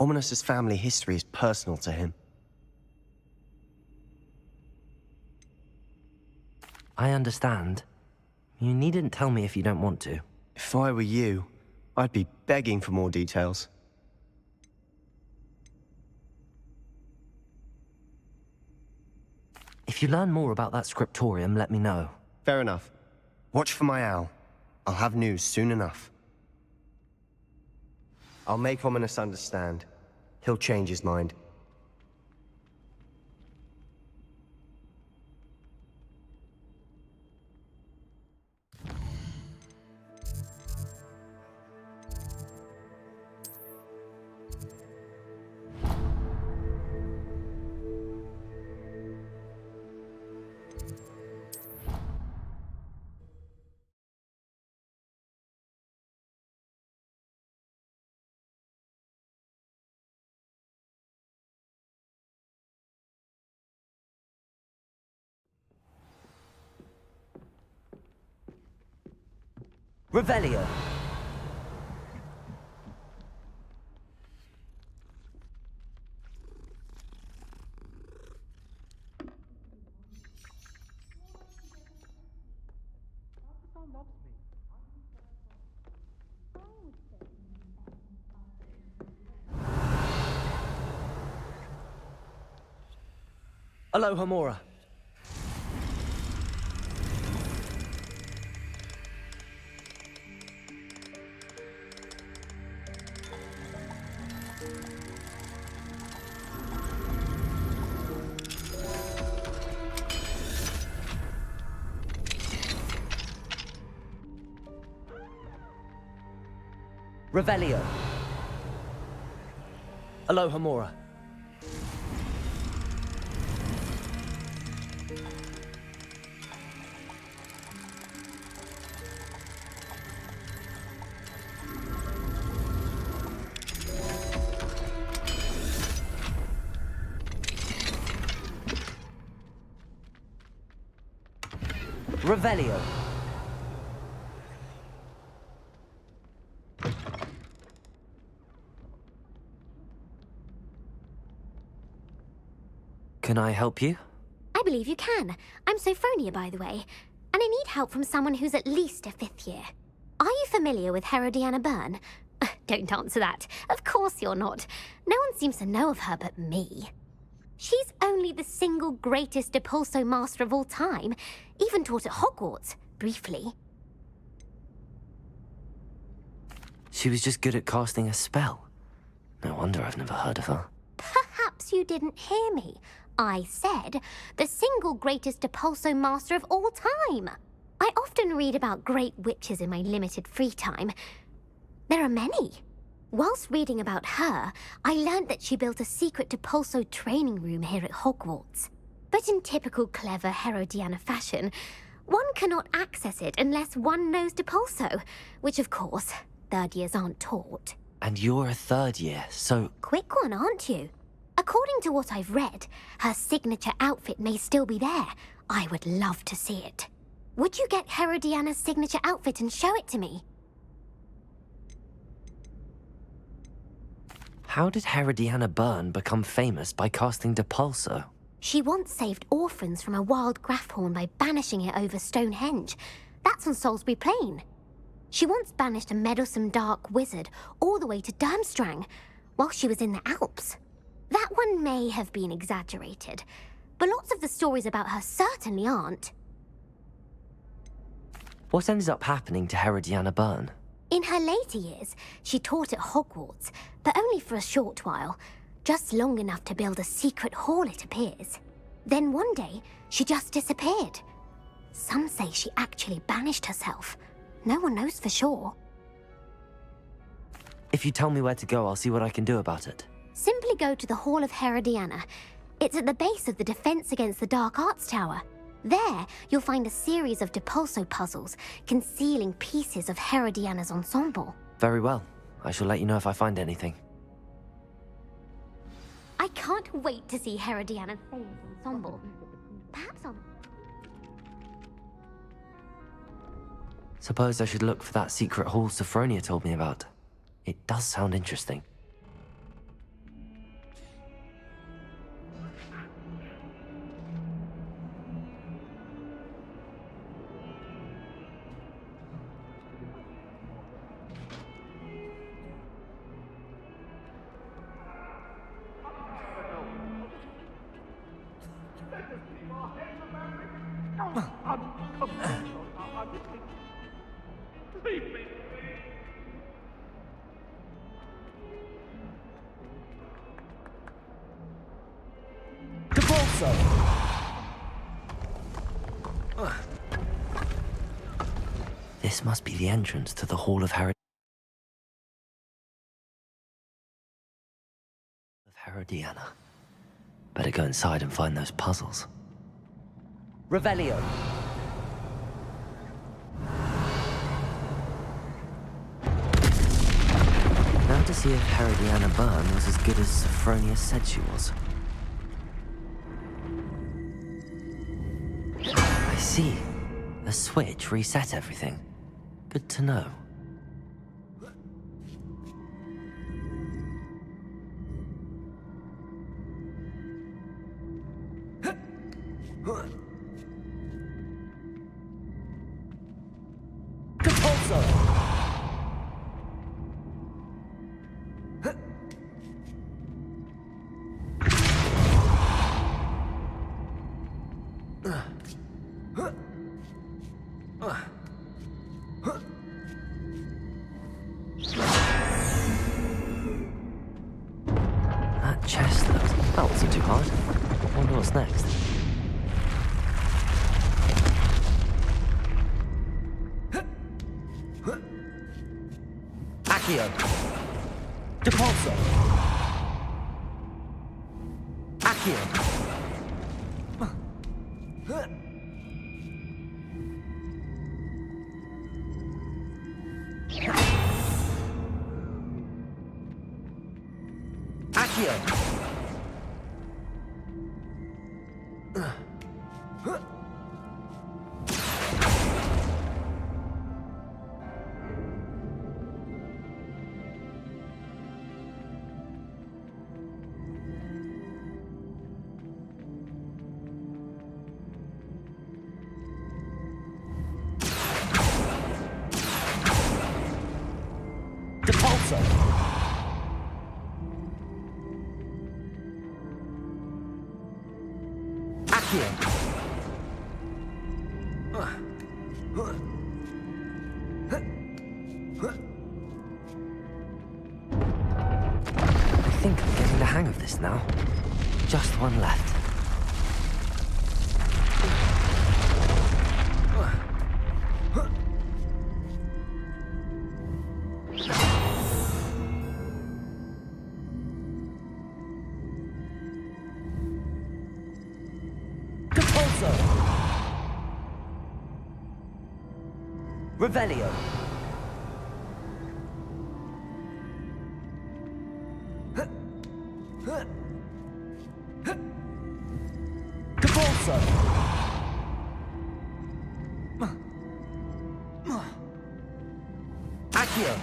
Speaker 1: Ominous's family history is personal to him.
Speaker 2: I understand. You needn't tell me if you don't want to.
Speaker 1: If I were you, I'd be begging for more details.
Speaker 2: If you learn more about that scriptorium, let me know.
Speaker 1: Fair enough. Watch for my owl. I'll have news soon enough. I'll make Ominous understand. He'll change his mind.
Speaker 2: Revelio! Aloha Mora. Revelio. Aloha Mora. Revelio. Can I help you?
Speaker 17: I believe you can. I'm Sophronia, by the way. And I need help from someone who's at least a 5th year. Are you familiar with Herodiana Byrne? Don't answer that. Of course you're not. No one seems to know of her but me. She's only the single greatest Depulso master of all time. Even taught at Hogwarts, briefly.
Speaker 2: She was just good at casting a spell. No wonder I've never heard of her.
Speaker 17: Perhaps you didn't hear me. I said the single greatest Depulso master of all time. I often read about great witches in my limited free time. There are many. Whilst reading about her, I learned that she built a secret Depulso training room here at Hogwarts. But in typical clever Herodiana fashion, one cannot access it unless one knows Depulso, which of course, 3rd years aren't taught.
Speaker 2: And you're a 3rd year, so...
Speaker 17: Quick one, aren't you? According to what I've read, her signature outfit may still be there. I would love to see it. Would you get Herodiana's signature outfit and show it to me?
Speaker 2: How did Herodiana Byrne become famous by casting Depulso?
Speaker 17: She once saved orphans from a wild Grafhorn by banishing it over Stonehenge. That's on Salisbury Plain. She once banished a meddlesome dark wizard all the way to Durmstrang while she was in the Alps. That one may have been exaggerated, but lots of the stories about her certainly aren't.
Speaker 2: What ended up happening to Herodiana Byrne?
Speaker 17: In her later years, she taught at Hogwarts, but only for a short while, just long enough to build a secret hall, it appears. Then one day, she just disappeared. Some say she actually banished herself. No one knows for sure.
Speaker 2: If you tell me where to go, I'll see what I can do about it.
Speaker 17: Simply go to the Hall of Herodiana. It's at the base of the Defense Against the Dark Arts Tower. There, you'll find a series of Depulso puzzles concealing pieces of Herodiana's ensemble.
Speaker 2: Very well. I shall let you know if I find anything.
Speaker 17: I can't wait to see Herodiana's famous ensemble. Perhaps on...
Speaker 2: Suppose I should look for that secret hall Sophronia told me about. It does sound interesting. This must be the entrance to the Hall of Herodiana. Better go inside and find those puzzles. Revelio. Now to see if Herodiana Byrne was as good as Sophronia said she was. I see. The switch reset everything. Good to know. That chest looks... That wasn't too hard. I wonder what's next. Accio. Depulso. Accio. Accio. Depulso. Accio. I think I'm getting the hang of this now. Just one left. Depulso. Revelio. Depulso. Accio.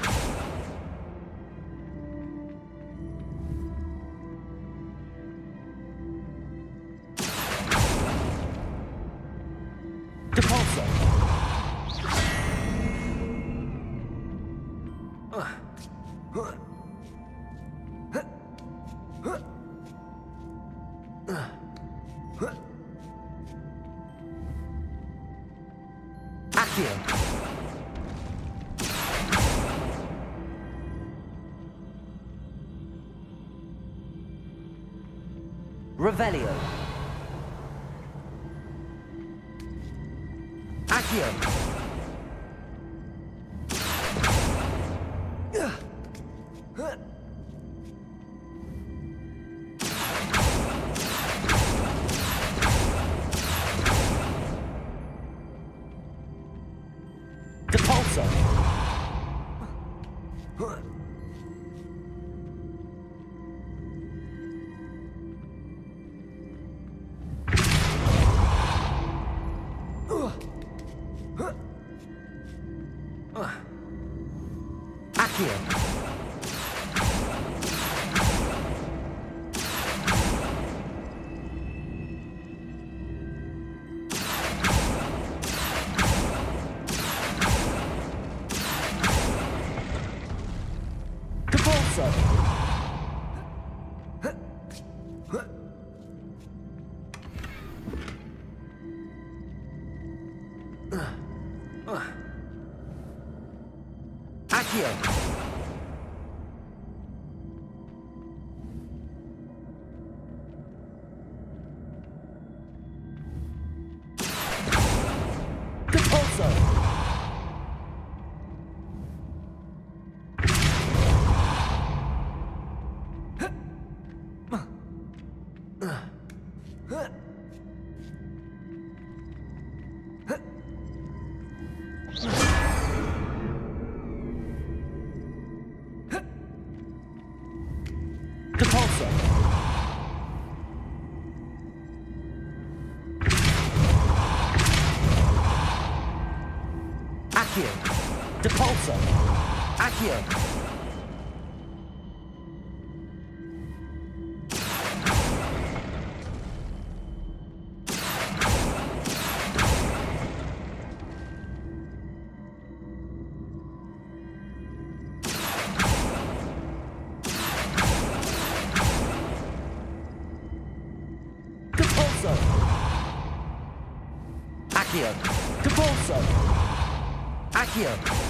Speaker 2: Depulso. Accio. Revelio. Accio. Depulso. Accio. Depulso. Accio. Depulso. Depulso. Accio. Depulso. Accio. Depulso. Accio. Depulso. Accio.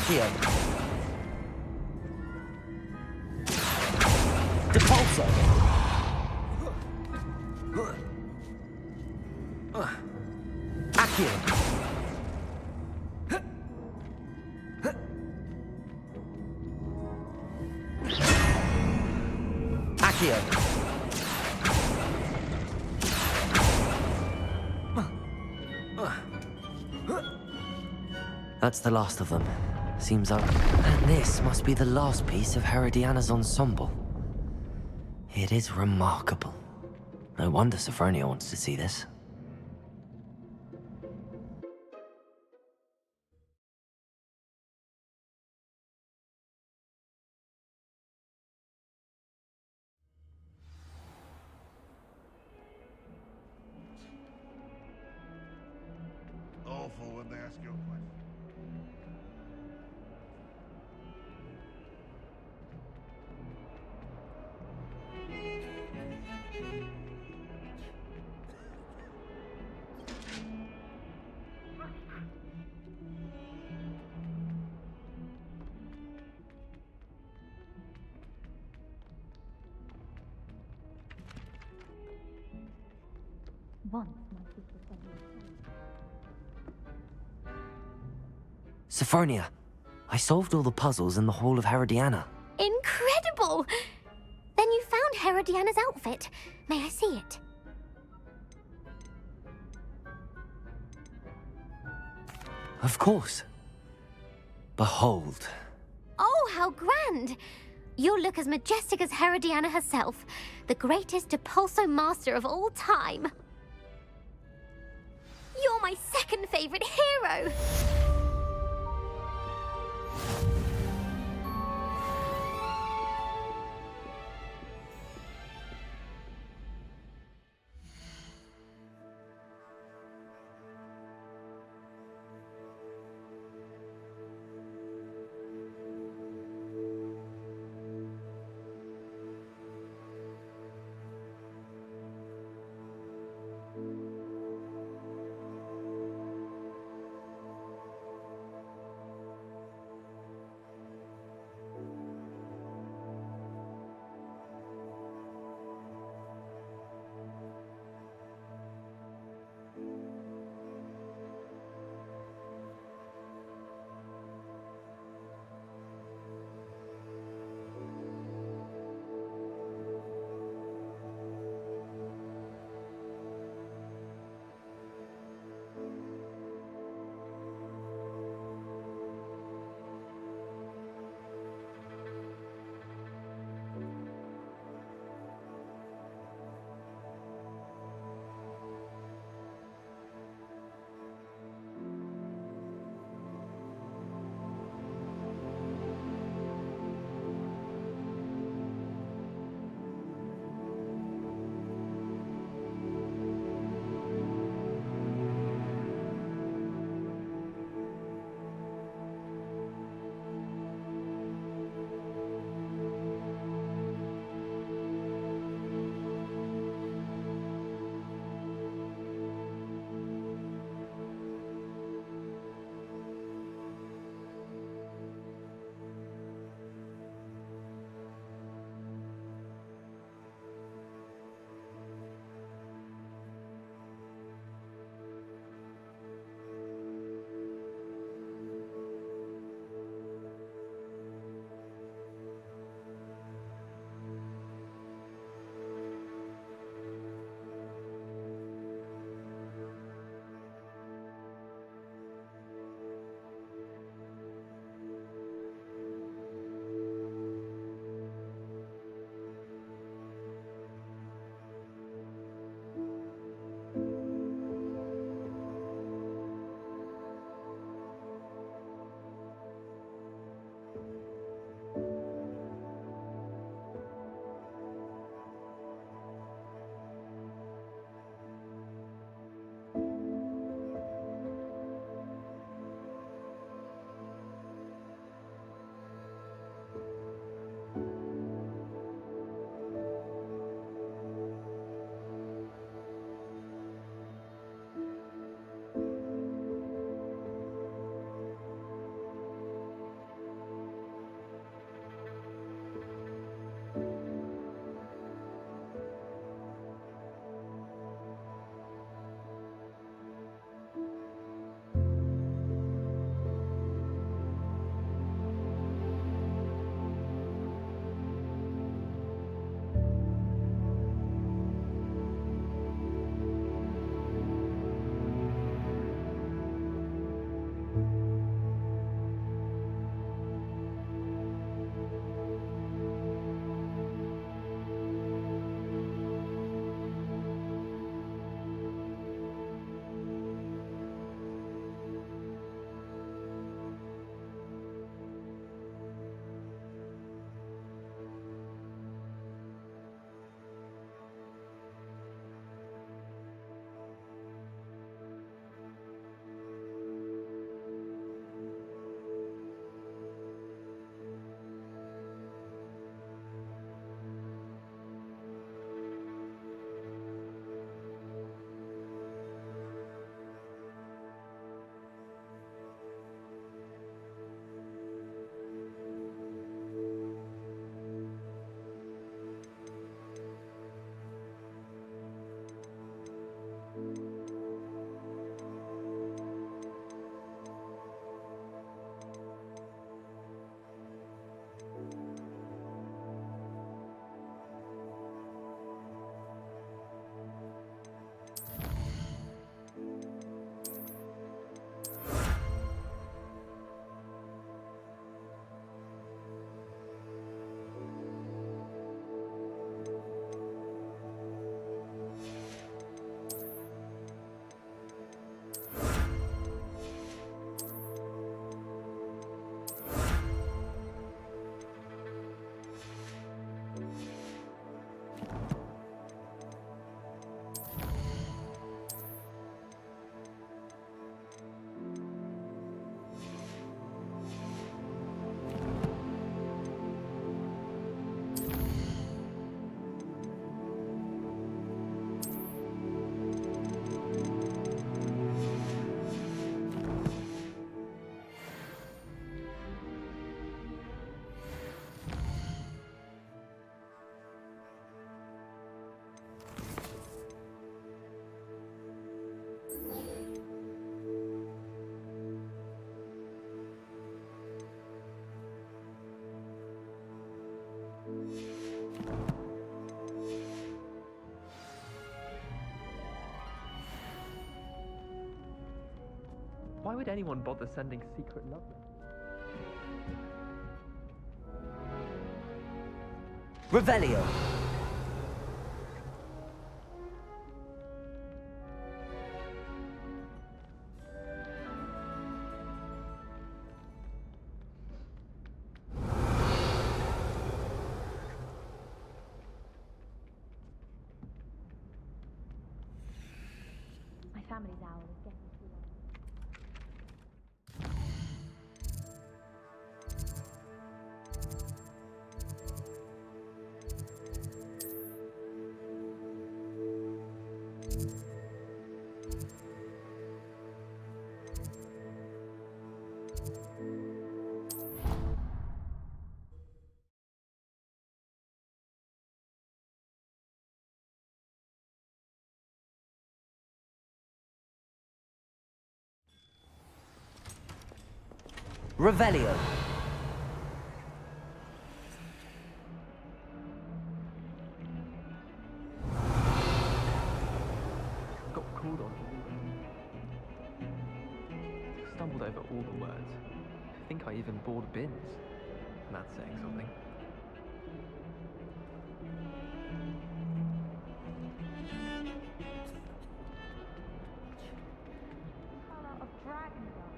Speaker 2: Accio. Depulso. Accio. Accio. That's the last of them. Seems up. And this must be the last piece of Herodiana's ensemble. It is remarkable. No wonder Sophronia wants to see this.
Speaker 9: Awful when they ask you a question.
Speaker 17: Once my sister said you were
Speaker 2: Sophronia, I solved all the puzzles in the Hall of Herodiana.
Speaker 17: incredible! Then you found Herodiana's outfit. May I see it?
Speaker 2: Of course. Behold.
Speaker 17: Oh, how grand! You'll look as majestic as Herodiana herself, the greatest Depulso master of all time. You're my second favorite hero!
Speaker 18: Why would anyone bother sending secret love letters?
Speaker 2: Revelio.
Speaker 17: My family's hour is getting too long.
Speaker 2: Revelio.
Speaker 18: Got called on. Stumbled over all the words. I think I even bored bins. And that's saying something.
Speaker 6: Colour of dragon dust.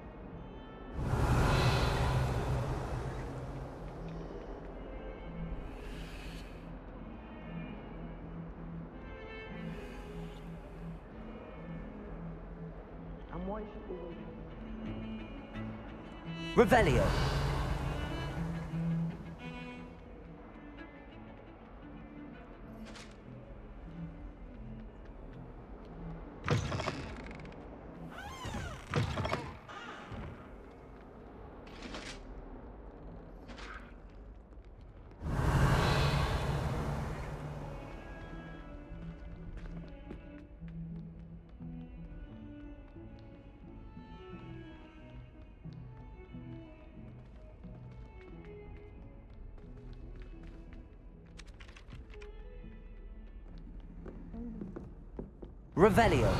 Speaker 18: And why should always...
Speaker 2: Revelio. Revelio.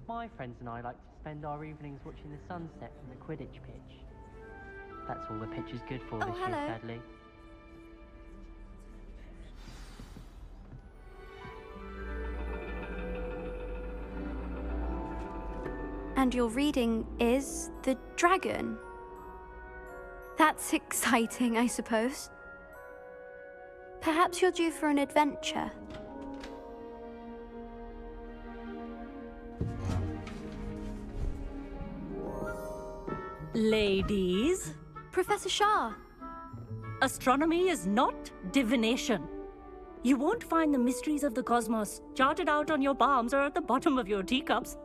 Speaker 14: My friends and I like to spend our evenings watching the sunset from the Quidditch pitch. That's all the pitch is good for this year, sadly.
Speaker 19: And your reading is The Dragon. That's exciting, I suppose. Perhaps you're due for an adventure.
Speaker 5: Ladies,
Speaker 19: Professor Shah.
Speaker 5: astronomy is not divination. You won't find the mysteries of the cosmos charted out on your palms or at the bottom of your teacups.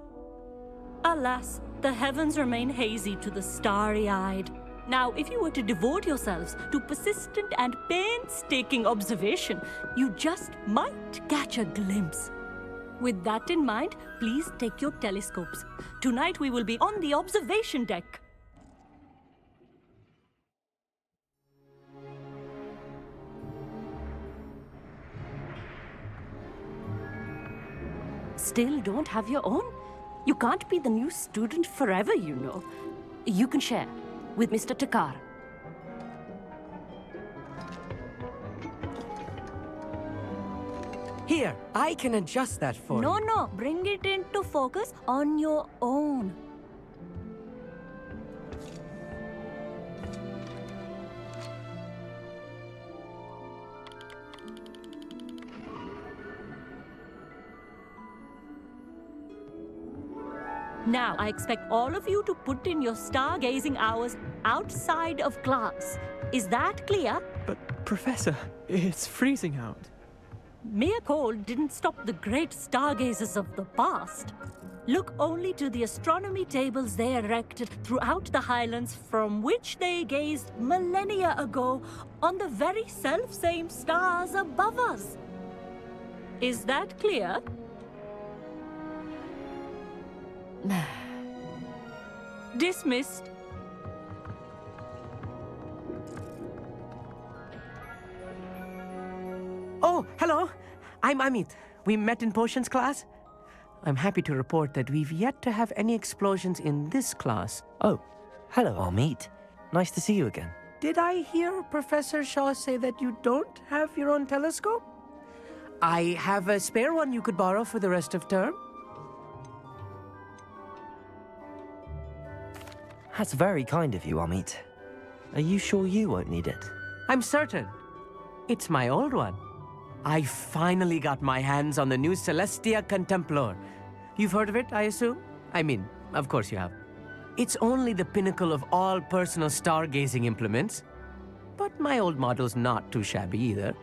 Speaker 5: Alas, the heavens remain hazy to the starry-eyed. Now, if you were to devote yourselves to persistent and painstaking observation, you just might catch a glimpse. With that in mind, please take your telescopes. Tonight we will be on the observation deck. Still don't have your own? You can't be the new student forever, you know. You can share with Mr. Takar.
Speaker 20: Here, I can adjust that for you.
Speaker 5: No, bring it into focus on your own. Now, I expect all of you to put in your stargazing hours outside of class. Is that clear?
Speaker 18: But, Professor, it's freezing out.
Speaker 5: mere cold didn't stop the great stargazers of the past. Look only to the astronomy tables they erected throughout the Highlands from which they gazed millennia ago on the very self-same stars above us. Is that clear? Dismissed.
Speaker 20: Oh, hello. I'm Amit. We met in potions class. I'm happy to report that we've yet to have any explosions in this class.
Speaker 2: Oh, hello, Amit. Nice to see you again.
Speaker 20: Did I hear Professor Shaw say that you don't have your own telescope? I have a spare one you could borrow for the rest of term.
Speaker 2: That's very kind of you, Amit. Are you sure you won't need it?
Speaker 20: I'm certain. It's my old one. I finally got my hands on the new Celestia Contemplar. You've heard of it, I assume? I mean, of course you have. It's only the pinnacle of all personal stargazing implements. But my old model's not too shabby either.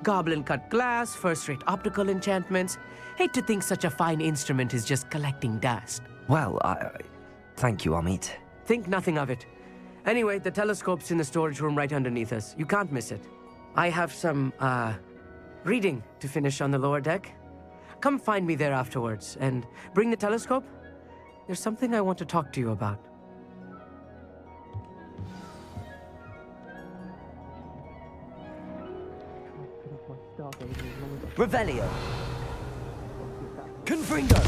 Speaker 20: Goblin-cut glass, first-rate optical enchantments. Hate to think such a fine instrument is just collecting dust.
Speaker 2: Well, thank you, Amit.
Speaker 20: Think nothing of it. Anyway, the telescope's in the storage room right underneath us. You can't miss it. I have some, reading to finish on the lower deck. Come find me there afterwards, and bring the telescope. There's something I want to talk to you about.
Speaker 2: Revelio. Confringo.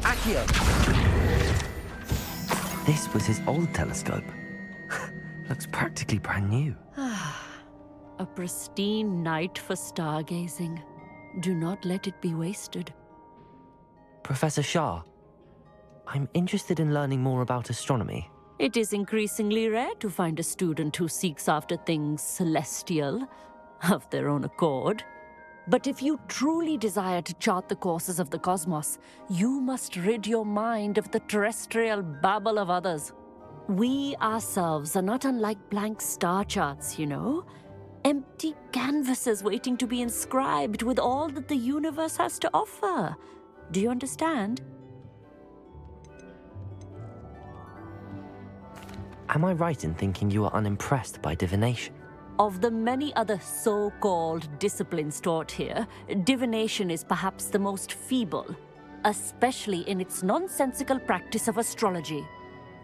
Speaker 2: Accio. This was his old telescope. Looks practically brand new.
Speaker 5: A pristine night for stargazing. Do not let it be wasted.
Speaker 2: Professor Shah, I'm interested in learning more about astronomy.
Speaker 5: It is increasingly rare to find a student who seeks after things celestial, of their own accord. But if you truly desire to chart the courses of the cosmos, you must rid your mind of the terrestrial babble of others. We ourselves are not unlike blank star charts, you know? Empty canvases waiting to be inscribed with all that the universe has to offer. Do you understand?
Speaker 2: Am I right in thinking you are unimpressed by divination?
Speaker 5: Of the many other so-called disciplines taught here, divination is perhaps the most feeble, especially in its nonsensical practice of astrology.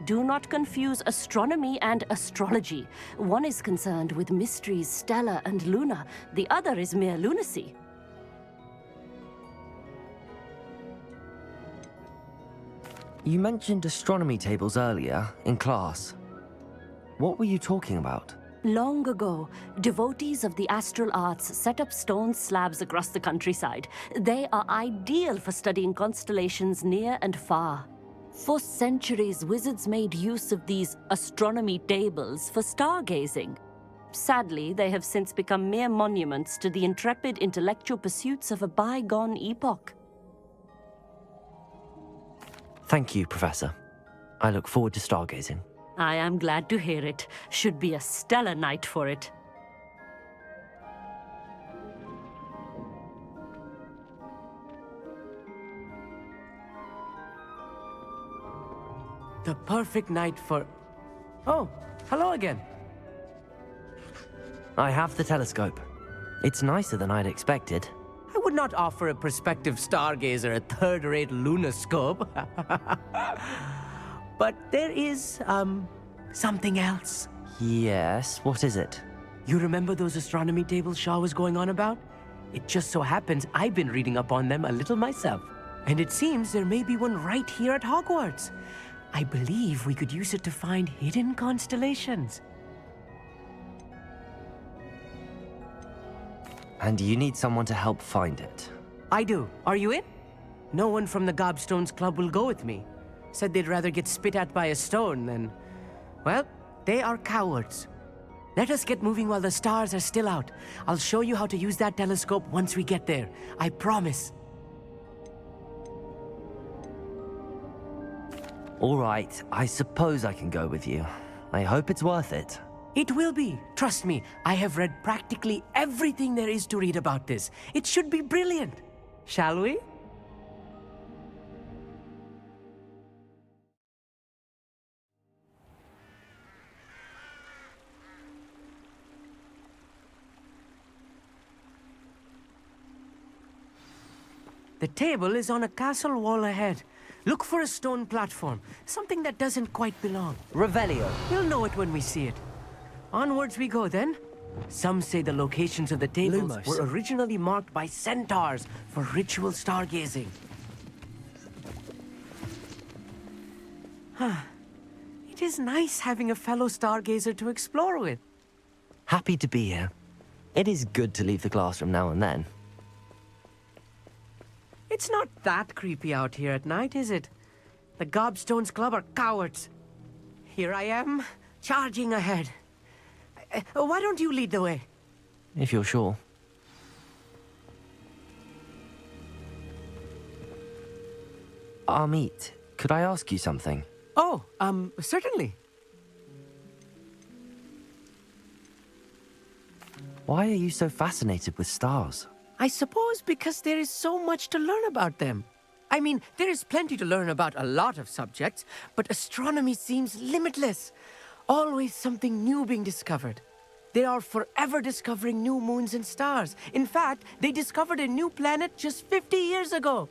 Speaker 5: Do not confuse astronomy and astrology. One is concerned with mysteries stellar and lunar. The other is mere lunacy.
Speaker 2: You mentioned astronomy tables earlier, in class. What were you talking about?
Speaker 5: Long ago, devotees of the astral arts set up stone slabs across the countryside. They are ideal for studying constellations near and far. For centuries, wizards made use of these astronomy tables for stargazing. Sadly, they have since become mere monuments to the intrepid intellectual pursuits of a bygone epoch.
Speaker 2: Thank you, Professor. I look forward to stargazing.
Speaker 5: I am glad to hear it. Should be a stellar night for it.
Speaker 20: The perfect night for... Oh, hello again.
Speaker 2: I have the telescope. It's nicer than I'd expected.
Speaker 20: I would not offer a prospective stargazer a third-rate lunoscope. But there is, something else.
Speaker 2: Yes, what is it?
Speaker 20: You remember those astronomy tables Shaw was going on about? It just so happens I've been reading up on them a little myself. And it seems there may be one right here at Hogwarts. I believe we could use it to find hidden constellations.
Speaker 2: And you need someone to help find it.
Speaker 20: I do. Are you in? No one from the Gobstones Club will go with me. Said they'd rather get spit at by a stone than... Well, they are cowards. Let us get moving while the stars are still out. I'll show you how to use that telescope once we get there. I promise.
Speaker 2: All right, I suppose I can go with you. I hope it's worth it.
Speaker 20: It will be. Trust me, I have read practically everything there is to read about this. It should be brilliant. Shall we? The table is on a castle wall ahead. Look for a stone platform, something that doesn't quite belong.
Speaker 2: Revelio.
Speaker 20: We'll know it when we see it. Onwards we go then. Some say the locations of the tables
Speaker 2: Lumos.
Speaker 20: were originally marked by centaurs for ritual stargazing. It is nice having a fellow stargazer to explore with.
Speaker 2: Happy to be here. It is good to leave the classroom now and then.
Speaker 20: It's not that creepy out here at night, is it? The Gobstones Club are cowards. Here I am, charging ahead. Why don't you lead the way?
Speaker 2: If you're sure. Amit, could I ask you something?
Speaker 20: Oh, certainly.
Speaker 2: Why are you so fascinated with stars?
Speaker 20: I suppose because there is so much to learn about them. I mean, there is plenty to learn about a lot of subjects, but astronomy seems limitless. Always something new being discovered. They are forever discovering new moons and stars. In fact, they discovered a new planet just 50 years ago.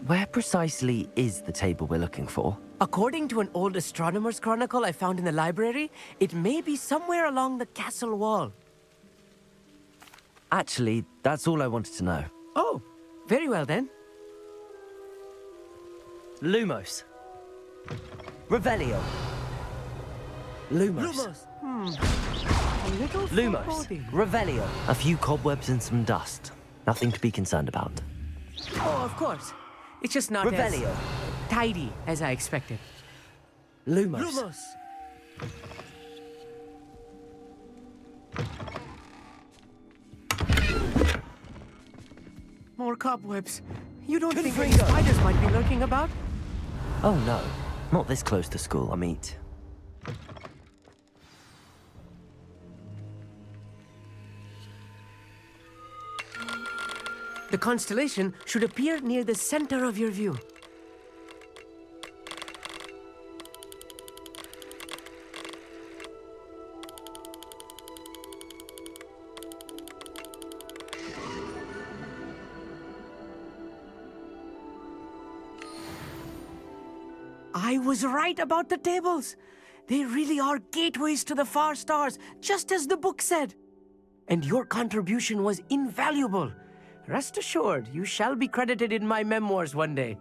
Speaker 2: Where precisely is the table we're looking for?
Speaker 20: According to an old astronomer's chronicle I found in the library, it may be somewhere along the castle wall.
Speaker 2: Actually, that's all I wanted to know.
Speaker 20: Oh, very well then.
Speaker 2: Lumos. Revelio. Lumos.
Speaker 20: A little
Speaker 2: Lumos.
Speaker 20: foreboding.
Speaker 2: Revelio. A few cobwebs and some dust. Nothing to be concerned about.
Speaker 20: Oh, of course. It's just not as
Speaker 2: Revelio.
Speaker 20: tidy as I expected.
Speaker 2: Lumos.
Speaker 20: More cobwebs. You don't think any spiders might be lurking about?
Speaker 2: Oh no, not this close to school, Amit.
Speaker 20: The constellation should appear near the center of your view. I was right about the tables. They really are gateways to the far stars, just as the book said. And your contribution was invaluable. Rest assured, you shall be credited in my memoirs one day.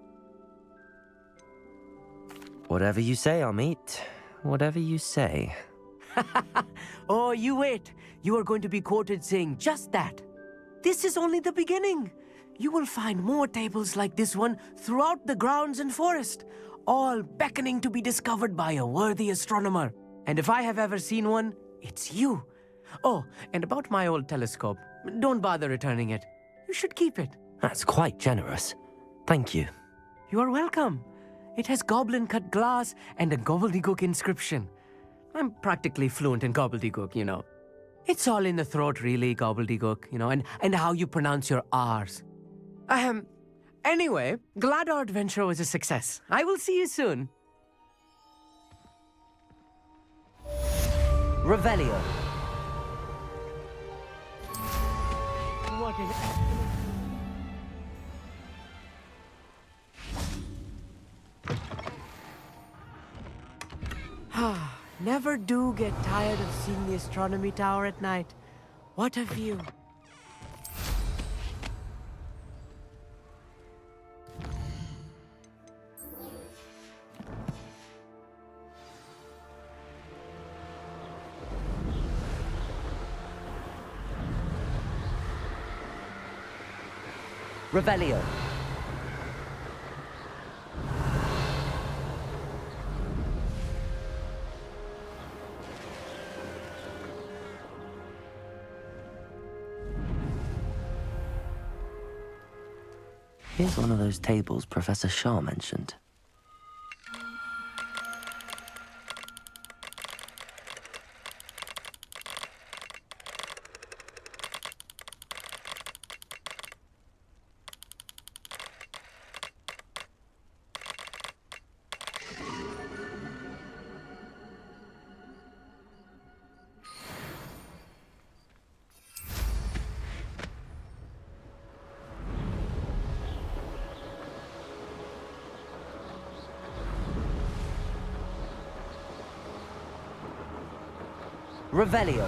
Speaker 2: Whatever you say, Amit. Whatever you say.
Speaker 20: Oh, you wait. You are going to be quoted saying just that. This is only the beginning. You will find more tables like this one throughout the grounds and forest, all beckoning to be discovered by a worthy astronomer. And if I have ever seen one, it's you. Oh, and about my old telescope, don't bother returning it. You should keep it.
Speaker 2: That's quite generous. Thank you.
Speaker 20: You are welcome. It has goblin-cut glass and a gobbledygook inscription. I'm practically fluent in gobbledygook, you know. It's all in the throat, really, gobbledygook, you know, and how you pronounce your R's. Anyway, glad our adventure was a success. I will see you soon.
Speaker 2: Revelio.
Speaker 20: What an... Never do get tired of seeing the astronomy tower at night. What a view.
Speaker 2: Revelio. Here's one of those tables Professor Shah mentioned. Revelio.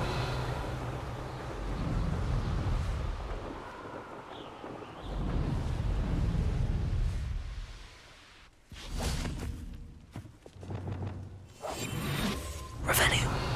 Speaker 2: Revelio.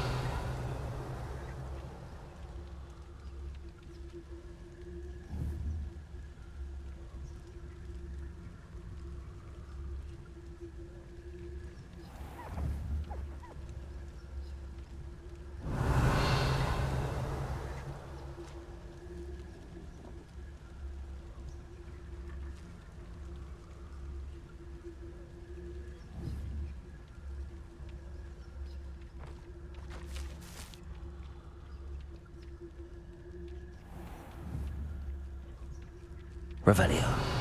Speaker 2: Revelio.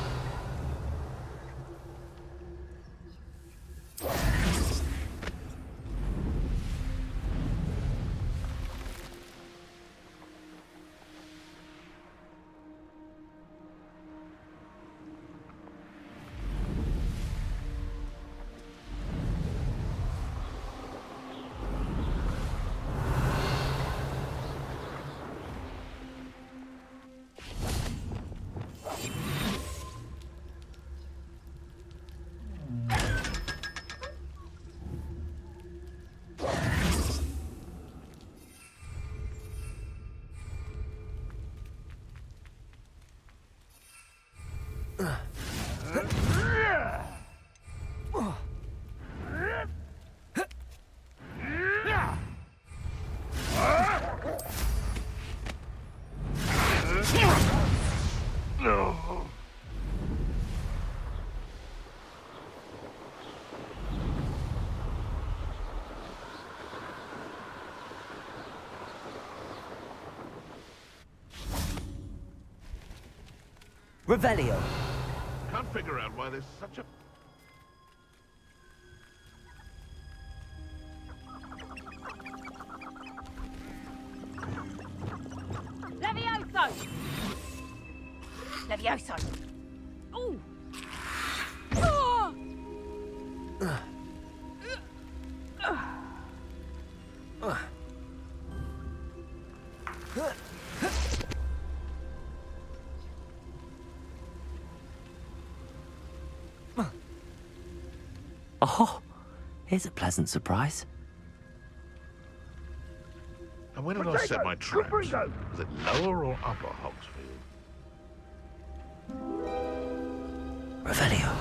Speaker 2: Revelio.
Speaker 9: Can't figure out why there's such a...
Speaker 6: Levioso! Levioso! Ooh!
Speaker 2: Oh, here's a pleasant surprise.
Speaker 9: And when did I set my traps? Was it lower or upper Hogsfield?
Speaker 2: Revelio.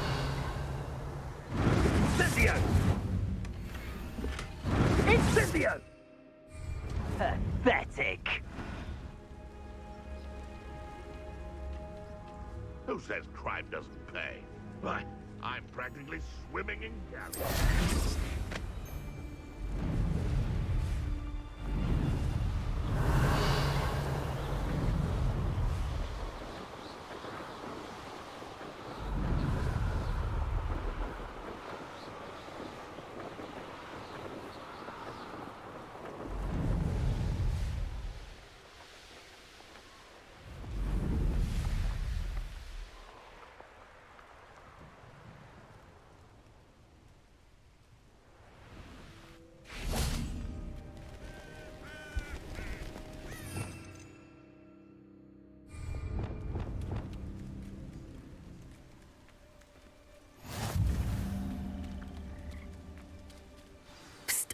Speaker 8: Incendio! Incendio!
Speaker 10: Pathetic.
Speaker 9: Who says crime doesn't pay? Why, I'm practically swimming in galleys.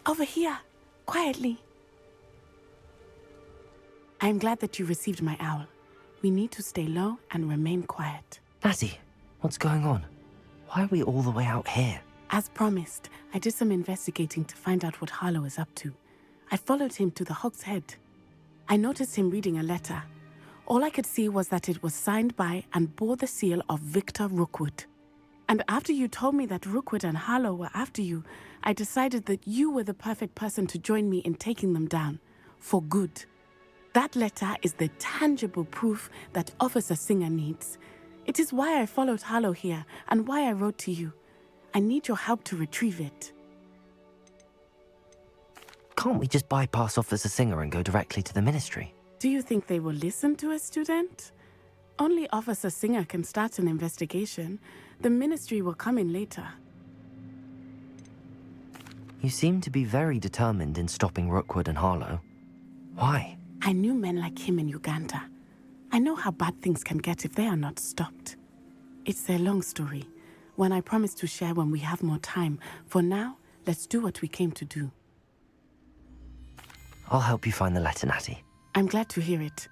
Speaker 16: Over here, quietly. I am glad that you received my owl. We need to stay low and remain quiet.
Speaker 2: Lassie, what's going on? Why are we all the way out here?
Speaker 16: As promised, I did some investigating to find out what Harlow is up to. I followed him to the Hog's Head. I noticed him reading a letter. All I could see was that it was signed by and bore the seal of Victor Rookwood. And after you told me that Rookwood and Harlow were after you, I decided that you were the perfect person to join me in taking them down. For good. That letter is the tangible proof that Officer Singer needs. It is why I followed Harlow here and why I wrote to you. I need your help to retrieve it.
Speaker 2: Can't we just bypass Officer Singer and go directly to the Ministry?
Speaker 16: Do you think they will listen to a student? Only Officer Singer can start an investigation. The Ministry will come in later.
Speaker 2: You seem to be very determined in stopping Rookwood and Harlow. Why?
Speaker 16: I knew men like him in Uganda. I know how bad things can get if they are not stopped. It's a long story, one I promise to share when we have more time. For now, let's do what we came to do.
Speaker 2: I'll help you find the letter, Natty.
Speaker 16: I'm glad to hear it.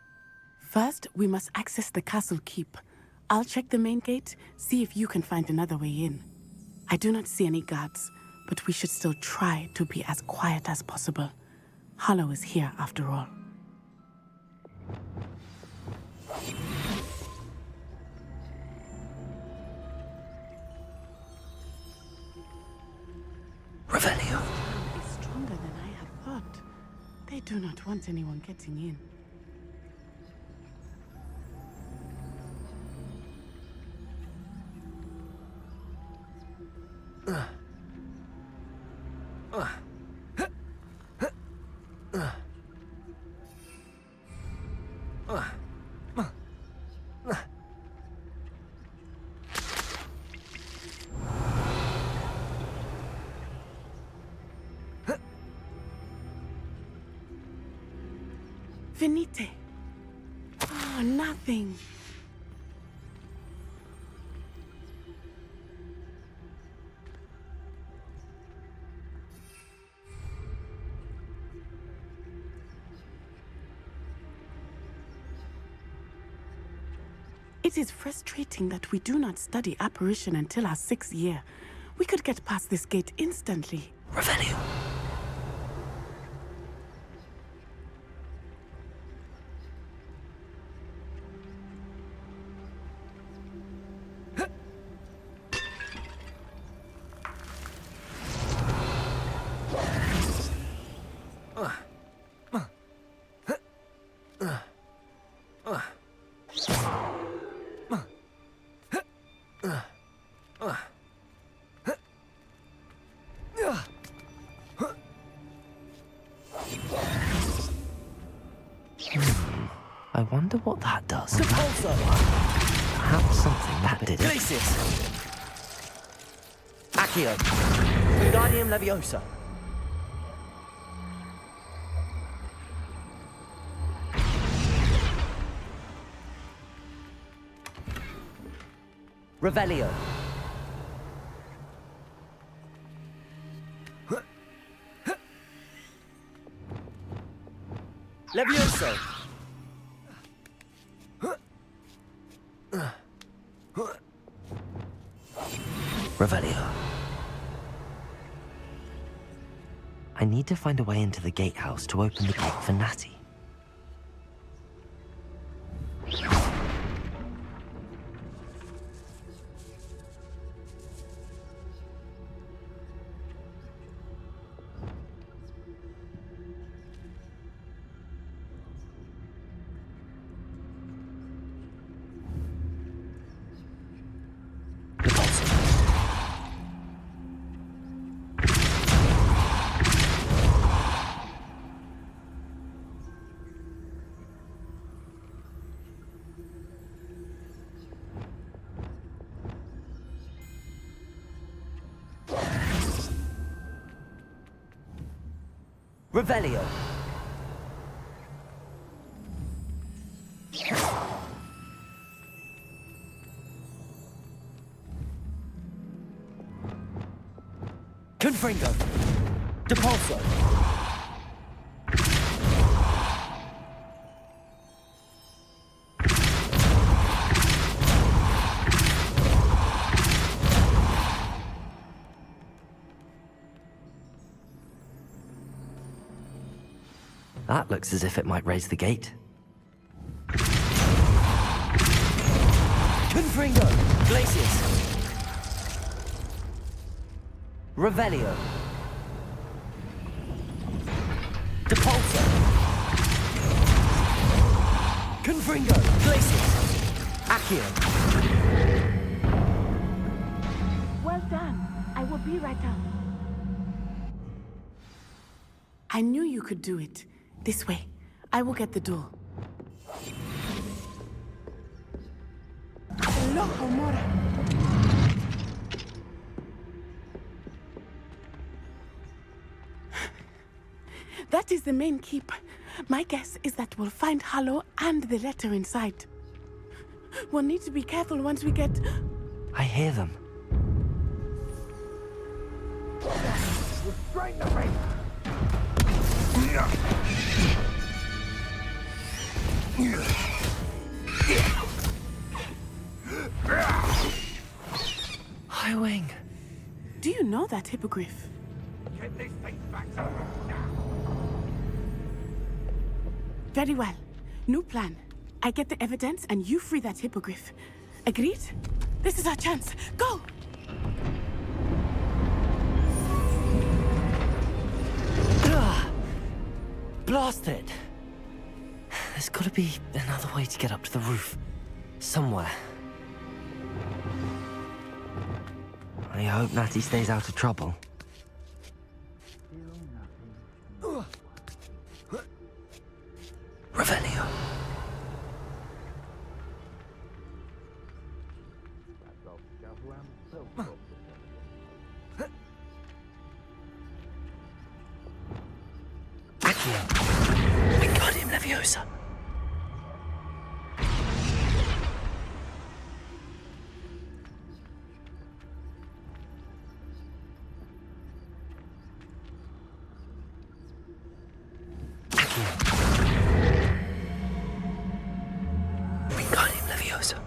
Speaker 16: First, we must access the castle keep. I'll check the main gate, see if you can find another way in. I do not see any guards, but we should still try to be as quiet as possible. Hollow is here after all.
Speaker 2: Revelio.
Speaker 16: Is stronger than I had thought. They do not want anyone getting in. Venite. Oh, nothing. It is frustrating that we do not study apparition until our 6th year. We could get past this gate instantly.
Speaker 2: Revelio. I wonder what that does. Perhaps something that did it.
Speaker 8: Glacius! Accio! Wingardium Leviosa! Revelio! Levioso!
Speaker 2: Revelio. I need to find a way into the gatehouse to open the gate for Natty.
Speaker 8: Revelio! Confringo! Depulso!
Speaker 2: That looks as if it might raise the gate.
Speaker 8: Confringo! Glacius! Revelio! Depulso! Confringo! Glacius! Accio!
Speaker 16: Well done. I will be right up. I knew you could do it. This way. I will get the door. Loco Mora. That is the main keep. My guess is that we'll find Hollow and the letter inside. We'll need to be careful once we get...
Speaker 2: I hear them.
Speaker 9: Restrain the race!
Speaker 2: Highwing.
Speaker 16: Do you know that hippogriff?
Speaker 9: Get these things back to now!
Speaker 16: Very well. New plan. I get the evidence and you free that hippogriff. Agreed? This is our chance. Go!
Speaker 2: Blast it! There's gotta be another way to get up to the roof. Somewhere. I hope Natty stays out of trouble. Revelio. Wingardium Leviosa. Wingardium Leviosa.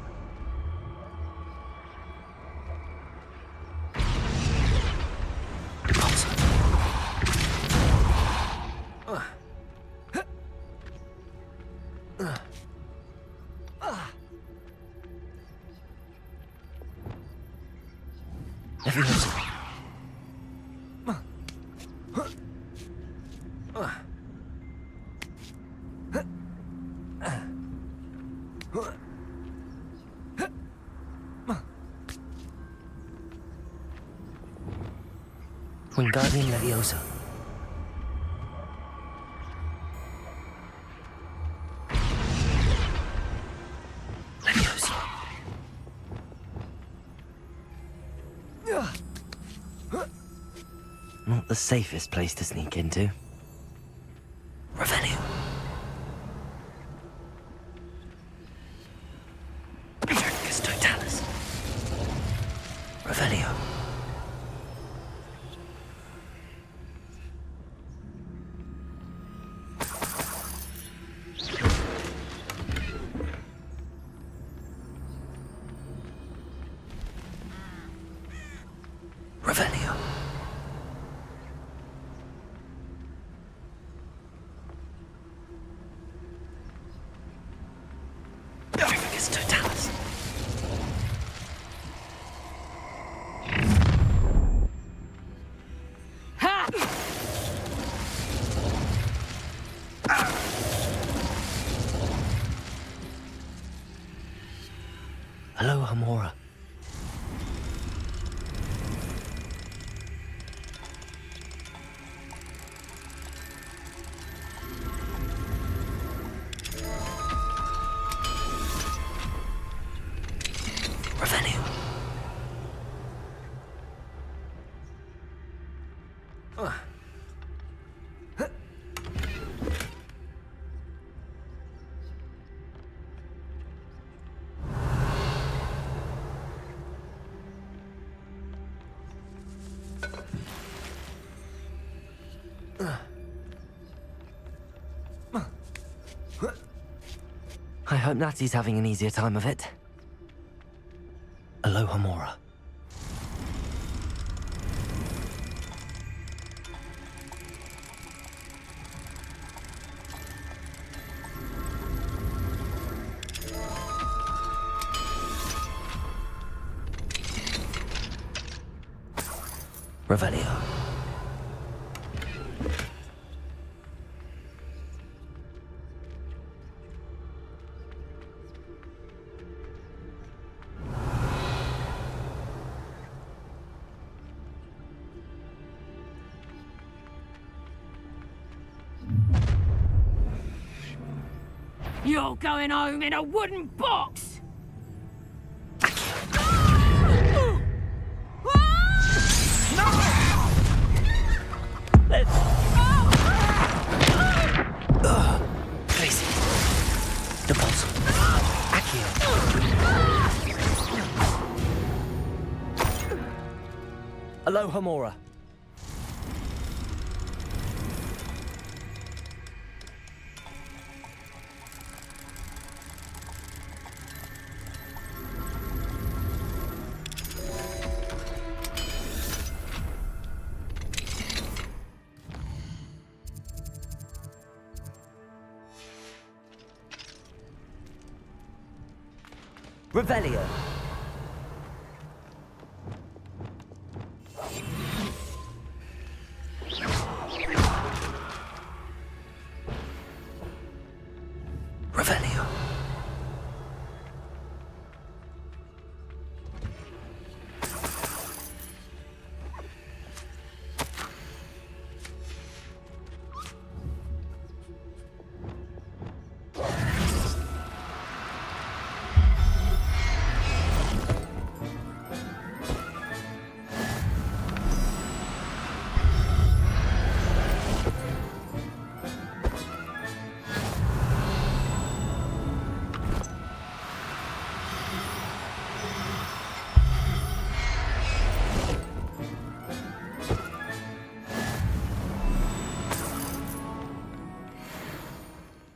Speaker 2: Leviosa. Wingardium Leviosa. Leviosa. Not the safest place to sneak into. Revelio. Dracus Totalis. Revelio. Revelio. Dracus Totalis.
Speaker 6: Ha!
Speaker 2: Hello, Hamora. Revelio. I hope Natty's having an easier time of it. Aloha Mora. Revelio.
Speaker 6: You're going home in a wooden box!
Speaker 2: Let's... Aloha Mora. Revelio. Revelio.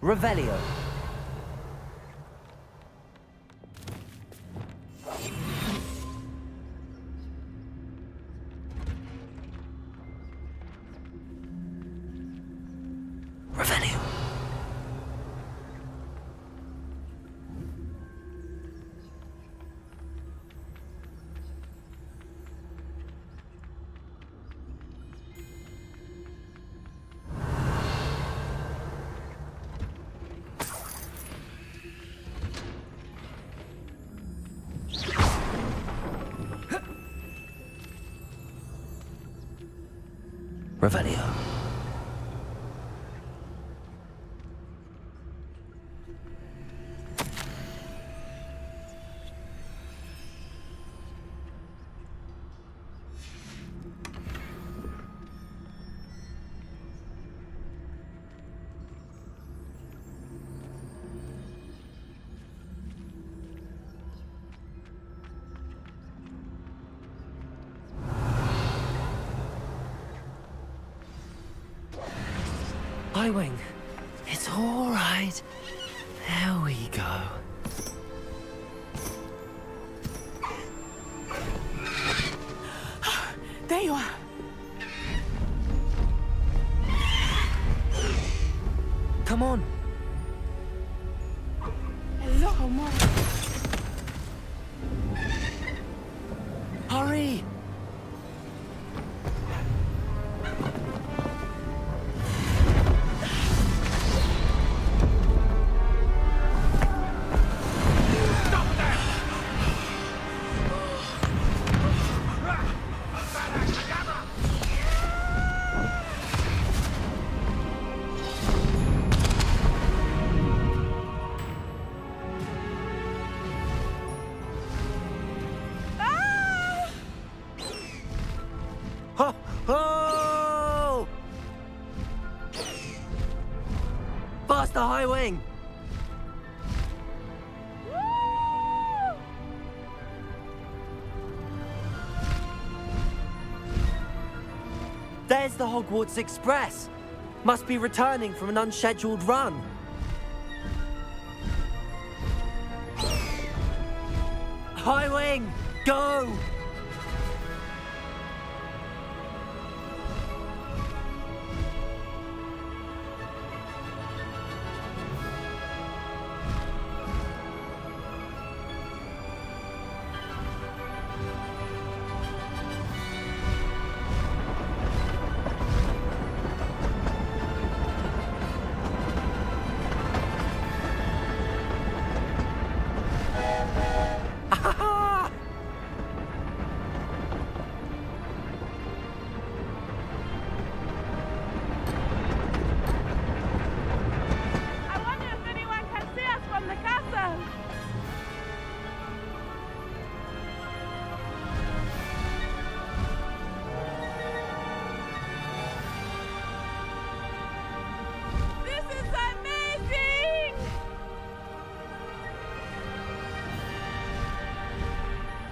Speaker 2: Revelio. Revelio. Revelio. Highwing. It's all right. There we go.
Speaker 16: There you are.
Speaker 2: Come on.
Speaker 16: Hello, Mom.
Speaker 2: Hurry. Oh! Faster, Highwing! There's the Hogwarts Express. Must be returning from an unscheduled run. Highwing, go!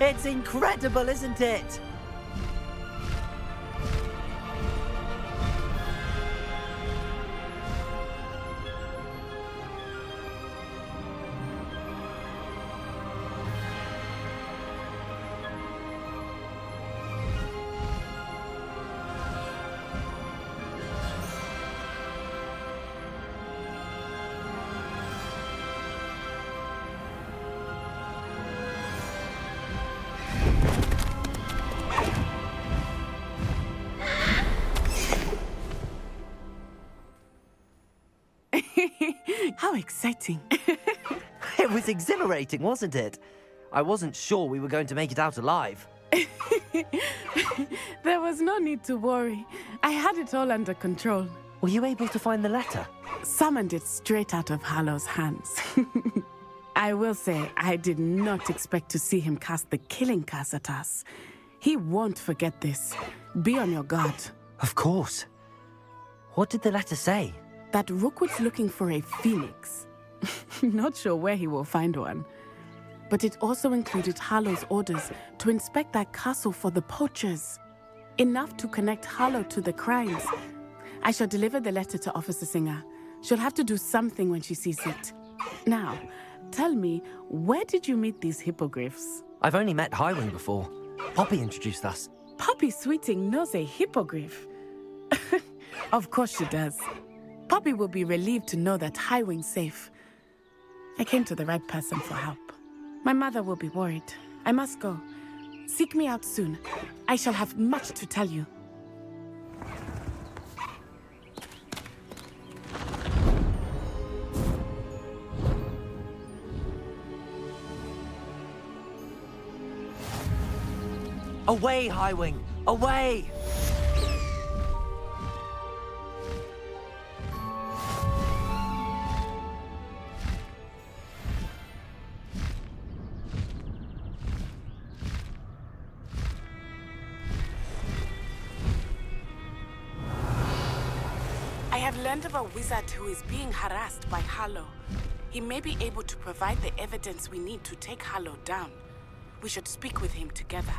Speaker 2: It's incredible, isn't it?
Speaker 16: How exciting.
Speaker 2: It was exhilarating, wasn't it? I wasn't sure we were going to make it out alive.
Speaker 16: There was no need to worry. I had it all under control.
Speaker 2: Were you able to find the letter?
Speaker 16: Summoned it straight out of Hallow's hands. I will say, I did not expect to see him cast the killing curse at us. He won't forget this. Be on your guard.
Speaker 2: Of course. What did the letter say?
Speaker 16: That Rookwood's looking for a phoenix. Not sure where he will find one. But it also included Hallow's orders to inspect that castle for the poachers. Enough to connect Hallow to the crimes. I shall deliver the letter to Officer Singer. She'll have to do something when she sees it. Now, tell me, where did you meet these hippogriffs?
Speaker 2: I've only met Highwing before. Poppy introduced us.
Speaker 16: Poppy Sweeting knows a hippogriff. Of course she does. Poppy will be relieved to know that Highwing's safe. I came to the right person for help. My mother will be worried. I must go. Seek me out soon. I shall have much to tell you.
Speaker 2: Away, Highwing! Away!
Speaker 16: I have learned of a wizard who is being harassed by Hallow. He may be able to provide the evidence we need to take Hallow down. We should speak with him together.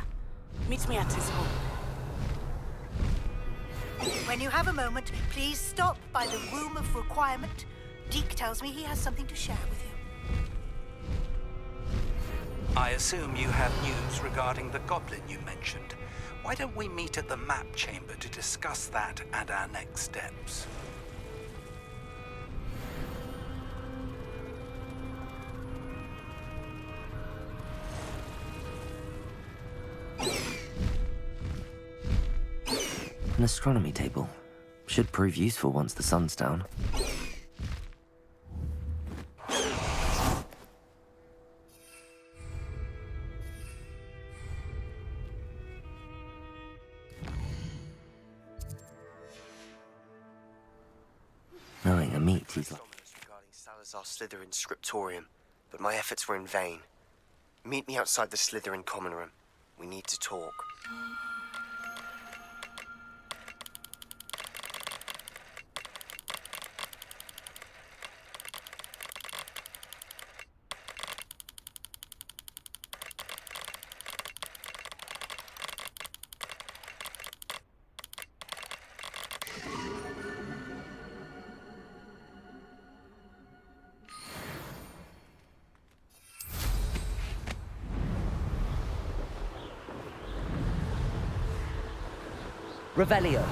Speaker 16: Meet me at his home.
Speaker 21: When you have a moment, please stop by the Room of Requirement. Deke tells me he has something to share with you.
Speaker 22: I assume you have news regarding the goblin you mentioned. Why don't we meet at the map chamber to discuss that and our next steps?
Speaker 12: An astronomy table. Should prove useful once the sun's down. Knowing a meat, he's like...
Speaker 1: regarding Salazar Slytherin's scriptorium, but my efforts were in vain. Meet me outside the Slytherin common room. We need to talk.
Speaker 2: Revelio.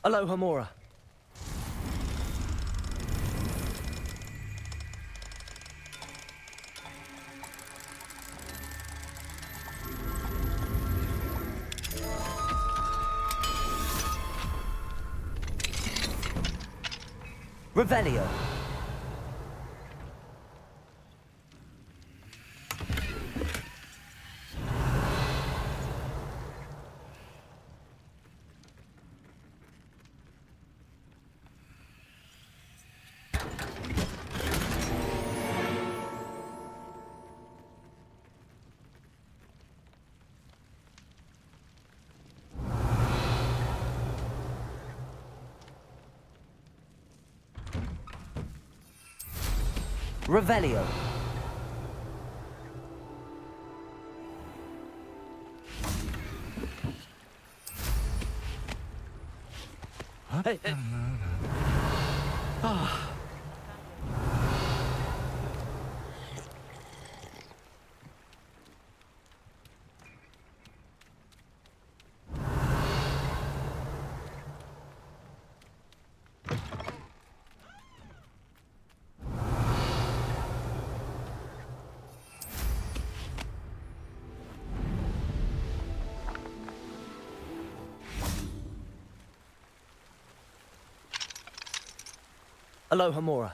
Speaker 2: Alohomora. Revelio. Revelio.
Speaker 1: Aloha, Mora.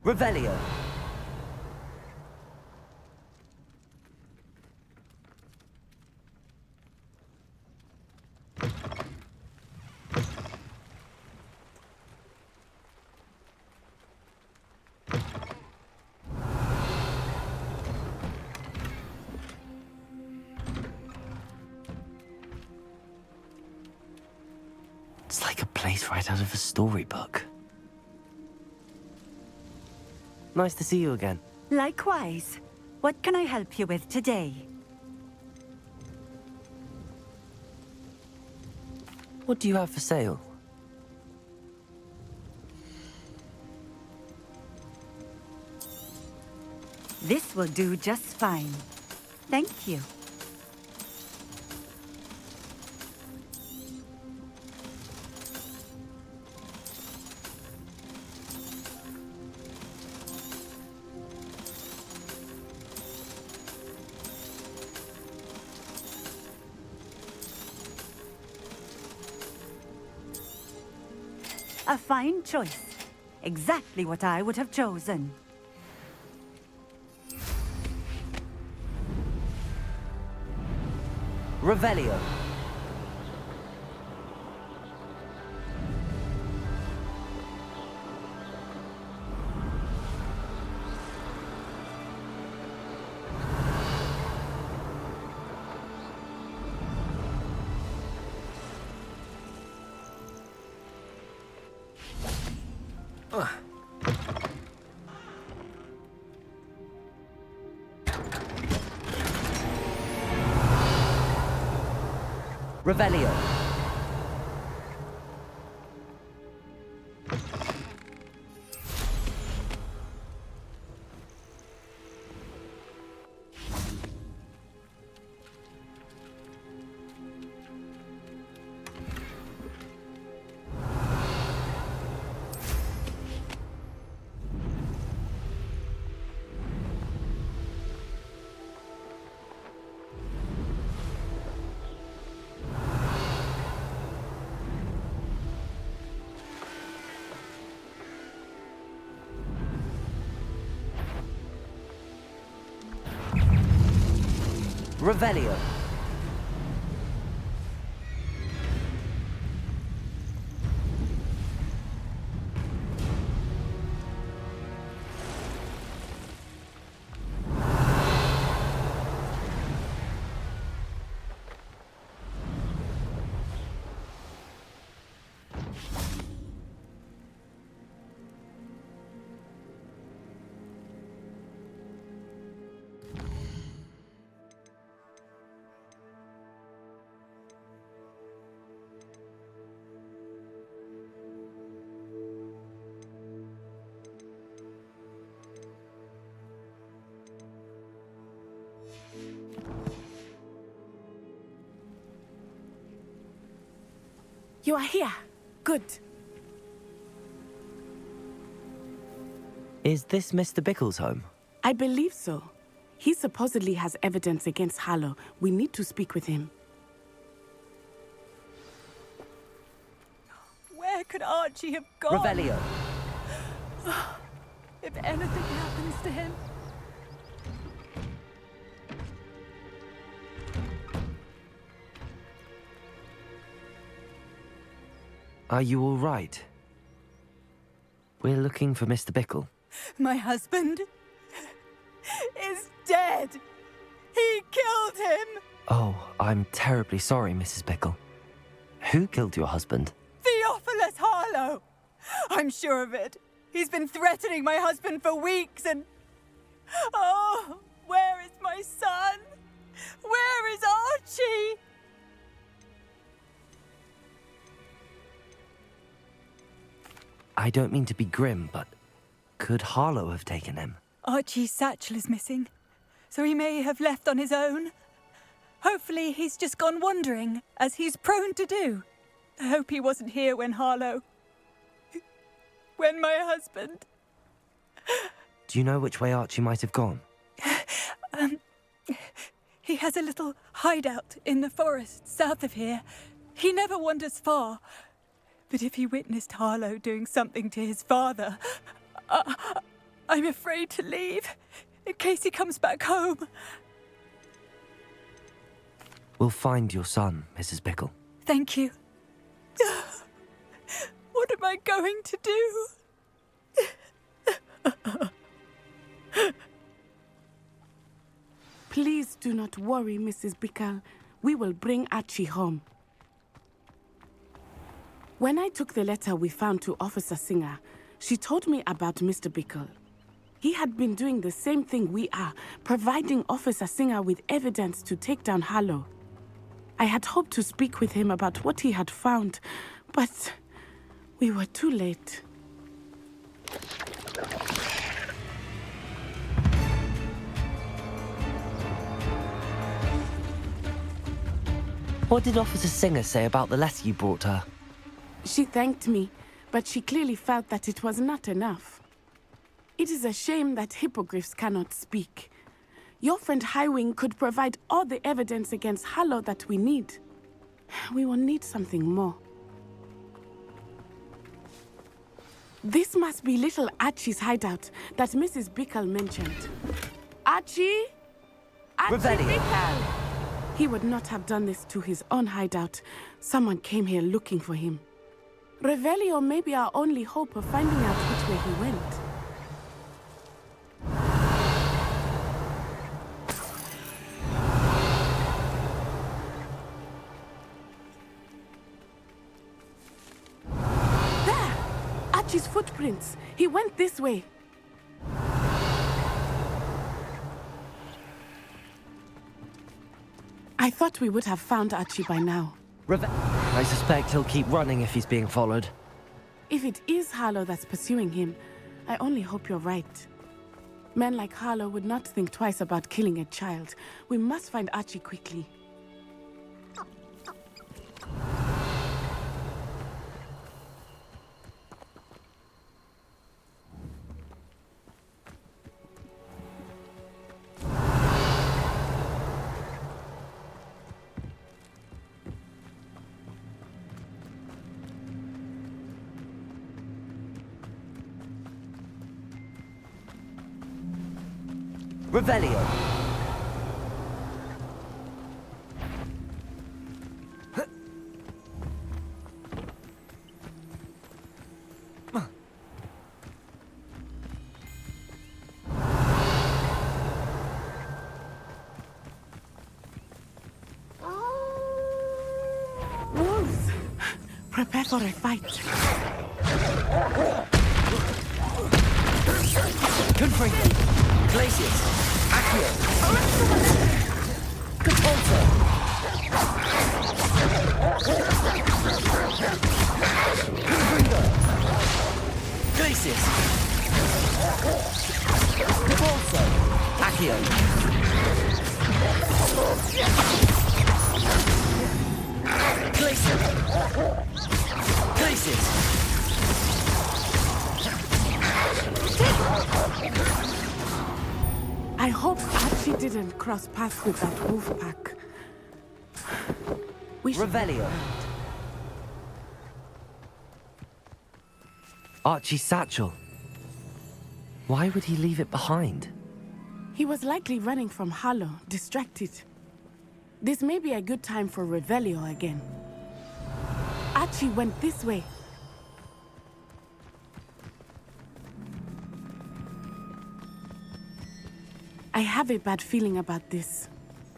Speaker 2: Revelio.
Speaker 12: It's like a place right out of a storybook.
Speaker 2: Nice to see you again.
Speaker 4: Likewise. What can I help you with today?
Speaker 2: What do you have for sale?
Speaker 4: This will do just fine. Thank you. A fine choice. Exactly what I would have chosen.
Speaker 2: Revelio. Revelio. Revelio.
Speaker 11: You are here. Good.
Speaker 2: Is this Mr. Bickle's home?
Speaker 11: I believe so. He supposedly has evidence against Harlow. We need to speak with him.
Speaker 4: Where could Archie have gone?
Speaker 2: Revelio.
Speaker 4: If anything happens to him.
Speaker 2: Are you all right? We're looking for Mr. Bickle.
Speaker 4: My husband is dead. He killed him.
Speaker 2: Oh, I'm terribly sorry, Mrs. Bickle. Who killed your husband?
Speaker 4: Theophilus Harlow. I'm sure of it. He's been threatening my husband for weeks and... Oh, where is my son? Where is Archie?
Speaker 2: I don't mean to be grim, but Could Harlow have taken him?
Speaker 4: Archie's satchel is missing, so he may have left on his own. Hopefully he's just gone wandering, as he's prone to do. I hope he wasn't here when Harlow... when my husband...
Speaker 2: Do you know which way Archie might have gone?
Speaker 4: He has a little hideout in the forest south of here. He never wanders far. But if he witnessed Harlow doing something to his father, I'm afraid to leave, in case he comes back home.
Speaker 2: We'll find your son, Mrs. Bickle.
Speaker 4: Thank you. What am I going to do?
Speaker 11: Please do not worry, Mrs. Bickle. We will bring Archie home. When I took the letter we found to Officer Singer, she told me about Mr. Bickle. He had been doing the same thing we are, providing Officer Singer with evidence to take down Harlow. I had hoped to speak with him about what he had found, but we were too late.
Speaker 2: What did Officer Singer say about the letter you brought her?
Speaker 11: She thanked me, but she clearly felt that it was not enough. It is a shame that hippogriffs cannot speak. Your friend Highwing could provide all the evidence against Harlow that we need. We will need something more. This must be little Archie's hideout that Mrs. Bickle mentioned. Archie? Archie Bickle! He would not have done this to his own hideout. Someone came here looking for him. Revelio may be our only hope of finding out which way he went. There! Archie's footprints. He went this way. I thought we would have found Archie by now.
Speaker 2: I suspect he'll keep running if he's being followed.
Speaker 11: If it is Harlow that's pursuing him, I only hope you're right. Men like Harlow would not think twice about killing a child. We must find Archie quickly.
Speaker 2: Revelio.
Speaker 11: Wolves! Prepare for a fight.
Speaker 2: Confringo. Glacius. Accio. Capolto. Confringo. Glacius. Capolto. Accio. Glacius. Glacius.
Speaker 11: I hope Archie didn't cross paths with that wolf pack. We should...
Speaker 2: Revelio. Archie's satchel. Why would he leave it behind?
Speaker 11: He was likely running from Harlow, distracted. This may be a good time for Revelio again. Archie went this way. I have a bad feeling about this.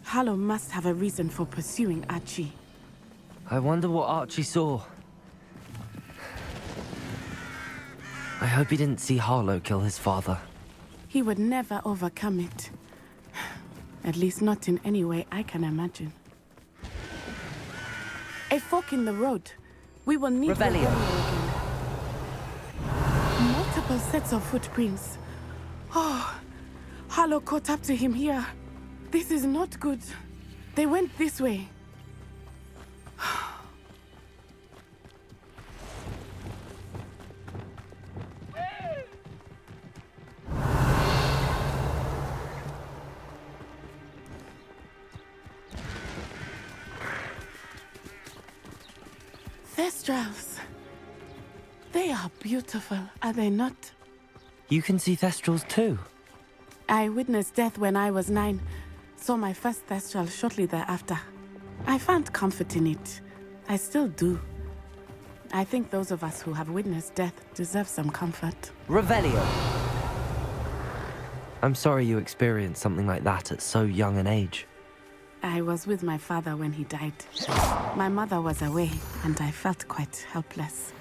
Speaker 11: Harlow must have a reason for pursuing Archie.
Speaker 2: I wonder what Archie saw. I hope he didn't see Harlow kill his father.
Speaker 11: He would never overcome it. At least not in any way I can imagine. A fork in the road. We will need
Speaker 2: Revelio.
Speaker 11: Revelio again. Multiple multiple sets of footprints. Oh, Harlow caught up to him here. This is not good. They went this way. Thestrals. They are beautiful, are they not?
Speaker 2: You can see Thestrals too.
Speaker 11: I witnessed death when I was 9. Saw my first Thestral shortly thereafter. I found comfort in it. I still do. I think those of us who have witnessed death deserve some comfort.
Speaker 2: Revelio. I'm sorry you experienced something like that at so young an age.
Speaker 11: I was with my father when he died. My mother was away, and I felt quite helpless.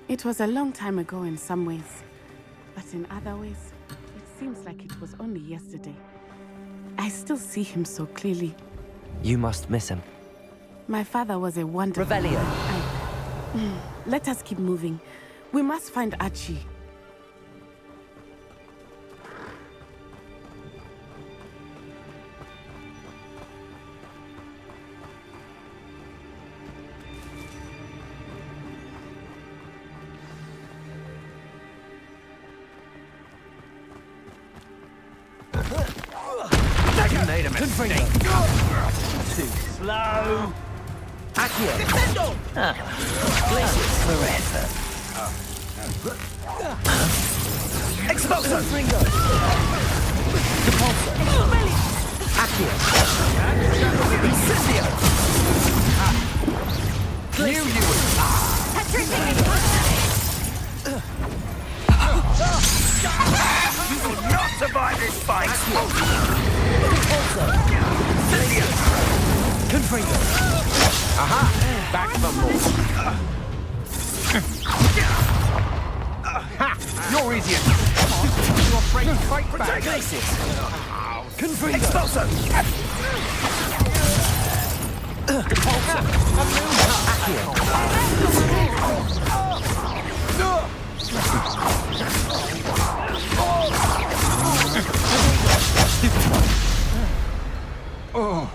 Speaker 11: It was a long time ago in some ways, but in other ways, it seems like it was only yesterday. I still see him so clearly.
Speaker 2: You must miss him.
Speaker 11: My father was a wonderful...
Speaker 2: Revelio.
Speaker 11: Let us keep moving. We must find Archie.
Speaker 10: You made a mistake. Too slow. Accio. Defendo! Glacius forever. Expulso! Fringo! Depulso! Accio! Incendio! Knew you would... You will not survive this fight! Depulso! Incendio! Confringo! Aha! Back for more. Ha! You're easy enough. You're afraid to fight back. Glacius! Confringo! Expulso! Depulso! Accio! Stupid one. Oh.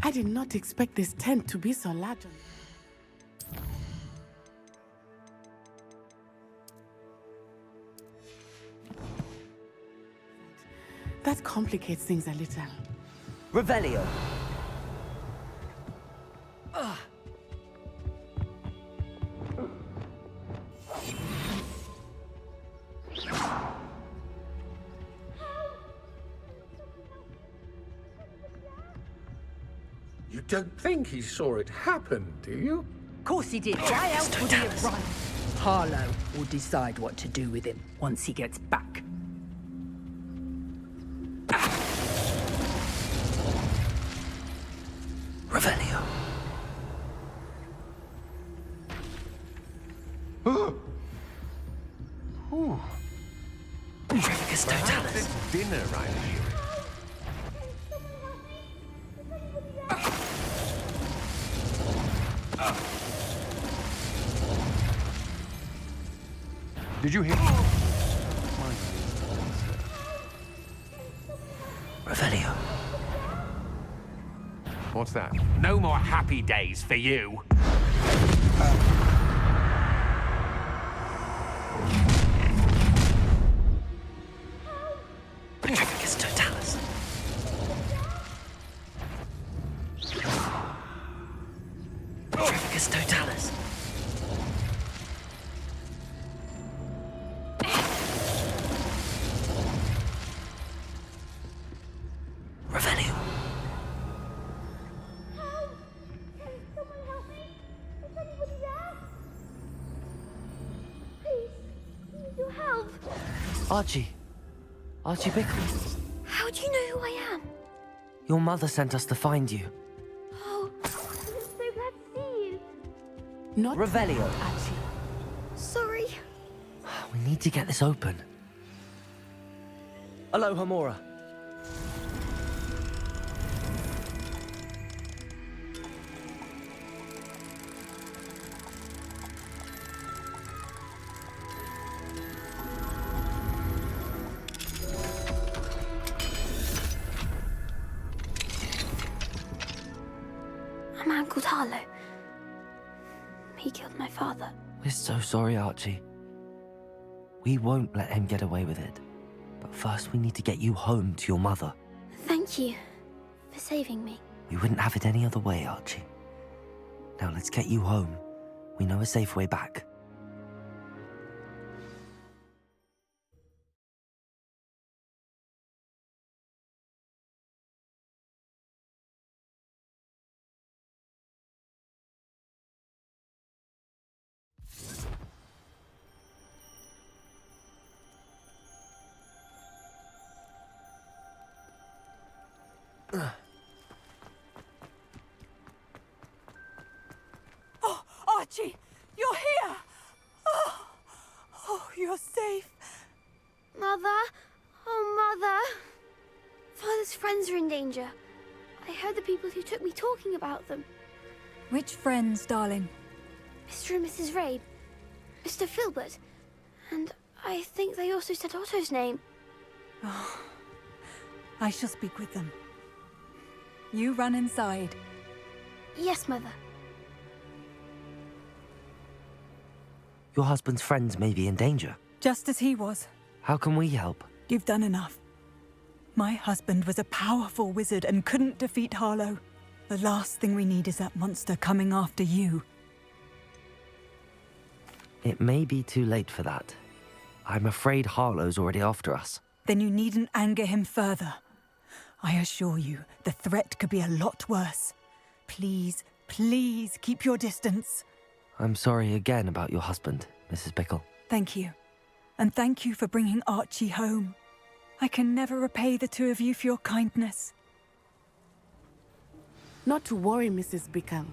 Speaker 11: I did not expect this tent to be so large. That complicates things a little.
Speaker 2: Revelio.
Speaker 13: You don't think he saw it happen, do you?
Speaker 6: Of course he did. Why else would he have run? Harlow will decide what to do with him once he gets back.
Speaker 2: Revelio. Trevicus Totalis.
Speaker 13: Dinner right here. Did you hear?
Speaker 2: Revelio.
Speaker 13: What's that? No more happy days for you.
Speaker 2: Trevicus Totalis. Trevicus Totalis. Revelio. Archie. Archie Bickle.
Speaker 19: How do you know who I am?
Speaker 2: Your mother sent us to find you.
Speaker 19: Oh, I'm so glad to see you.
Speaker 16: Not
Speaker 2: Revelio.
Speaker 16: Archie.
Speaker 19: Sorry.
Speaker 2: We need to get this open. Hello, Hamora.
Speaker 19: A man called Harlow. He killed my father.
Speaker 2: We're so sorry, Archie. We won't let him get away with it. But first we need to get you home to your mother.
Speaker 19: Thank you for saving me.
Speaker 2: We wouldn't have it any other way, Archie. Now let's get you home. We know a safe way back.
Speaker 4: Oh, Archie, you're here! Oh, you're safe.
Speaker 19: Mother? Oh, Mother. Father's friends are in danger. I heard the people who took me talking about them.
Speaker 4: Which friends, darling?
Speaker 19: Mr. and Mrs. Rabe, Mr. Filbert, and I think they also said Otto's name.
Speaker 4: Oh, I shall speak with them. You run inside.
Speaker 19: Yes, Mother.
Speaker 2: Your husband's friends may be in danger.
Speaker 4: Just as he was.
Speaker 2: How can we help?
Speaker 4: You've done enough. My husband was a powerful wizard and couldn't defeat Harlow. The last thing we need is that monster coming after you.
Speaker 2: It may be too late for that. I'm afraid Harlow's already after us.
Speaker 4: Then you needn't anger him further. I assure you, the threat could be a lot worse. Please, please keep your distance.
Speaker 2: I'm sorry again about your husband, Mrs. Bickle.
Speaker 4: Thank you. And thank you for bringing Archie home. I can never repay the two of you for your kindness.
Speaker 11: Not to worry, Mrs. Bickle.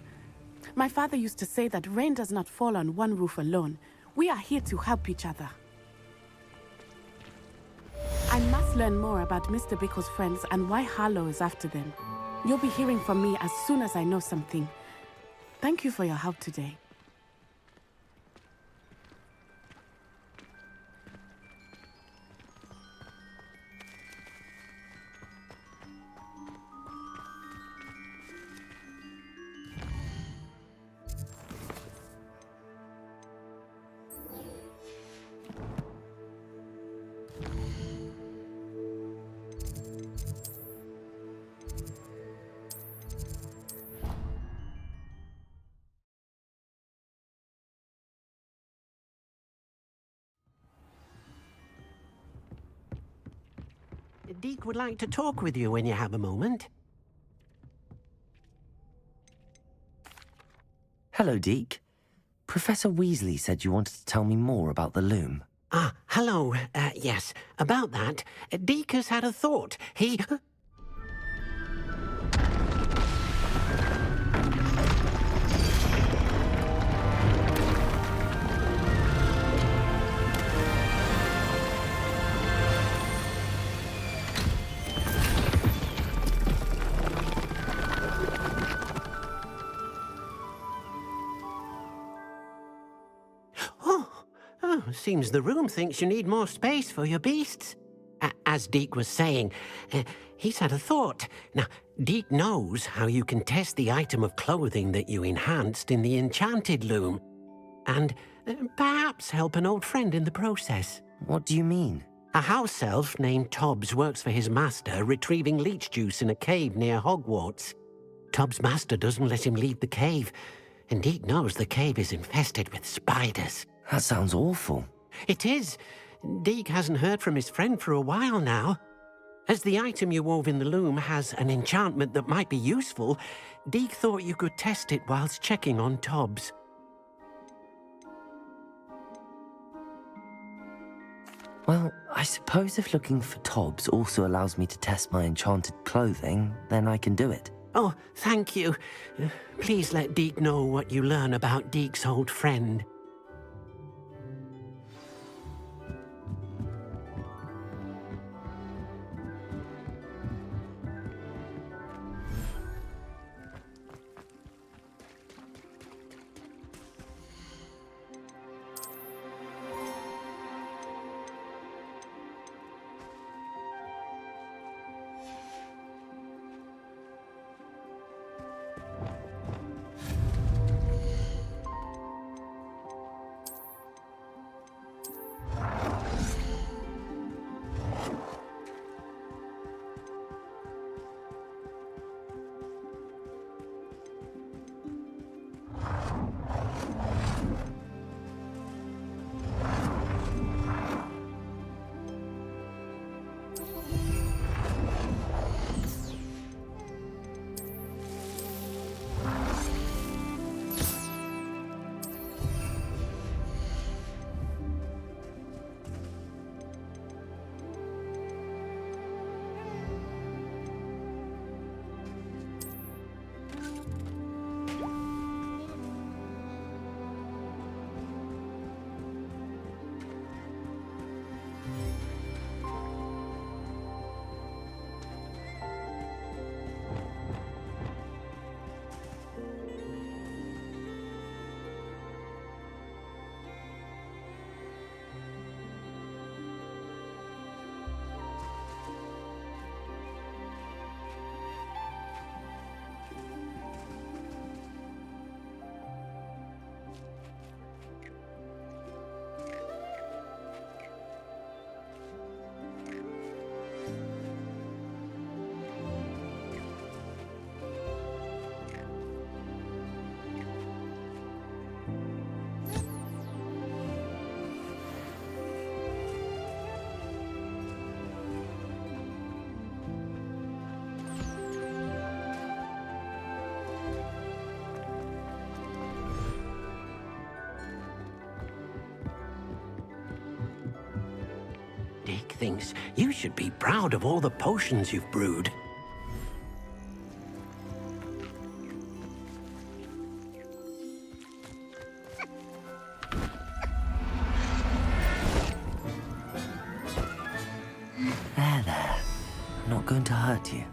Speaker 11: My father used to say that rain does not fall on one roof alone. We are here to help each other. I must learn more about Mr. Bickle's friends and why Harlow is after them. You'll be hearing from me as soon as I know something. Thank you for your help today.
Speaker 3: Deke would like to talk with you when you have a moment.
Speaker 2: Hello, Deke. Professor Weasley said you wanted to tell me more about the loom.
Speaker 3: Ah, hello. Yes, about that. Deke has had a thought. He... Seems the room thinks you need more space for your beasts. As Deke was saying, he's had a thought. Now, Deke knows how you can test the item of clothing that you enhanced in the enchanted loom. And perhaps help an old friend in the process.
Speaker 2: What do you mean?
Speaker 3: A house elf named Tobbs works for his master, retrieving leech juice in a cave near Hogwarts. Tobbs' master doesn't let him leave the cave, and Deke knows the cave is infested with spiders.
Speaker 2: That sounds awful.
Speaker 3: It is. Deke hasn't heard from his friend for a while now. As the item you wove in the loom has an enchantment that might be useful, Deke thought you could test it whilst checking on Tobbs.
Speaker 2: Well, I suppose if looking for Tobbs also allows me to test my enchanted clothing, then I can do it.
Speaker 3: Oh, thank you. Please let Deke know what you learn about Deke's old friend. Deke thinks you should be proud of all the potions you've brewed.
Speaker 2: There. I'm not going to hurt you.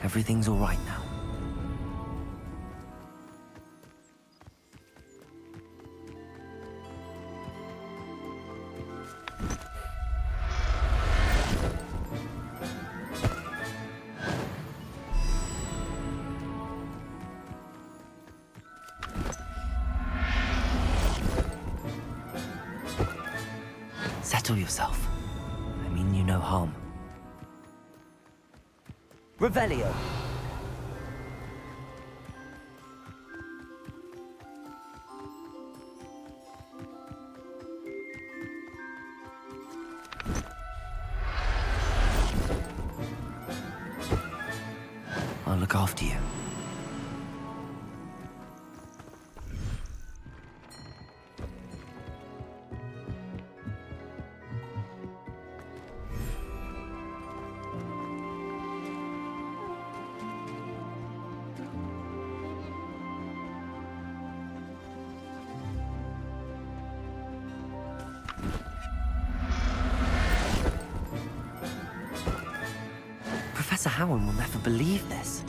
Speaker 2: Everything's all right now. Settle yourself. I mean you no harm. Revelio. I'll look after you. Professor Howard will never believe this.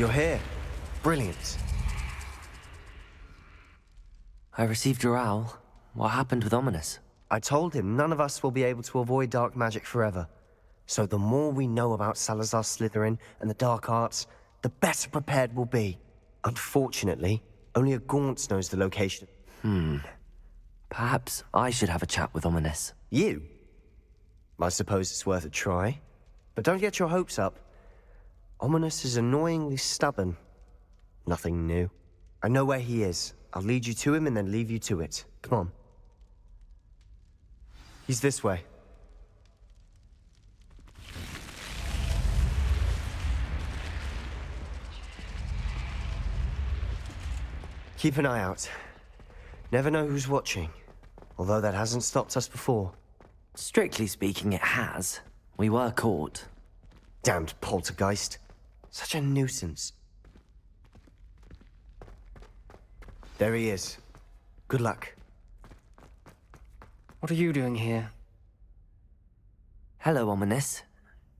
Speaker 1: You're here. Brilliant.
Speaker 12: I received your owl. What happened with Ominous?
Speaker 1: I told him none of us will be able to avoid dark magic forever. So the more we know about Salazar Slytherin and the dark arts, the better prepared we'll be. Unfortunately, only a Gaunt knows the location.
Speaker 12: Perhaps I should have a chat with Ominous.
Speaker 1: You? I suppose it's worth a try. But don't get your hopes up. Ominous is annoyingly stubborn. Nothing new. I know where he is. I'll lead you to him and then leave you to it. Come on. He's this way. Keep an eye out. Never know who's watching. Although that hasn't stopped us before.
Speaker 12: Strictly speaking, it has. We were caught.
Speaker 1: Damned poltergeist. Such a nuisance. There he is. Good luck.
Speaker 14: What are you doing here?
Speaker 12: Hello, Ominous.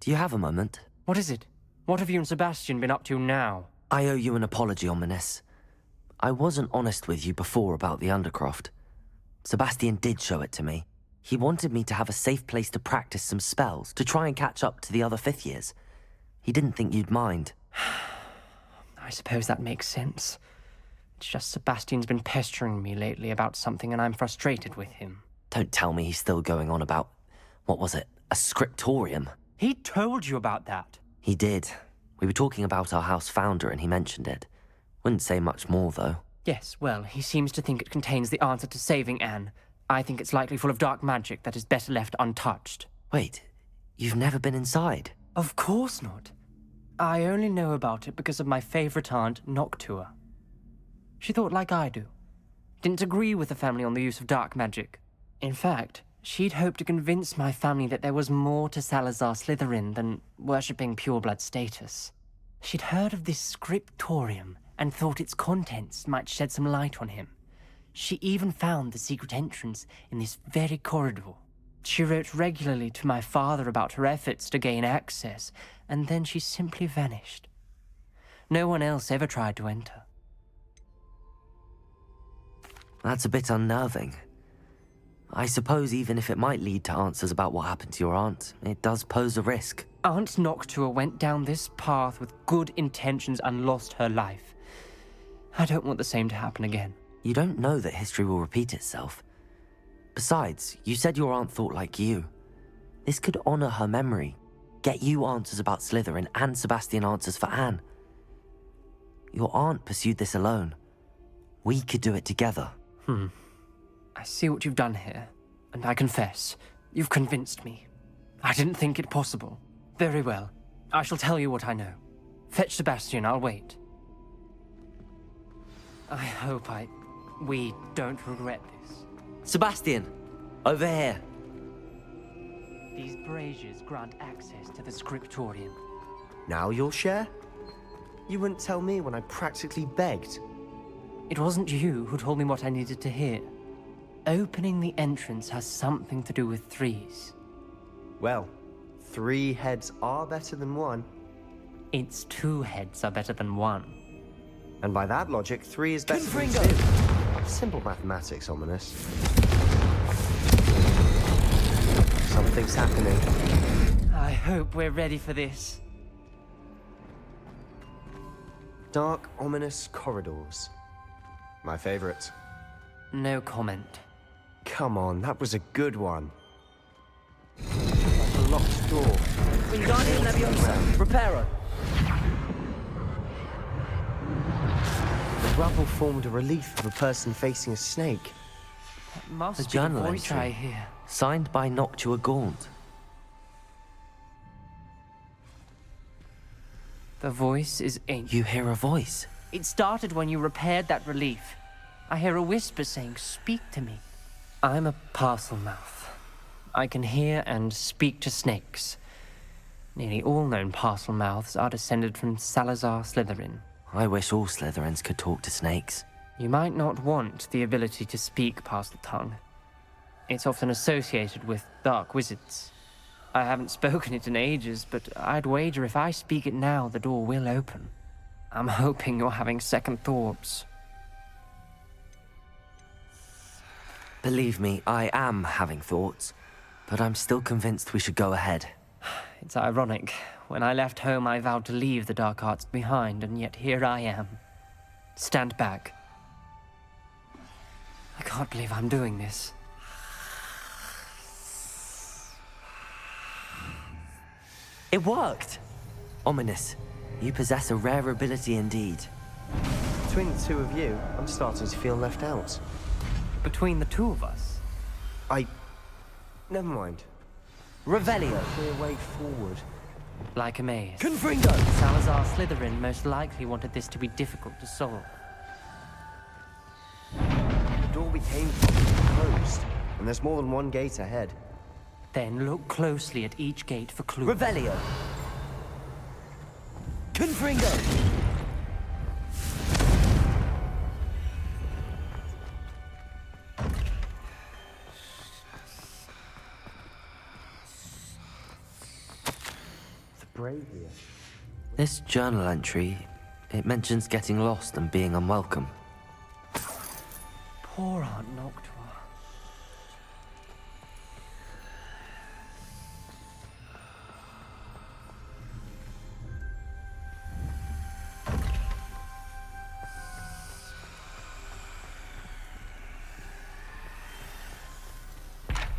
Speaker 12: Do you have a moment?
Speaker 14: What is it? What have you and Sebastian been up to now?
Speaker 12: I owe you an apology, Ominous. I wasn't honest with you before about the Undercroft. Sebastian did show it to me. He wanted me to have a safe place to practice some spells, to try and catch up to the other fifth years. He didn't think you'd mind.
Speaker 14: I suppose that makes sense. It's just Sebastian's been pestering me lately about something and I'm frustrated with him.
Speaker 12: Don't tell me he's still going on about, what was it, a scriptorium?
Speaker 14: He told you about that.
Speaker 12: He did. We were talking about our house founder and he mentioned it. Wouldn't say much more, though.
Speaker 14: Yes, well, he seems to think it contains the answer to saving Anne. I think it's likely full of dark magic that is better left untouched.
Speaker 12: Wait, you've never been inside?
Speaker 14: Of course not. I only know about it because of my favorite aunt, Noctua. She thought like I do. Didn't agree with the family on the use of dark magic. In fact, she'd hoped to convince my family that there was more to Salazar Slytherin than worshipping pureblood status. She'd heard of this scriptorium and thought its contents might shed some light on him. She even found the secret entrance in this very corridor. She wrote regularly to my father about her efforts to gain access, and then she simply vanished. No one else ever tried to enter.
Speaker 12: That's a bit unnerving. I suppose even if it might lead to answers about what happened to your aunt, it does pose a risk.
Speaker 14: Aunt Noctua went down this path with good intentions and lost her life. I don't want the same to happen again.
Speaker 12: You don't know that history will repeat itself. Besides, you said your aunt thought like you. This could honor her memory, get you answers about Slytherin and Sebastian answers for Anne. Your aunt pursued this alone. We could do it together.
Speaker 14: I see what you've done here, and I confess, you've convinced me. I didn't think it possible. Very well. I shall tell you what I know. Fetch Sebastian, I'll wait. I hope we don't regret this.
Speaker 12: Sebastian! Over here!
Speaker 14: These braziers grant access to the scriptorium.
Speaker 1: Now you'll share? You wouldn't tell me when I practically begged.
Speaker 14: It wasn't you who told me what I needed to hear. Opening the entrance has something to do with threes.
Speaker 1: Well, 3 heads are better than 1.
Speaker 14: It's 2 heads are better than 1.
Speaker 1: And by that logic, 3 is better than 2. Simple mathematics, Ominous. Something's happening.
Speaker 14: I hope we're ready for this.
Speaker 1: Dark, ominous corridors. My favorite.
Speaker 14: No comment.
Speaker 1: Come on, that was a good one. Like a locked door.
Speaker 12: Wingardium Leviosa. Reparo.
Speaker 1: The rubble formed a relief of a person facing a snake.
Speaker 14: That must
Speaker 12: A
Speaker 14: be
Speaker 12: journal
Speaker 14: the voice
Speaker 12: entry.
Speaker 14: I hear.
Speaker 12: Signed by Noctua Gaunt.
Speaker 14: The voice is ancient.
Speaker 12: You hear a voice?
Speaker 14: It started when you repaired that relief. I hear a whisper saying, "Speak to me." I'm a parcel mouth. I can hear and speak to snakes. Nearly all known parcel mouths are descended from Salazar Slytherin.
Speaker 12: I wish all Slytherins could talk to snakes.
Speaker 14: You might not want the ability to speak parcel tongue. It's often associated with dark wizards. I haven't spoken it in ages, but I'd wager if I speak it now, the door will open. I'm hoping you're having second thoughts.
Speaker 12: Believe me, I am having thoughts, but I'm still convinced we should go ahead.
Speaker 14: It's ironic. When I left home, I vowed to leave the dark arts behind, and yet here I am. Stand back. I can't believe I'm doing this.
Speaker 12: It worked! Ominous, you possess a rare ability indeed.
Speaker 1: Between the two of you, I'm starting to feel left out.
Speaker 14: Between the two of us?
Speaker 1: Never mind.
Speaker 12: Revelio.
Speaker 1: Clear way forward.
Speaker 14: Like a maze.
Speaker 12: Confringo!
Speaker 14: Salazar Slytherin most likely wanted this to be difficult to solve.
Speaker 1: The door we came from is closed, and there's more than one gate ahead.
Speaker 14: Then look closely at each gate for clues.
Speaker 12: Revelio. Confringo!
Speaker 1: Bravia.
Speaker 12: This journal entry, it mentions getting lost and being unwelcome.
Speaker 14: Poor Aunt Noctua.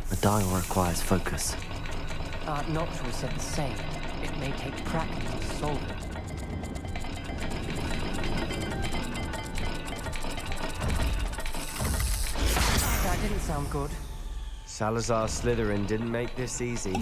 Speaker 12: The dial requires focus.
Speaker 14: Aunt Noctua said the same. It may take practice to solve it. That didn't sound good.
Speaker 1: Salazar Slytherin didn't make this easy.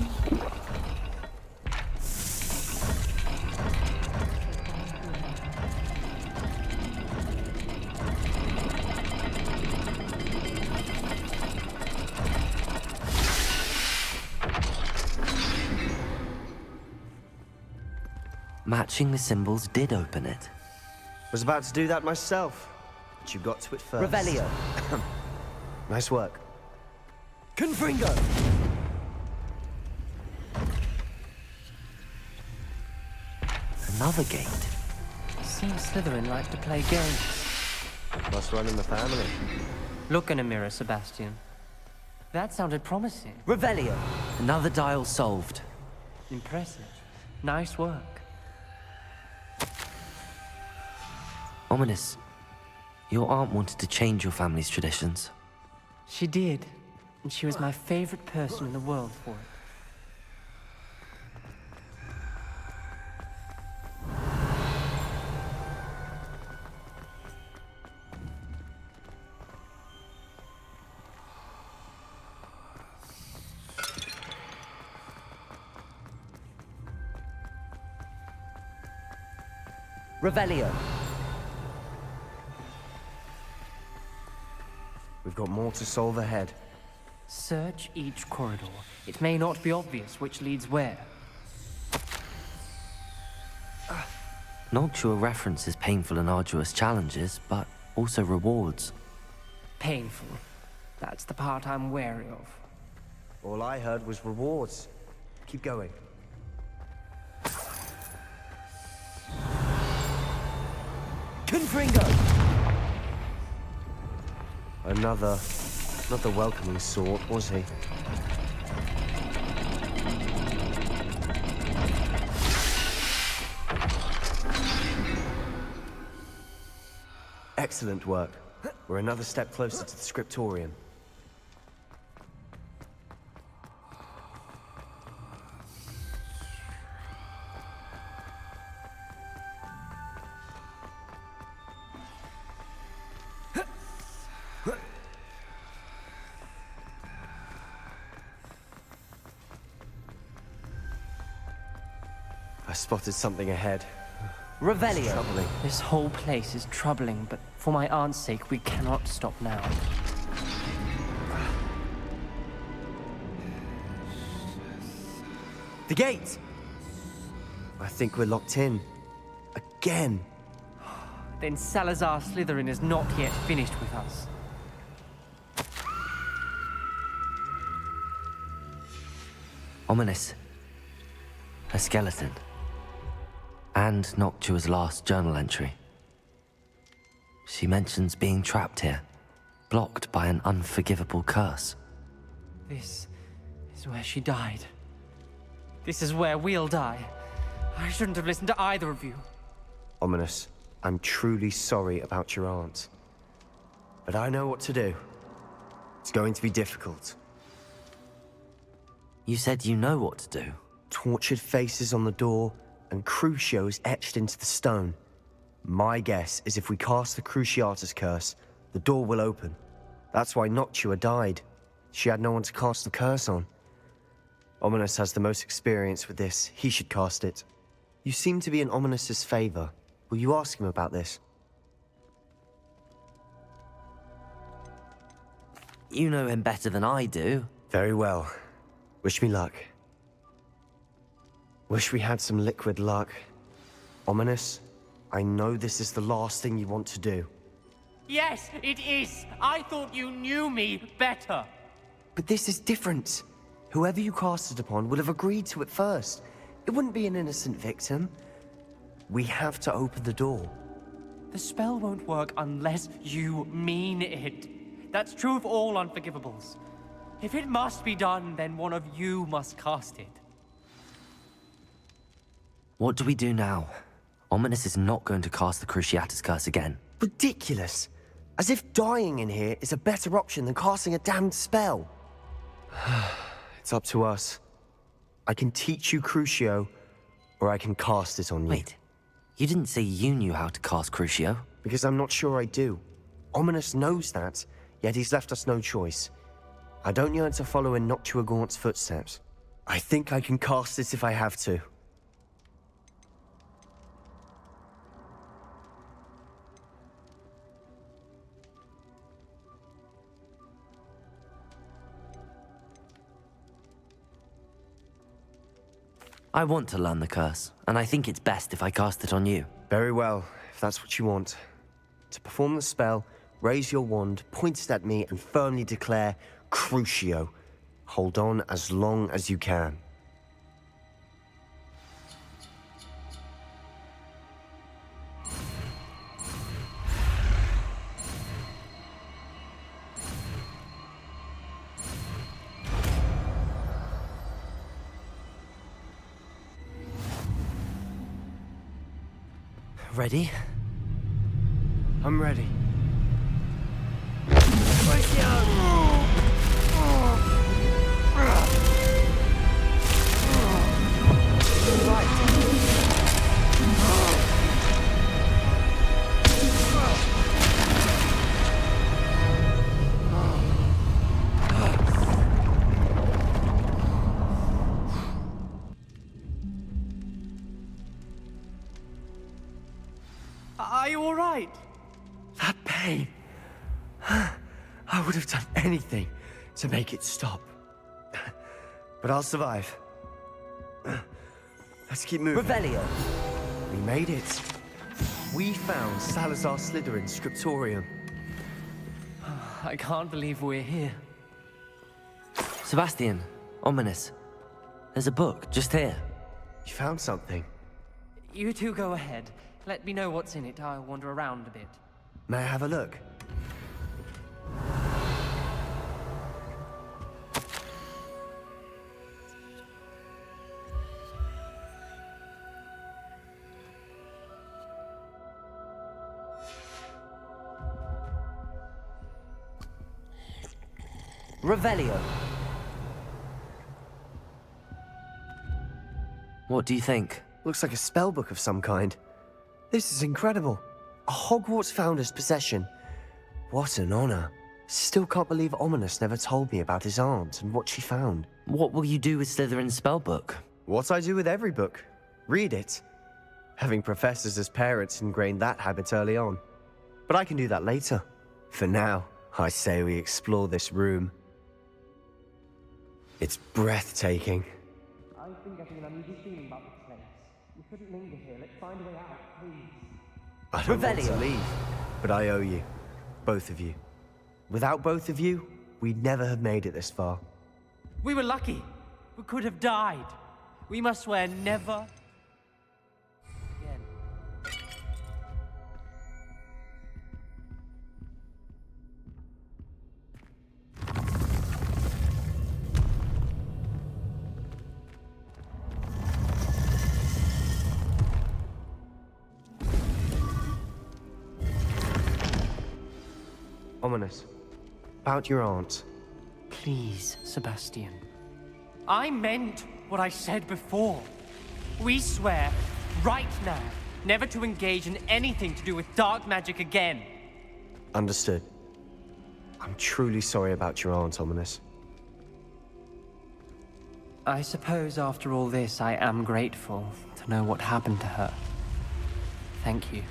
Speaker 12: Matching the symbols did open it.
Speaker 1: Was about to do that myself, but you got to it first.
Speaker 12: Revelio.
Speaker 1: Nice work.
Speaker 12: Confringo! Another gate.
Speaker 14: Seems Slytherin like to play games.
Speaker 1: Must run in the family.
Speaker 14: Look in a mirror, Sebastian. That sounded promising.
Speaker 12: Revelio. Another dial solved.
Speaker 14: Impressive. Nice work.
Speaker 12: Ominous, your aunt wanted to change your family's traditions.
Speaker 14: She did, and she was my favorite person in the world for it.
Speaker 12: Revelio.
Speaker 1: We've got more to solve ahead.
Speaker 14: Search each corridor. It may not be obvious which leads where.
Speaker 12: Noctua references painful and arduous challenges, but also rewards.
Speaker 14: Painful. That's the part I'm wary of.
Speaker 1: All I heard was rewards. Keep going.
Speaker 12: Confringo!
Speaker 1: Another... not the welcoming sort, was he? Excellent work. We're another step closer to the scriptorium. I spotted something ahead.
Speaker 12: Revelio.
Speaker 1: Troubling.
Speaker 14: This whole place is troubling, but for my aunt's sake, we cannot stop now.
Speaker 1: The gate! I think we're locked in. Again.
Speaker 14: Then Salazar Slytherin is not yet finished with us.
Speaker 12: Ominous. A skeleton. And Noctua's last journal entry. She mentions being trapped here, blocked by an unforgivable curse.
Speaker 14: This is where she died. This is where we'll die. I shouldn't have listened to either of you.
Speaker 1: Ominous, I'm truly sorry about your aunt. But I know what to do. It's going to be difficult.
Speaker 12: You said you know what to do.
Speaker 1: Tortured faces on the door, and Crucios etched into the stone. My guess is if we cast the Cruciatus curse, the door will open. That's why Noctua died. She had no one to cast the curse on. Ominous has the most experience with this. He should cast it. You seem to be in Ominous's favor. Will you ask him about this?
Speaker 12: You know him better than I do.
Speaker 1: Very well. Wish me luck. Wish we had some liquid luck. Ominous, I know this is the last thing you want to do.
Speaker 14: Yes, it is. I thought you knew me better.
Speaker 1: But this is different. Whoever you cast it upon would have agreed to it first. It wouldn't be an innocent victim. We have to open the door.
Speaker 14: The spell won't work unless you mean it. That's true of all unforgivables. If it must be done, then one of you must cast it.
Speaker 12: What do we do now? Ominous is not going to cast the Cruciatus curse again.
Speaker 1: Ridiculous. As if dying in here is a better option than casting a damned spell. It's up to us. I can teach you Crucio, or I can cast it on you.
Speaker 12: Wait, you didn't say you knew how to cast Crucio?
Speaker 1: Because I'm not sure I do. Ominous knows that, yet he's left us no choice. I don't yearn to follow in Noctua Gaunt's footsteps. I think I can cast it if I have to.
Speaker 12: I want to learn the curse, and I think it's best if I cast it on you.
Speaker 1: Very well, if that's what you want. To perform the spell, raise your wand, point it at me, and firmly declare, Crucio. Hold on as long as you can.
Speaker 12: Ready?
Speaker 1: I'm ready.
Speaker 14: Are you all right?
Speaker 1: That pain. I would have done anything to make it stop. But I'll survive. Let's keep moving.
Speaker 12: Revelio.
Speaker 1: We made it. We found Salazar Slytherin's scriptorium.
Speaker 14: I can't believe we're here.
Speaker 12: Sebastian, Ominous. There's a book just here.
Speaker 1: You found something?
Speaker 14: You two go ahead. Let me know what's in it. I'll wander around a bit.
Speaker 1: May I have a look?
Speaker 12: Revelio. What do you think?
Speaker 1: Looks like a spellbook of some kind. This is incredible. A Hogwarts founder's possession. What an honor. Still can't believe Ominous never told me about his aunt and what she found.
Speaker 12: What will you do with Slytherin's spellbook?
Speaker 1: What I do with every book. Read it. Having professors as parents ingrained that habit early on. But I can do that later. For now, I say we explore this room. It's breathtaking.
Speaker 14: I think I feel an uneasy feeling about this place. We shouldn't linger here. Let's find a way out, please.
Speaker 1: I don't want to
Speaker 12: Revelio.
Speaker 1: leave, but I owe you. Both of you. Without both of you, we'd never have made it this far.
Speaker 14: We were lucky. We could have died. We must swear never again.
Speaker 1: Ominous. About your aunt.
Speaker 14: Please, Sebastian. I meant what I said before. We swear, right now, never to engage in anything to do with dark magic again.
Speaker 1: Understood. I'm truly sorry about your aunt, Ominous.
Speaker 14: I suppose after all this, I am grateful to know what happened to her. Thank you.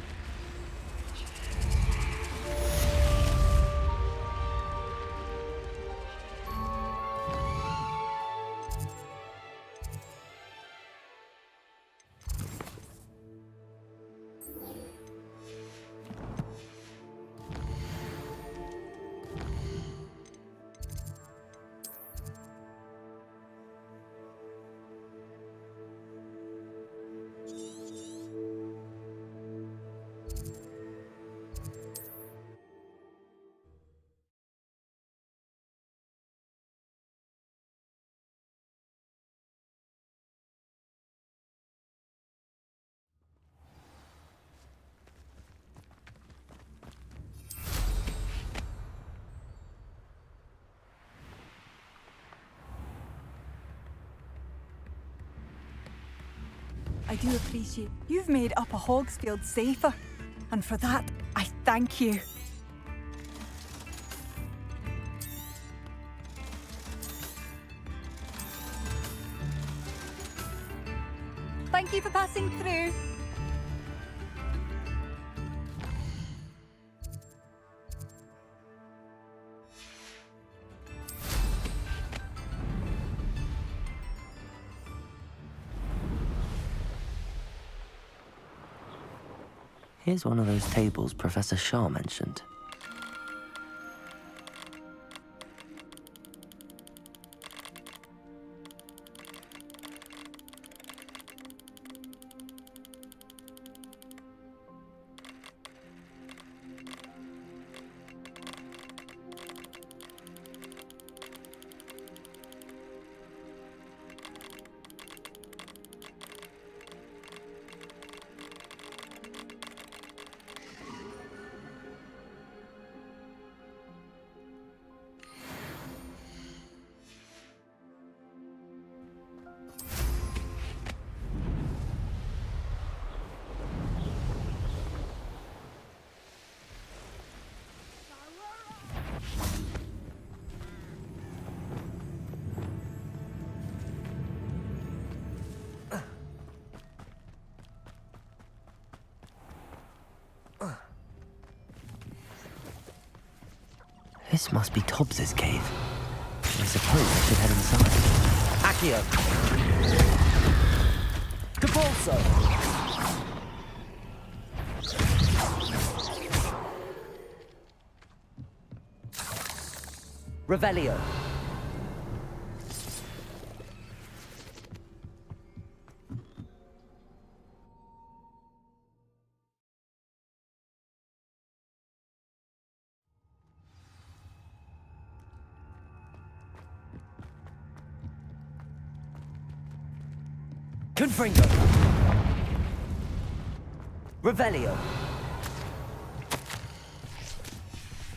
Speaker 4: I do appreciate you've made Upper Hogsfield safer, and for that, I thank you. Thank you for passing through.
Speaker 12: Here's one of those tables Professor Shah mentioned. This must be Tobbs's cave. I suppose I should head inside. Accio! Capulso! Revelio! Confringo! Revelio!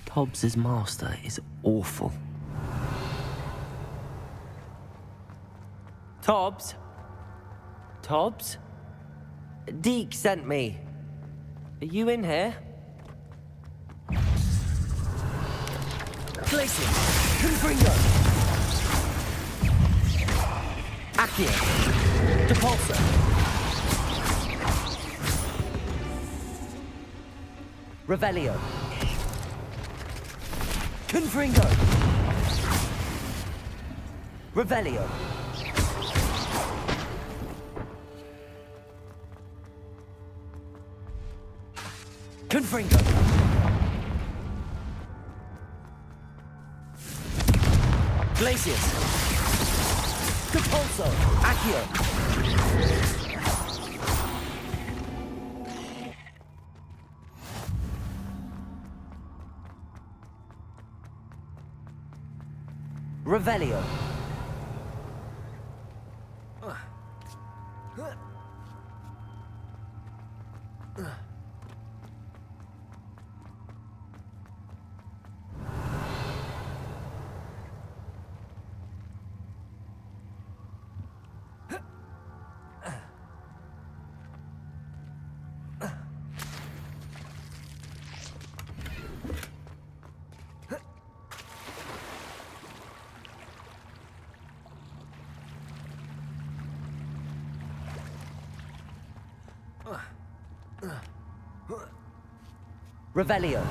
Speaker 12: Tobbs's master is awful. Tobbs? Tobbs? Deke sent me. Are you in here? Glacier! Confringo! Accio! Depulso! Revelio! Confringo! Revelio! Confringo! Glacius! Depulso! Accio! Revelio. Revelio.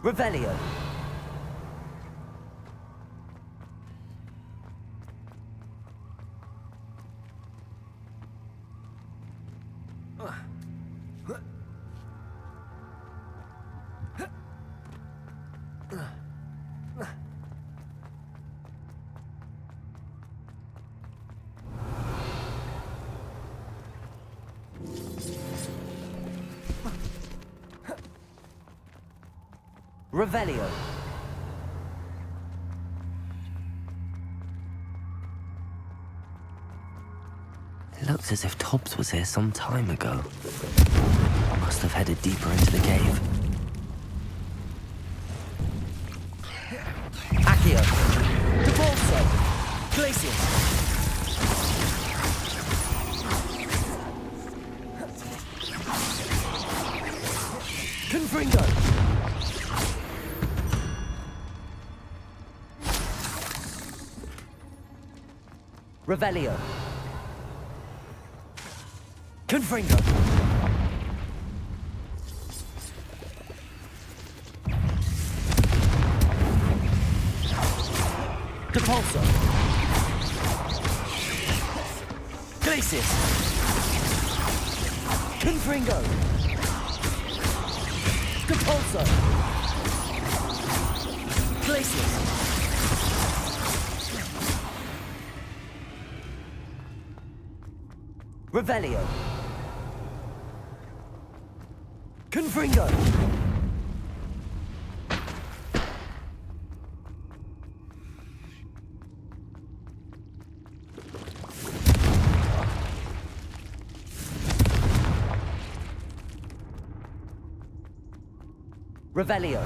Speaker 12: Revelio. Revelio. It looks as if Tobbs was here some time ago. Must have headed deeper into the cave. Accio. Devolso. Glacius. Confringo. Revelio. Confringo. Depulso. Glacius. Confringo. Depulso. Glacius. Revelio. Confringo. Revelio.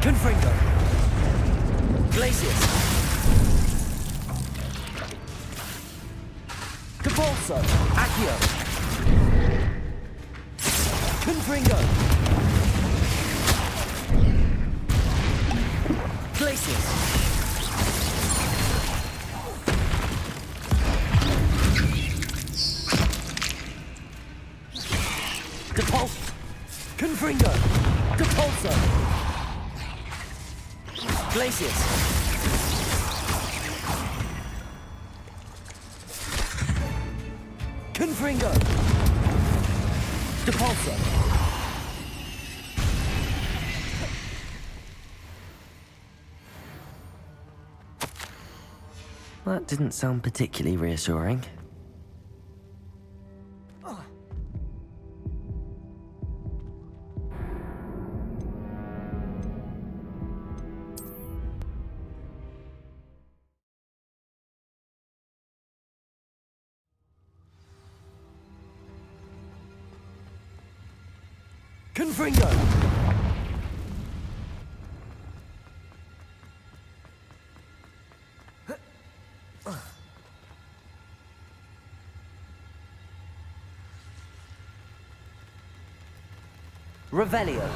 Speaker 12: Confringo. Glacius. Depulso. Accio. Confringo. Glacius. Depulso. Confringo. Depulso. Glacius. Confringo. Depulso. That didn't sound particularly reassuring. Confringo! Revelio.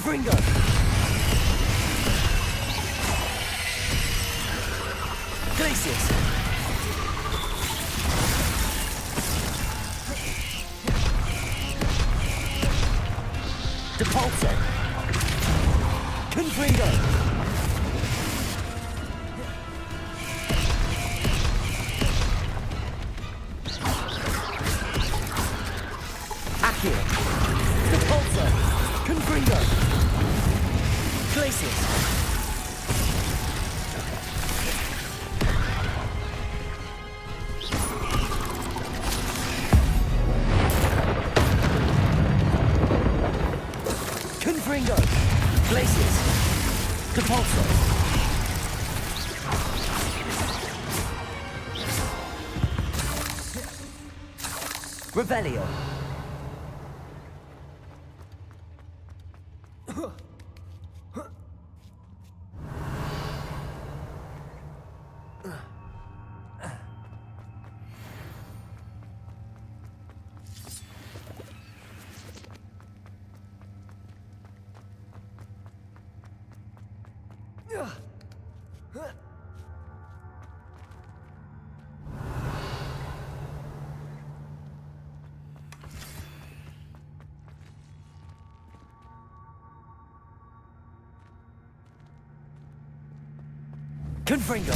Speaker 2: Confringo! Glacius! Depulso! Confringo! Accio! Depulso! Confringo! Glacius! Confringo! Glacius! Depulso! Revelio! Confringo!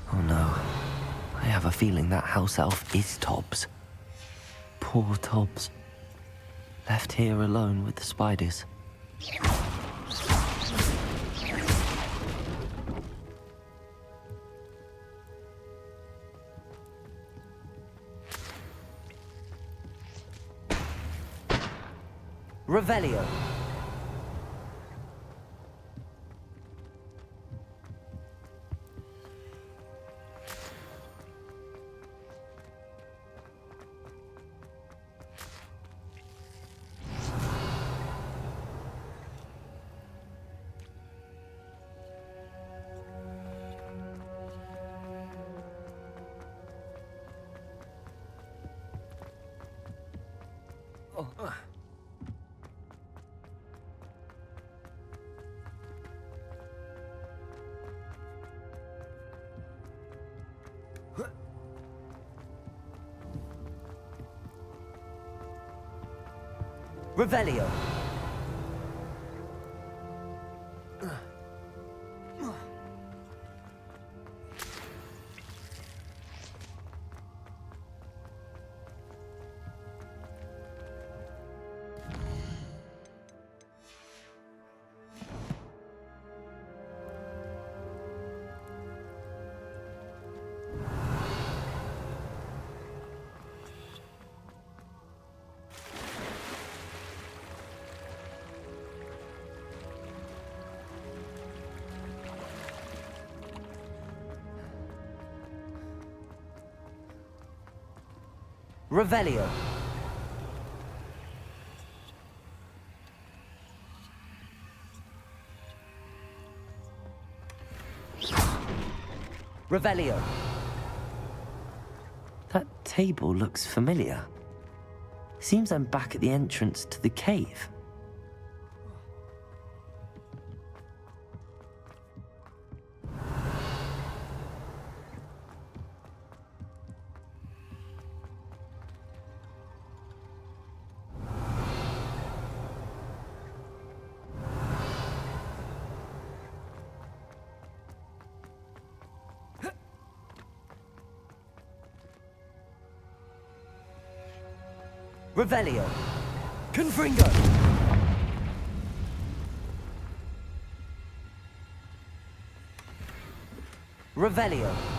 Speaker 2: Oh no. I have a feeling that house elf is Tobbs. Poor Tobbs. Left here alone with the spiders. Revelio. Revelio. Revelio. Revelio. That table looks familiar. Seems I'm back at the entrance to the cave. Revelio. Confringo. Revelio.